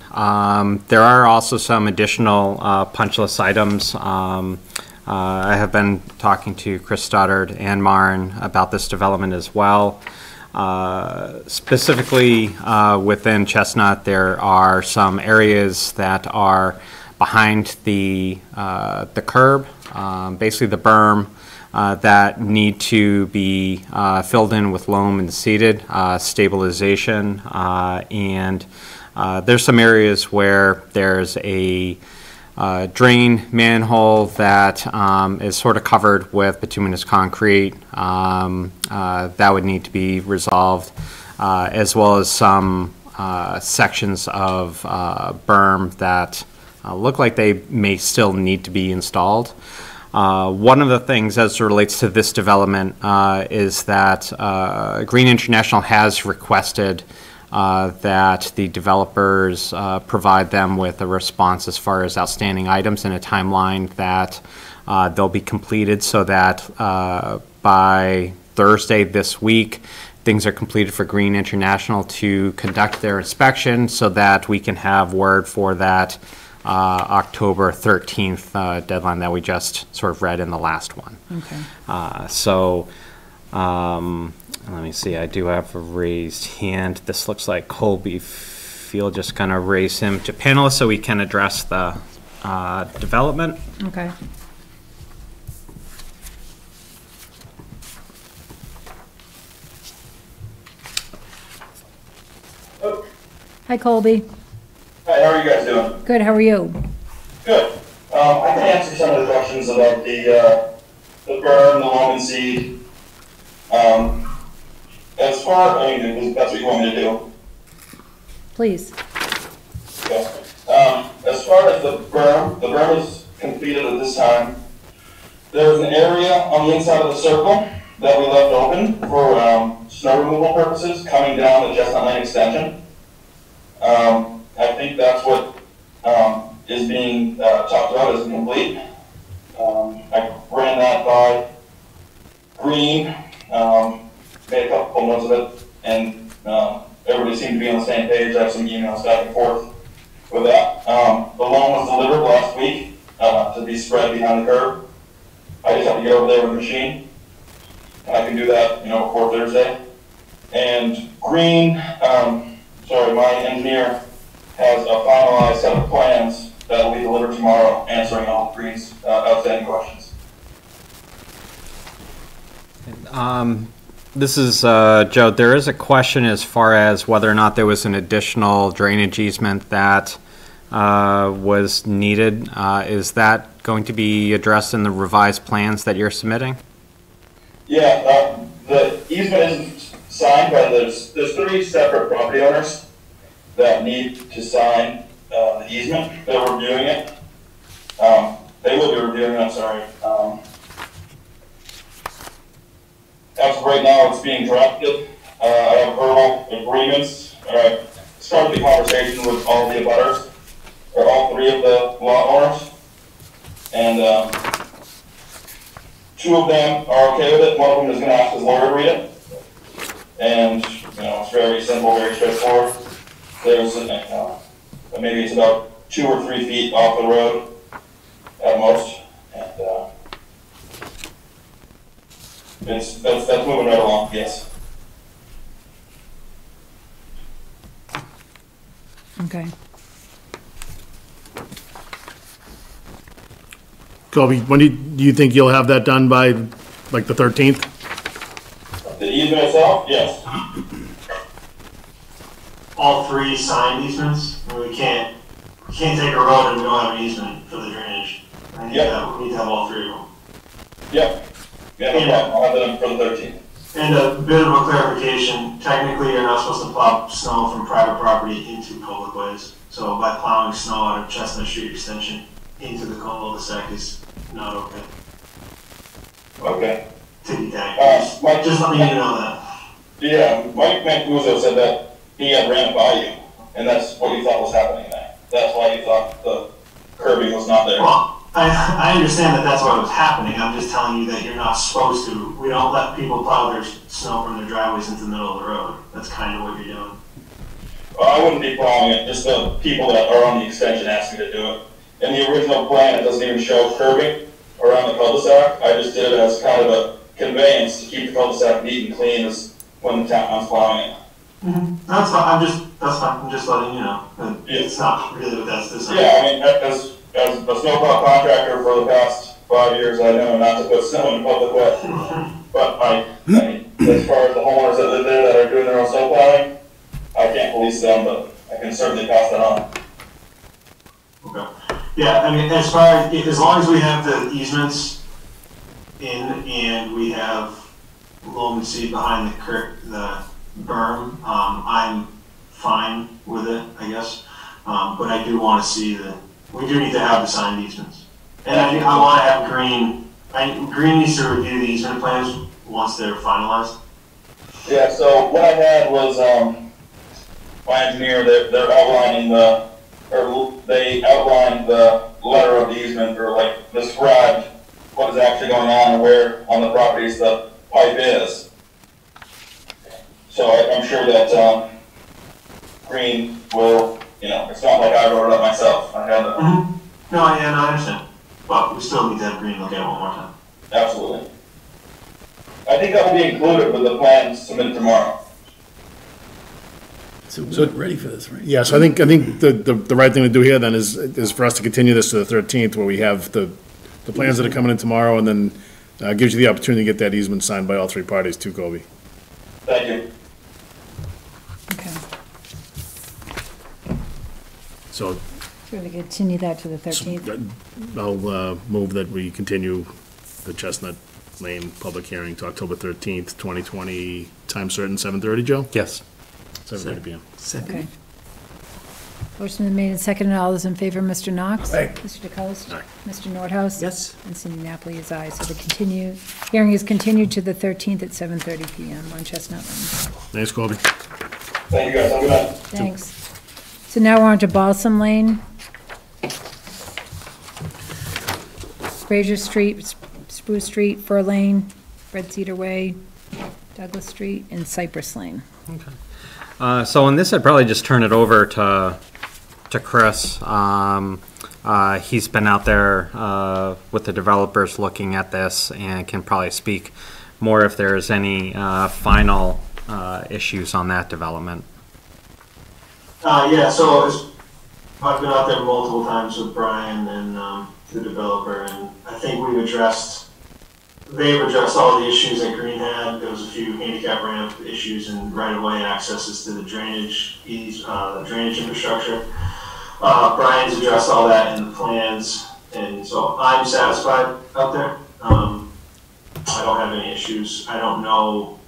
there are also some additional punch list items. I have been talking to Chris Stoddard and Maren about this development as well. Specifically within Chestnut, there are some areas that are behind the curb, basically the berm, that need to be filled in with loam and seeded, stabilization, and there's some areas where there's a drain manhole that is sort of covered with bituminous concrete that would need to be resolved, as well as some sections of berm that look like they may still need to be installed. One of the things as it relates to this development is that Green International has requested that the developers provide them with a response as far as outstanding items and a timeline that they'll be completed, so that by Thursday this week things are completed for Green International to conduct their inspection, so that we can have word for that October 13th deadline that we just sort of read in the last one. Okay. Let me see, I do have a raised hand. This looks like Colby Field, just going to raise him to panelist so we can address the development. Okay. Oh. Hi, Colby. Hi, how are you guys doing? Good, how are you? Good. I can answer some of the questions about the berm, the loam and seed. As far, that's what you want me to do. Please. Okay. As far as the berm is completed at this time. There's an area on the inside of the circle that we left open for snow removal purposes coming down the Chestnut Lane extension. I think that's what is being talked about as complete. I ran that by Green, made a couple notes of it, and everybody seemed to be on the same page. I have some emails back and forth with that. The loan was delivered last week to be spread behind the curb. I just have to get over there with the machine, and I can do that, before Thursday. And Green, my engineer has a finalized set of plans that will be delivered tomorrow, answering all Green's outstanding questions. This is Joe. There is a question as far as whether or not there was an additional drainage easement that was needed. Is that going to be addressed in the revised plans that you're submitting? Yeah, the easement isn't signed, but there's 3 separate property owners that need to sign the easement. They're reviewing it. They will be reviewing it, I'm sorry. As of right now, it's being drafted. I have verbal agreements. I started the conversation with all the abutters, or all 3 of the lot owners. And 2 of them are okay with it. One of them is going to ask his lawyer to read it. And, it's very simple, very straightforward. There's, maybe it's about 2 or 3 feet off the road at most. And that's moving right along, yes. Okay. Colby, when do you think you'll have that done by, like, the 13th? The easement itself? Yes. All 3 signed easements. I mean, we can't take a road and we don't have an easement for the drainage. We need to have all 3 of them. Yep. Yeah, no problem. I'll have them for the 13th. And a bit of a clarification, technically you're not supposed to plow snow from private property into public ways. So by plowing snow out of Chestnut Street Extension into the cul-de-sac is not okay. Okay. Ticky-tack. Mike, just letting you know that. Yeah, Mike Mancuso said that he had ran by you, and that's what you thought was happening there. That's why you thought the curbing was not there. Well, I understand that that's what was happening. I'm just telling you that you're not supposed to. We don't let people plow their snow from their driveways into the middle of the road. That's kind of what you're doing. Well, I wouldn't be plowing it, just the people that are on the extension asked me to do it. In the original plan, it doesn't even show curbing around the cul-de-sac. I just did it as kind of a conveyance to keep the cul-de-sac neat and clean as when the town's plowing it. Mm-hmm. That's fine. That's fine. I'm just letting you know. It's not really what that's designed. Yeah, I mean, as a snowplow contractor for the past 5 years, I know not to put snow in public way. But I mean, as far as the homeowners that live there that are doing their own snow plowing, I can't police them, but I can certainly pass that on. Okay. Yeah, I mean, as long as we have the easements in and we have loam and seed behind the berm, I'm fine with it, I guess. But I do want to see we do need to have the signed easements. And I want to have Green needs to review the easement plans once they're finalized. Yeah, so what I had was, my engineer, they're outlining they outlined the letter of the easement, or like described what is actually going on and where on the properties the pipe is. So I'm sure that Green will, it's not like I wrote it up myself. I had to. No, I understand. But we still need to have Green look at it one more time. Absolutely. I think that will be included with the plan submitted tomorrow. So we're ready for this, right? Yeah, so I think the right thing to do here then is for us to continue this to the 13th, where we have the plans that are coming in tomorrow, and then gives you the opportunity to get that easement signed by all 3 parties too, Colby. Thank you. Okay. So We're going to continue that to the 13th. I'll move that we continue the Chestnut Lane public hearing to October 13th, 2020, time certain, 7:30, Joe? Yes. 7:30 PM. Second. Okay. Motion been made and seconded. All those in favor, Mr. Knox? Aye. Mr. DeCoste? Aye. Mr. Nordhaus? Yes. And Cindy Napoli is aye. So the hearing is continued to the 13th at 7:30 PM on Chestnut Lane. Thanks, Colby. Thank you guys. Have a good night. Thanks. So now we're on to Balsam Lane. Fraser Street, Spruce Street, Fir Lane, Red Cedar Way, Douglas Street, and Cypress Lane. So on this, I'd probably just turn it over to Chris. He's been out there with the developers looking at this and can probably speak more if there's any final issues on that development. Yeah, so I've been out there multiple times with Brian and the developer, and I think they've addressed all the issues that Green had. There was a few handicap ramp issues and right-of-way accesses to the drainage infrastructure. Brian's addressed all that in the plans, and so I'm satisfied out there. I don't have any issues. I know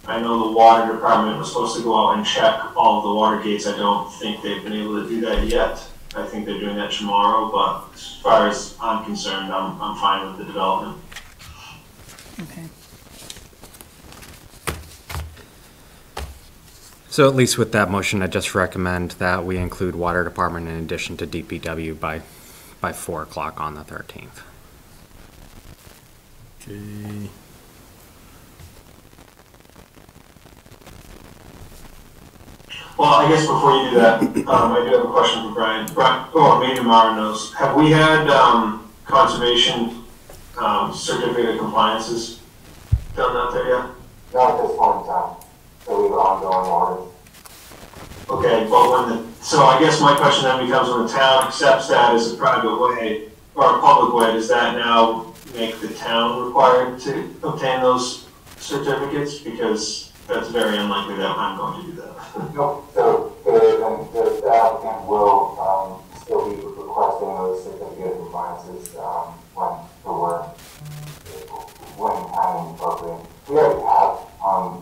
the water department was supposed to go out and check all of the water gates. I don't think they've been able to do that yet. I think they're doing that tomorrow, but as far as I'm concerned, I'm fine with the development. Okay. So at least with that motion, I just recommend that we include water department in addition to DPW by 4 o'clock on the 13th. Okay. Well, I guess before you do that, I do have a question for Brian. Or maybe Mara knows. Have we had conservation certificate of compliances done out there yet? Not at this point in time. So we have ongoing audits. Okay, but so I guess my question then becomes, when the town accepts that as a private way or a public way, does that now make the town required to obtain those certificates? Because that's very unlikely that I'm going to do that. Nope. So the good, and the applicant will still be requesting those certificate of compliances when time appropriate. We already have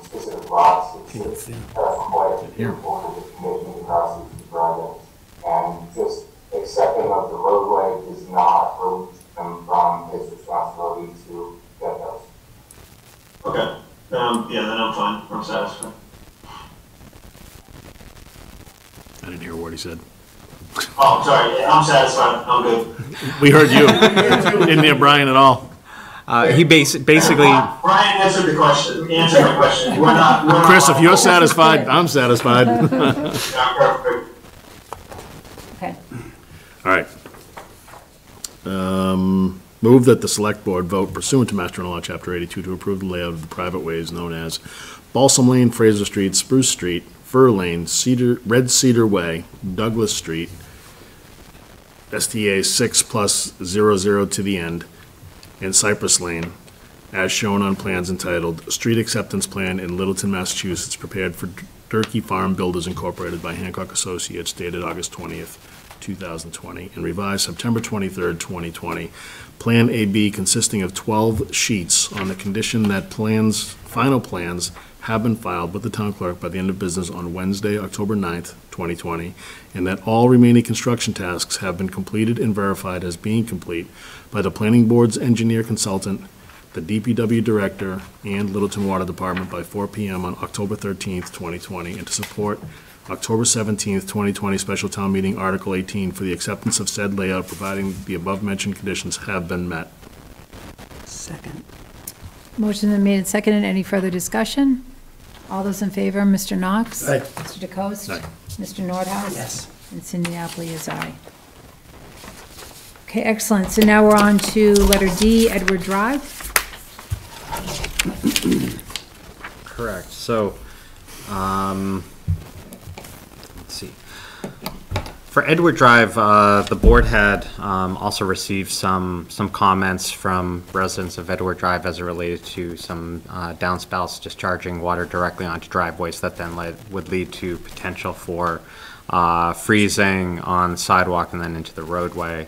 specific lots. It's quite important to the conditions across these projects, and just accepting of the roadway does not relieve them from his responsibility to get those. Okay. Yeah, then I'm fine. I'm satisfied. I didn't hear what he said. Oh, sorry. Yeah, I'm satisfied. I'm good. We heard you. Didn't hear Brian at all. He basically. Brian answered the question. Answered my question. We're not Chris, if you're satisfied, I'm satisfied. perfect. Okay. All right. Move that the select board vote pursuant to Mass General Law, Chapter 82, to approve the layout of the private ways known as Balsam Lane, Fraser Street, Spruce Street, Fir Lane, Red Cedar Way, Douglas Street, STA 6+00 to the end, and Cypress Lane, as shown on plans entitled Street Acceptance Plan in Littleton, Massachusetts, prepared for Durkee Farm Builders Incorporated by Hancock Associates, dated August 20th, 2020, and revised September 23rd, 2020. Plan AB consisting of 12 sheets on the condition that final plans have been filed with the town clerk by the end of business on Wednesday, October 9th, 2020, and that all remaining construction tasks have been completed and verified as being complete by the planning board's engineer consultant, the DPW director, and Littleton Water Department by 4 p.m. on October 13th, 2020, and to support October 17th, 2020 special town meeting Article 18 for the acceptance of said layout, providing the above-mentioned conditions have been met. Second. Motion been made and seconded. Any further discussion? All those in favor, Mr. Knox? Aye. Mr. DeCoste? Aye. Mr. Nordhaus? Yes. And Cindy Appley is aye. Okay, excellent. So now we're on to letter D, Edward Drive. Correct. So, let's see. For Edward Drive, the board had also received some comments from residents of Edward Drive as it related to some downspouts discharging water directly onto driveways that then would lead to potential for freezing on sidewalk and then into the roadway.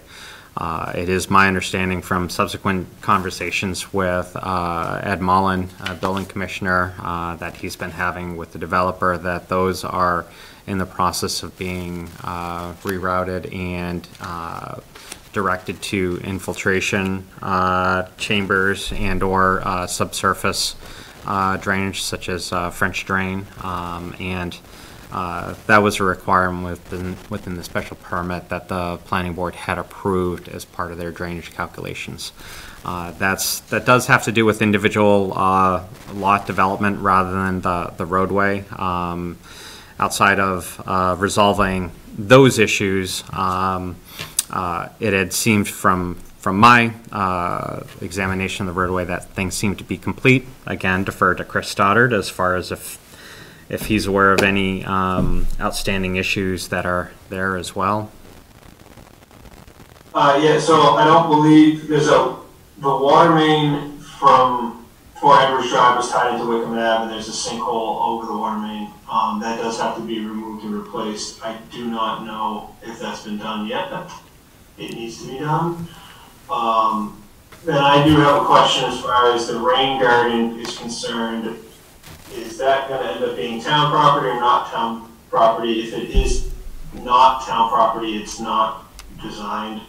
It is my understanding from subsequent conversations with Ed Mullen, building commissioner, that he's been having with the developer, that those are in the process of being rerouted and directed to infiltration chambers and or subsurface drainage such as French drain, and that was a requirement within the special permit that the planning board had approved as part of their drainage calculations. That does have to do with individual lot development rather than the roadway. Outside of resolving those issues, it had seemed from my examination of the roadway that things seemed to be complete. Again, defer to Chris Stoddard as far as if he's aware of any outstanding issues that are there as well. Yeah, so I don't believe there's the water main from Edwards Drive was tied into Wickham Ave, and there's a sinkhole over the water main. That does have to be removed and replaced. I do not know if that's been done yet. It needs to be done. Then I do have a question as far as the rain garden is concerned. Is that going to end up being town property or not town property? If it is not town property, it's not designed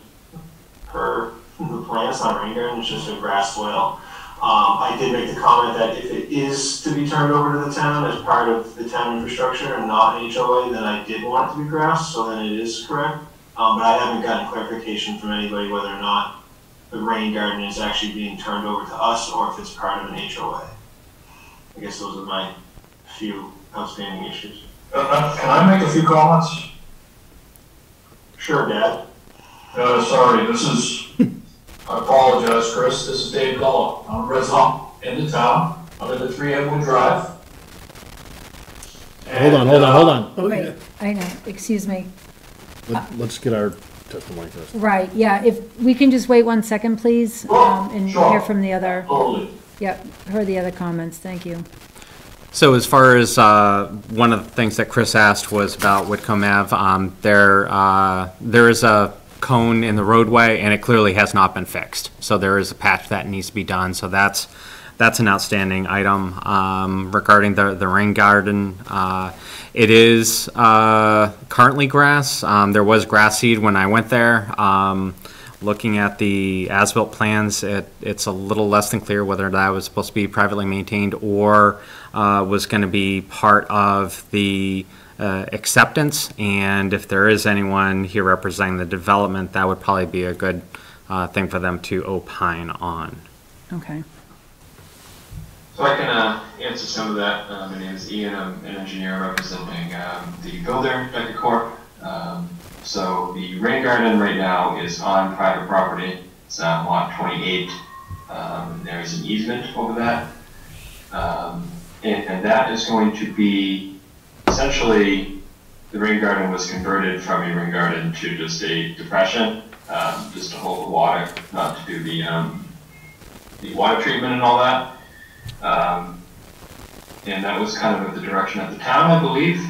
per the plan. It's not a rain garden, it's just a grass swale. I did make the comment that if it is to be turned over to the town as part of the town infrastructure and not an HOA, then I did want it to be grass, so then it is correct. But I haven't gotten clarification from anybody whether or not the rain garden is actually being turned over to us or if it's part of an HOA. I guess those are my few outstanding issues. Can I make a few comments? Sure, Dad. Sorry, this is, I apologize, Chris. This is Dave Gullo. I'm a resident in the town. I live at 3 Edward Drive. Hold on. Right, I know, excuse me. Let's get our testimony first. Right, yeah, if we can just wait 1 second, please, and sure. hear from the other. Totally. Yep, heard the other comments, thank you. So as far as one of the things that Chris asked was about Whitcomb Ave, there is a cone in the roadway, and it clearly has not been fixed. So there is a patch that needs to be done. So that's an outstanding item. Regarding the rain garden, it is currently grass. There was grass seed when I went there. Looking at the as-built plans, it's a little less than clear whether that was supposed to be privately maintained or was going to be part of the acceptance. And if there is anyone here representing the development, that would probably be a good thing for them to opine on. Okay. So I can answer some of that. My name is Ian. I'm an engineer representing the builder, Becker Corp. So the rain garden right now is on private property. It's on lot 28. There's an easement over that. And that is going to be, essentially, the rain garden was converted from a rain garden to just a depression, just to hold the water, not to do the water treatment and all that. And that was kind of the direction of the town, I believe.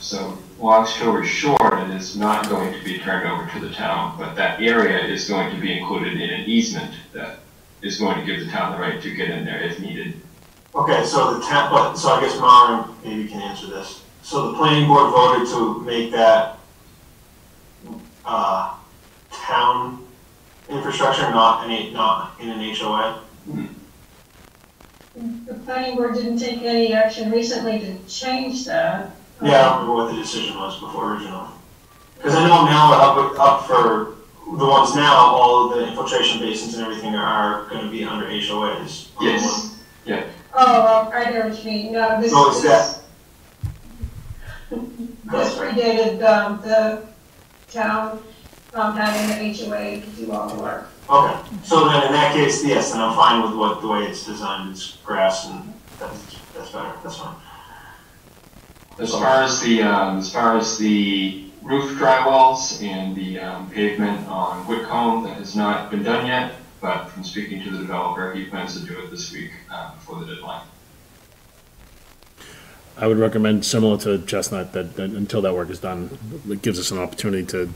So long story short, it is not going to be turned over to the town, but that area is going to be included in an easement that is going to give the town the right to get in there if needed. Okay, so so I guess Mara maybe can answer this. So the planning board voted to make that town infrastructure, not in an HOA. The planning board didn't take any action recently to change that. Yeah, I don't remember what the decision was before originally. Because I know now up for the ones now, all of the infiltration basins and everything are going to be under HOAs. Yes. Yeah. Oh, I know what you mean. No, this So it's that. This predated the town having an HOA to do all the work. Okay, so then in that case, yes, then I'm fine with the way it's designed. It's grass, and that's better. That's fine. As far as the roof drywalls and the pavement on Whitcomb, that has not been done yet. But from speaking to the developer, he plans to do it this week before the deadline. I would recommend, similar to Chestnut, that until that work is done, it gives us an opportunity to,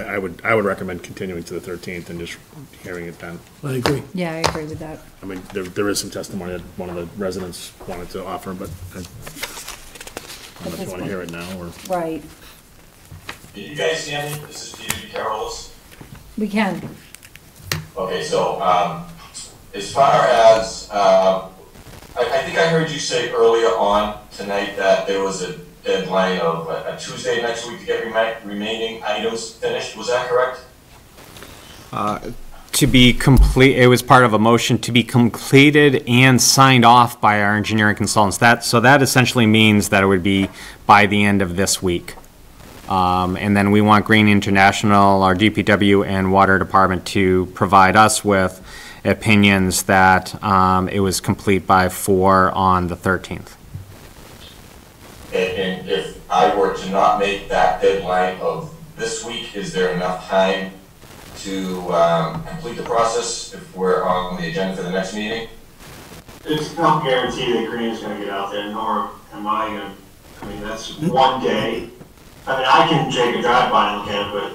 I would recommend continuing to the 13th and just hearing it then. I agree. Yeah, I agree with that. I mean, there is some testimony that one of the residents wanted to offer, but I don't know if you want to hear it now or. Right. Can you guys hear me? This is Peter Carroll's. We can. Okay, so as far as, I think I heard you say earlier on tonight that there was a deadline of a Tuesday next week to get remaining items finished. Was that correct? To be complete, it was part of a motion to be completed and signed off by our engineering consultants. So that essentially means that it would be by the end of this week. And then we want Green International, our DPW and Water Department to provide us with opinions that it was complete by 4 on the 13th. And if I were to not make that deadline of this week, is there enough time to complete the process if we're on the agenda for the next meeting? It's no guarantee that Green is going to get out there, nor am I going to. I mean, that's one day. I mean, I can take a drive by and look at it, but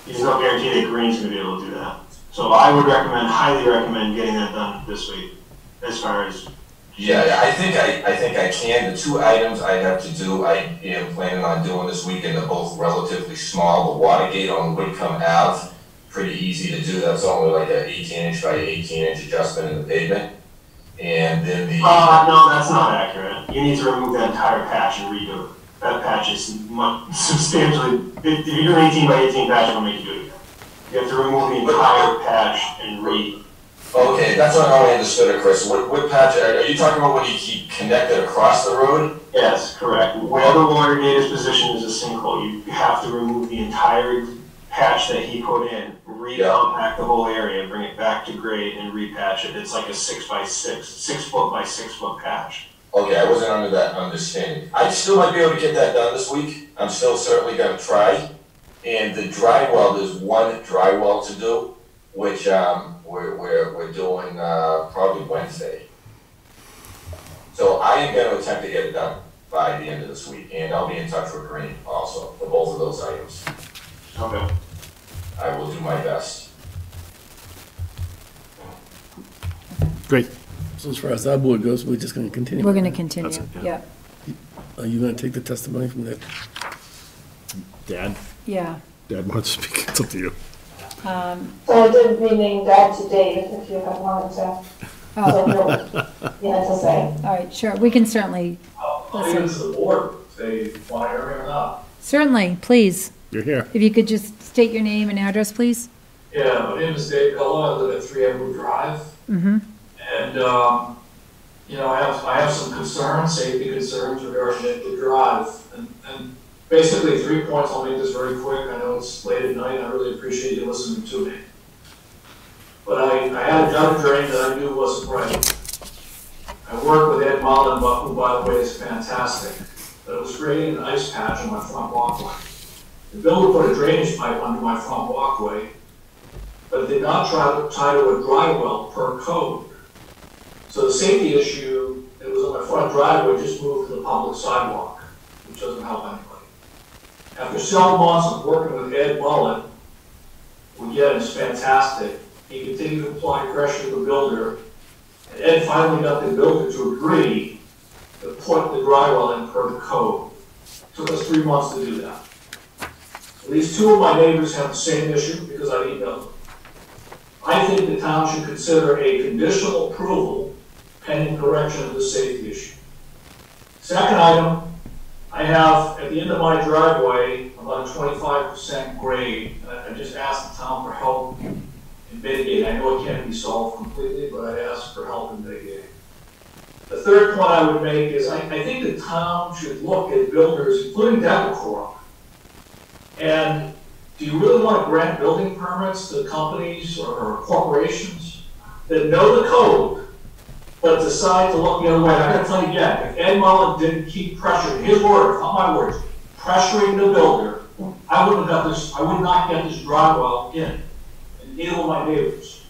there's no guarantee that Green's going to be able to do that. So I would highly recommend getting that done this week, as far as. Yeah, I think I can. The 2 items I have to do, I am planning on doing this weekend. They're both relatively small. The water gate on Whitcomb Ave, pretty easy to do. That's only like an 18-inch by 18-inch adjustment in the pavement. And then the. No, that's not accurate. You need to remove that entire patch and redo it. That patch is substantially. If you do an 18 by 18 patch, it'll make you do it again. You have to remove the entire patch and Okay, that's not how I understood it, Chris. What patch, are you talking about when you connected across the road? Yes, correct. Where the water gate is positioned is a sinkhole. You have to remove the entire patch that he put in, re-compact the whole area, bring it back to grade, and repatch it. It's like a 6 foot by 6 foot patch. Okay, I wasn't under that understanding. I still might be able to get that done this week. I'm still certainly going to try. And the drywall, there's one drywall to do, which we're doing probably Wednesday. So I am going to attempt to get it done by the end of this week, and I'll be in touch with Green also for both of those items. Okay. I will do my best. Great. So as far as our board goes, we're just gonna continue. We're going to continue, That's it, yeah. Are you gonna take the testimony from that? Dad? Yeah. Dad wants to speak, it's up to you. So I did rename that to Dave, if you had wanted to. So you had to say. All right, sure, we can certainly listen. The board, they want to hear me or not. Certainly, please. You're here. If you could just state your name and address, please. Yeah, my name is Dave Gullo, I live at 3 Edward Drive. Mm-hmm. And, you know, I have some concerns, safety concerns regarding the drive. And basically 3 points, I'll make this very quick. I know it's late at night, I really appreciate you listening to me. But I had a gutter drain that I knew wasn't right. I worked with Ed Mullen, who by the way is fantastic, but it was creating an ice patch on my front walkway. The builder put a drainage pipe under my front walkway, but did not try to tie to a dry well per code. So the safety issue that was on my front driveway just moved to the public sidewalk, which doesn't help anybody. After several months of working with Ed Mullen, who again is fantastic, he continued to apply pressure to the builder, and Ed finally got the builder to agree to put the dry well in per the code. It took us 3 months to do that. At least 2 of my neighbors have the same issue because I emailed them. I think the town should consider a conditional approval pending correction of the safety issue. Second item, I have at the end of my driveway about a 25% grade. I just asked the town for help in mitigating. I know it can't be solved completely, but I asked for help in mitigating. The third point I would make is I think the town should look at builders, including Decacorp, and do you really want to grant building permits to companies or corporations that know the code, but decide to look the other way? I'm going to tell you again, if Ed Mullen didn't keep pressuring, his words, not my words, pressuring the builder, I would not get this dry well in, and neither will my neighbors.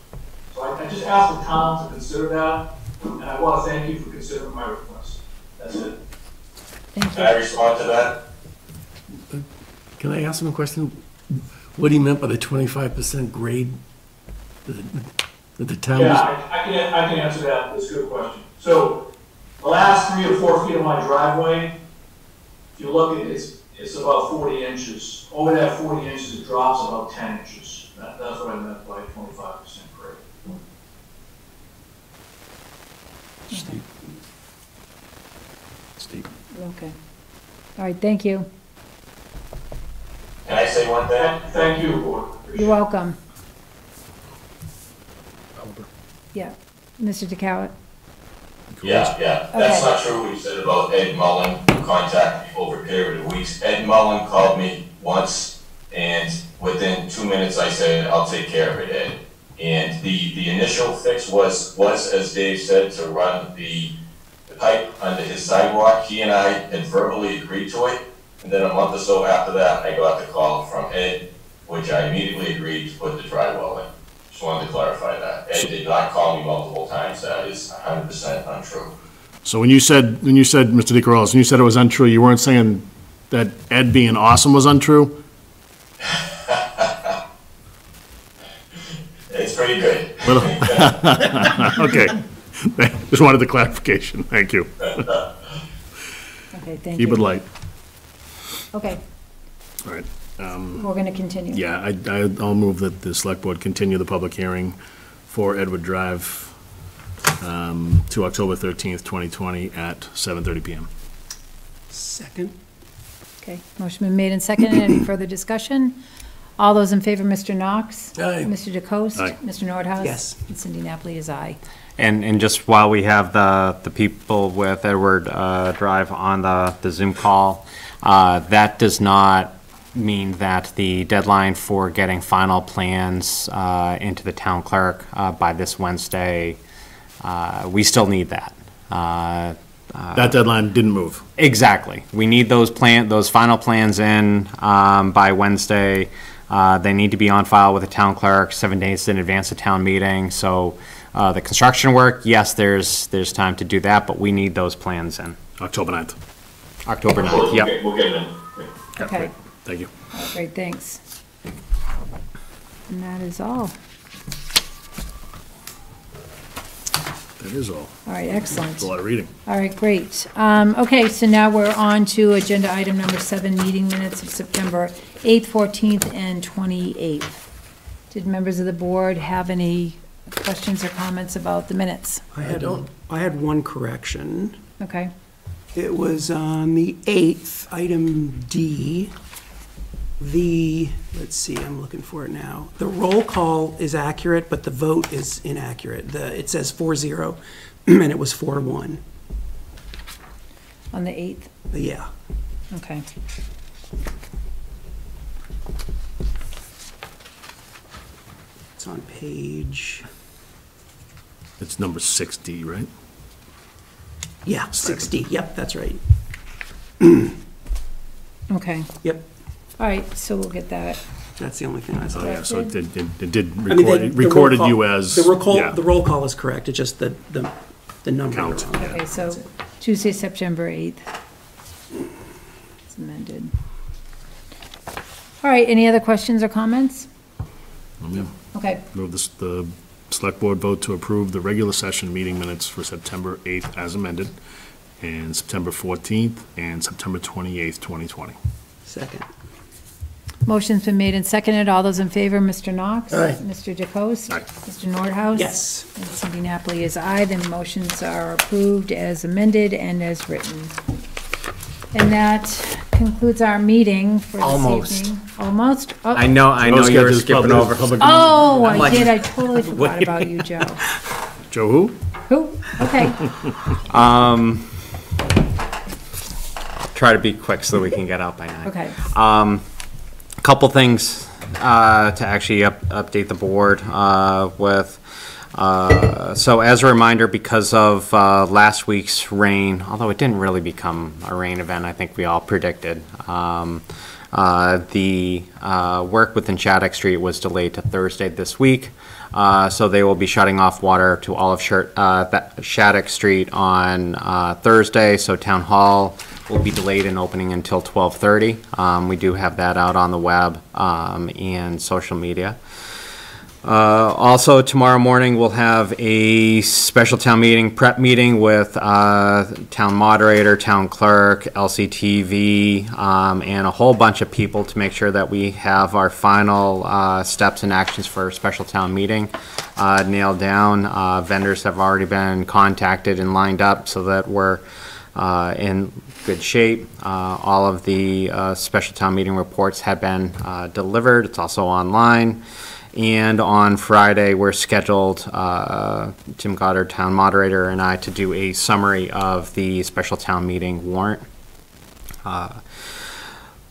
So I just asked the town to consider that, and I want to thank you for considering my request. That's it. Thank you. Can I respond to that? Can I ask him a question? What he meant by the 25% grade that the town Yeah, was? I can answer that. That's a good question. So the last 3 or 4 feet of my driveway, if you look at it, it's about 40 inches. Over that 40 inches, it drops about 10 inches. That's what I meant by 25% grade. Steve. Okay. All right, thank you. Can I say one thing? Thank you, board. You're welcome. Yeah, Mr. DeCowett. Yeah. That's not true what you said about Ed Mullen, who contacted me over a period of weeks. Ed Mullen called me once, and within 2 minutes I said, I'll take care of it, Ed. And the initial fix was, as Dave said, to run the pipe under his sidewalk. He and I had verbally agreed to it. And then a month or so after that, I got the call from Ed, which I immediately agreed to put the dry well in. Just wanted to clarify that. Ed did not call me multiple times. That is 100% untrue. So when you said, Mr. DeCarlos, when you said it was untrue, you weren't saying that Ed being awesome was untrue? It's pretty good. Okay. Just wanted the clarification. Thank you. Okay, thank you. Keep it light. Okay, All right. we're going to continue. Yeah, I'll move that the select board continue the public hearing for Edward Drive to October 13th, 2020 at 7:30 PM. Second? Okay, motion been made and seconded. Any further discussion? All those in favor, Mr. Knox? Aye. Mr. DeCoste? Aye. Mr. Nordhaus? Yes. And Cindy Napoli is aye. And just while we have the people with Edward Drive on the Zoom call, that does not mean that the deadline for getting final plans into the town clerk by this Wednesday, we still need that. That deadline didn't move. Exactly. We need those final plans in by Wednesday. They need to be on file with the town clerk 7 days in advance of town meeting. So the construction work, yes, there's time to do that, but we need those plans in. October 9th. October 9th, yep. We'll get it in. Okay. Thank you. All right, great, thanks. And that is all. That is all. All right, excellent. It's a lot of reading. All right, great. Okay, so now we're on to agenda item number 7, meeting minutes of September 8th, 14th, and 28th. Did members of the board have any questions or comments about the minutes? I had one correction. Okay. It was on the 8th, item D. Let's see, I'm looking for it now. The roll call is accurate, but the vote is inaccurate. It says 4-0, and it was 4-1. On the 8th? Yeah. Okay. It's on page, It's number 6D, right? yeah, 60. Yep, that's right. Okay. Yep, All right, so we'll get that. that's the only thing I saw. Oh, yeah, so it did I mean, record, the recorded roll call- you as, yeah. The roll call is correct, it's just the number Count, wrong. Okay, so Tuesday, September 8th. It's amended. All right, any other questions or comments? Okay. Move the select board vote to approve the regular session meeting minutes for September 8th as amended, and September 14th and September 28th, 2020. Second. Motion's been made and seconded. All those in favor, Mr. Knox? Aye. Mr. DeCoste? Aye. Mr. Nordhaus? Yes. And Cindy Napoli is aye. The motions are approved as amended and as written. And that concludes our meeting for this Almost. evening. Almost? Oh. I know you were skipping over. Oh, I'm I like- did. I totally forgot about you, Joe. Joe who? Who? Okay. Try to be quick so that we can get out by 9. Okay. A couple things to actually update the board with. So as a reminder, because of last week's rain, although it didn't really become a rain event, I think we all predicted, the work within Shattuck Street was delayed to Thursday this week. So they will be shutting off water to all of Shattuck Street on Thursday. So Town Hall will be delayed in opening until 12:30. We do have that out on the web and social media. Also, tomorrow morning, we'll have a special town meeting, prep meeting with town moderator, town clerk, LCTV, and a whole bunch of people to make sure that we have our final steps and actions for a special town meeting nailed down. Vendors have already been contacted and lined up so that we're in good shape. All of the special town meeting reports have been delivered. It's also online. And on Friday, we're scheduled, Tim Goddard, town moderator, and I to do a summary of the special town meeting warrant.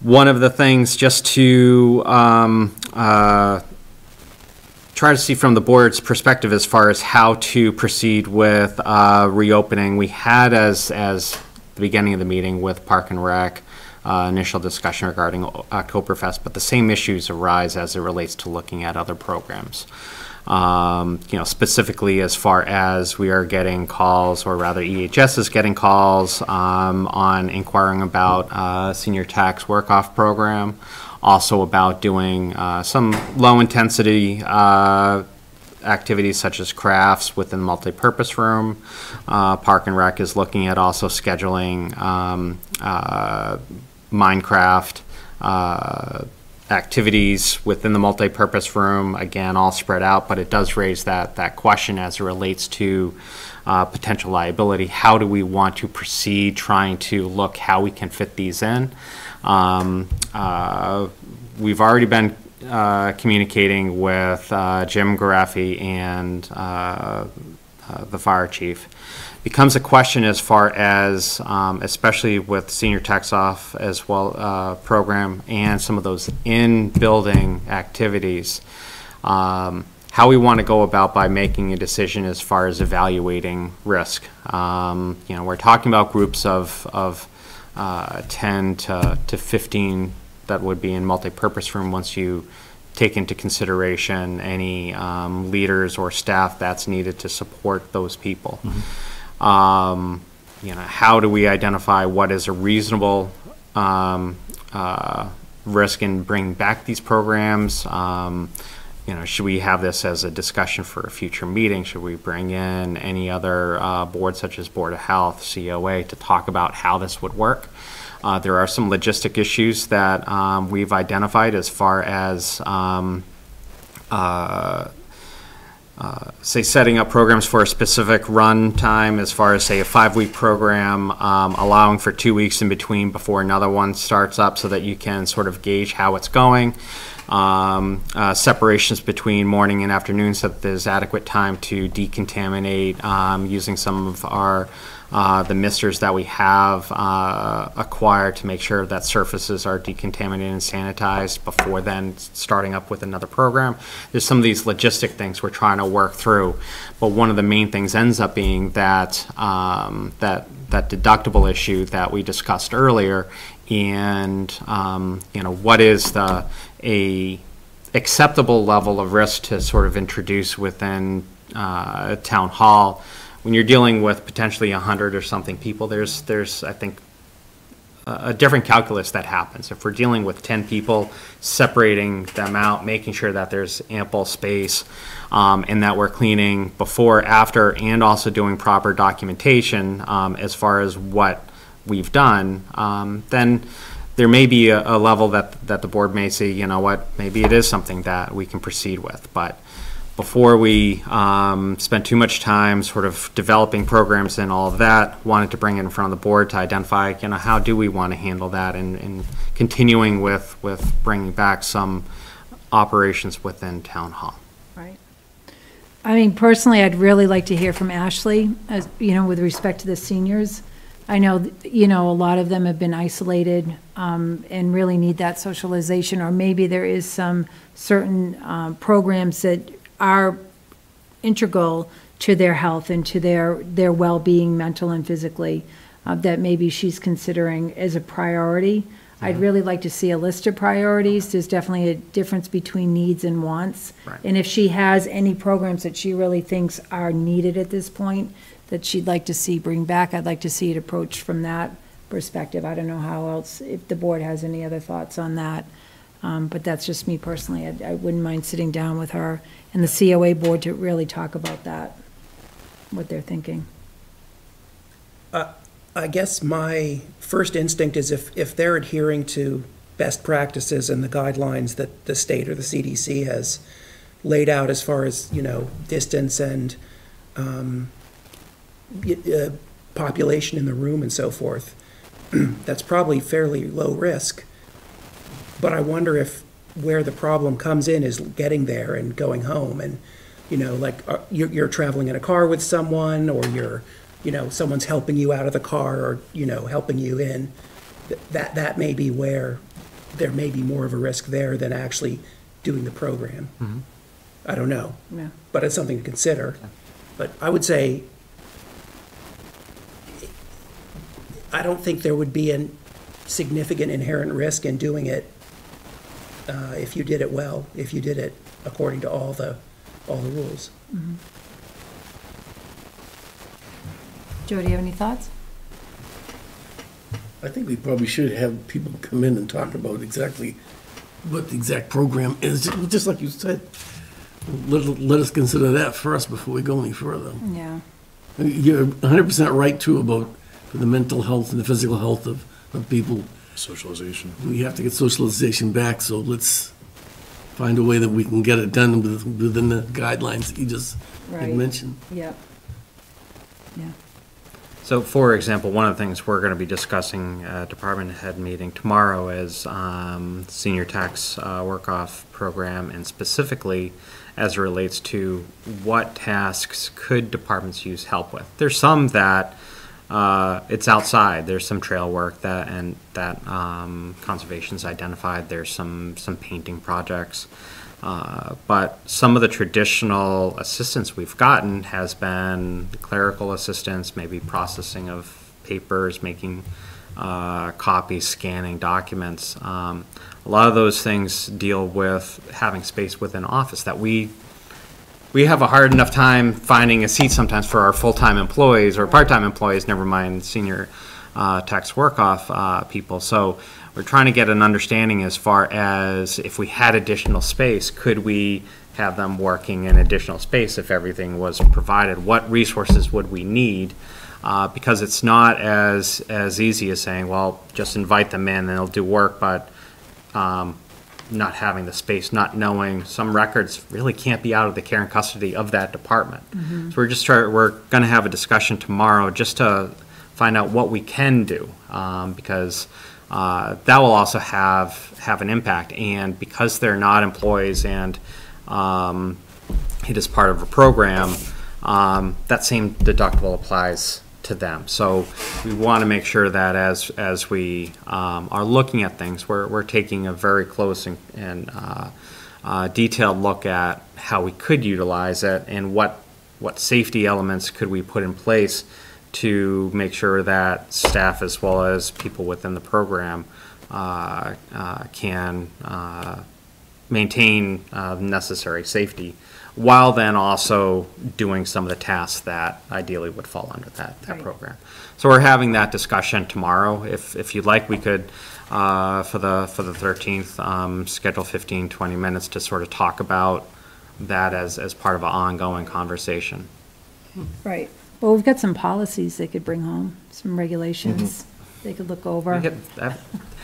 One of the things just to try to see from the board's perspective as far as how to proceed with reopening, we had as the beginning of the meeting with Park and Rec, initial discussion regarding Oktoberfest, but the same issues arise as it relates to looking at other programs. Specifically as far as we are getting calls, or rather EHS is getting calls on inquiring about senior tax work-off program, also about doing some low-intensity activities such as crafts within the multi-purpose room. Park and Rec is looking at also scheduling Minecraft activities within the multi-purpose room, again, all spread out, but it does raise that question as it relates to potential liability. How do we want to proceed trying to look how we can fit these in? We've already been communicating with Jim Garaffi and the fire chief. Becomes a question as far as, especially with senior tax off as well program and some of those in-building activities, how we want to go about by making a decision as far as evaluating risk. We're talking about groups of 10 to 15 that would be in multi-purpose room once you take into consideration any leaders or staff that's needed to support those people. You know, how do we identify what is a reasonable risk in bringing back these programs? You know, should we have this as a discussion for a future meeting? Should we bring in any other boards such as Board of Health, COA, to talk about how this would work? There are some logistic issues that we've identified as far as say setting up programs for a specific run time, as far as say a 5-week program, allowing for 2 weeks in between before another one starts up so that you can sort of gauge how it's going. Separations between morning and afternoon so that there's adequate time to decontaminate using some of our the misters that we have acquired to make sure that surfaces are decontaminated and sanitized before then starting up with another program. There's some of these logistic things we're trying to work through, but one of the main things ends up being that that deductible issue that we discussed earlier, and you know, what is a acceptable level of risk to sort of introduce within town hall. When you're dealing with potentially 100 or something people, there's I think a different calculus that happens. If we're dealing with 10 people, separating them out, making sure that there's ample space, and that we're cleaning before, after, and also doing proper documentation as far as what we've done, then there may be a level that the board may say, you know what, maybe it is something that we can proceed with. But before we spend too much time sort of developing programs and all of that, wanted to bring it in front of the board to identify, you know, how do we want to handle that, and continuing with bringing back some operations within town hall. Right. I mean, personally, I'd really like to hear from Ashley, as you know, with respect to the seniors. I know, you know, a lot of them have been isolated and really need that socialization, or maybe there is some certain programs that are integral to their health and to their well-being, mental and physically, that maybe she's considering as a priority. I'd really like to see a list of priorities. There's definitely a difference between needs and wants. Right. And if she has any programs that she really thinks are needed at this point that she'd like to see bring back, I'd like to see it approached from that perspective. I don't know how else, if the board has any other thoughts on that. But that's just me personally. I wouldn't mind sitting down with her and the COA board to really talk about that, what they're thinking. I guess my first instinct is if they're adhering to best practices and the guidelines that the state or the CDC has laid out as far as, you know, distance and population in the room and so forth, that's probably fairly low risk. But I wonder if where the problem comes in is getting there and going home, and, you know, like you're traveling in a car with someone, or you're, you know, someone's helping you out of the car, or, you know, helping you in. That may be where there may be more of a risk there than actually doing the program. Mm-hmm. I don't know, Yeah. but it's something to consider. But I would say I don't think there would be a significant inherent risk in doing it if you did it well, if you did it according to all the rules. Mm-hmm. Joe, do you have any thoughts? I think we probably should have people come in and talk about exactly what the exact program is, just like you said. Let us consider that first before we go any further. Yeah. You're 100% right, too, about the mental health and the physical health of people. Socialization. We have to get socialization back, so let's find a way that we can get it done within the guidelines that you just had mentioned. Yep. Yeah. So, for example, one of the things we're going to be discussing at department head meeting tomorrow is senior tax work-off program, and specifically as it relates to what tasks could departments use help with. There's some that it's outside. There's some trail work that conservation's identified. There's some painting projects. But some of the traditional assistance we've gotten has been clerical assistance, maybe processing of papers, making copies, scanning documents. A a lot of those things deal with having space within office that we have a hard enough time finding a seat sometimes for our full-time employees or part-time employees, never mind senior tax work-off people. So we're trying to get an understanding as far as if we had additional space, could we have them working in additional space if everything was provided? What resources would we need? Because it's not as easy as saying, well, just invite them in and they'll do work, but not having the space, not knowing some records really can't be out of the care and custody of that department. So we're going to have a discussion tomorrow just to find out what we can do, because that will also have an impact. And because they're not employees and it is part of a program, that same deductible applies to them. So we want to make sure that as we are looking at things, we're taking a very close and detailed look at how we could utilize it and what safety elements could we put in place to make sure that staff as well as people within the program can maintain necessary safety, while then also doing some of the tasks that ideally would fall under that Right. program. So we're having that discussion tomorrow. If you'd like, we could, for the 13th, schedule 15, 20 minutes to sort of talk about that as part of an ongoing conversation. Right. Well, we've got some policies they could bring home, some regulations they could look over. You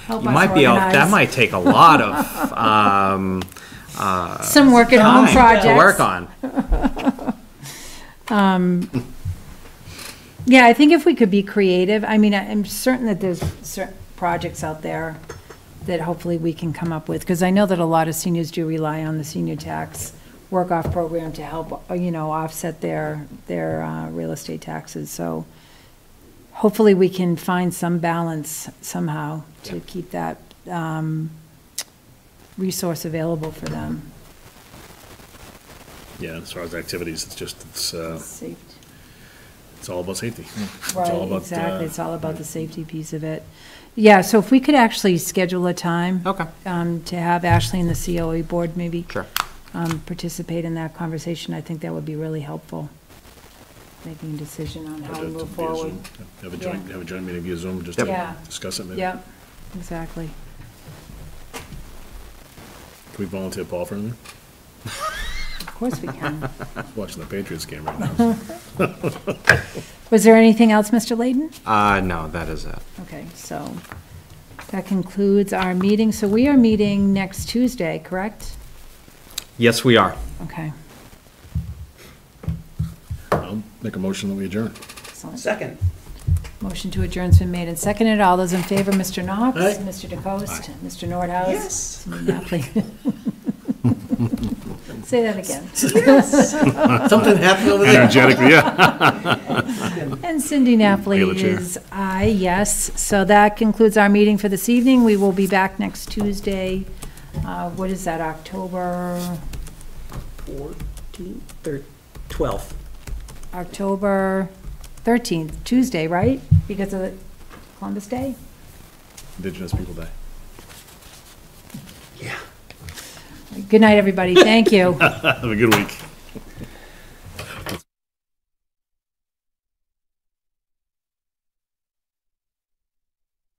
Help might us be able, organize. that might take a lot of Some work at home time projects. to work on. Yeah, I think if we could be creative, I mean, I'm certain that there's certain projects out there that hopefully we can come up with, because I know that a lot of seniors do rely on the senior tax work-off program to help, offset their real estate taxes. So hopefully we can find some balance somehow to keep that resource available for them. Yeah, as far as activities, it's all about safety. It's Right, all about, exactly. It's all about the safety piece of it. Yeah, so if we could actually schedule a time. Okay. To have Ashley and the COE board maybe. Sure. Participate in that conversation, I think that would be really helpful. Making a decision on how to move forward. Have a joint meeting via Zoom, just Yep. to discuss it maybe. Yeah, exactly. Can we volunteer Paul for anything? Of course we can. Watching the Patriots game right now. Was there anything else, Mr. Layden? No, that is it. Okay, so that concludes our meeting. So we are meeting next Tuesday, correct? Yes, we are. Okay. I'll make a motion that we adjourn. Excellent. Second. Motion to adjourn's been made and seconded. All those in favor, Mr. Knox, Aye. Mr. DeCoste, Mr. Nordhaus. Yes. Cindy Napoli. Say that again. Something happened over there. Energetically, yeah. And Cindy Napoli Regular chair. is aye, yes. So that concludes our meeting for this evening. We will be back next Tuesday. What is that, October? 12th. October 13th, Tuesday, right? Because of the Columbus Day? Indigenous People Day. Good night, everybody. Thank you. Have a good week.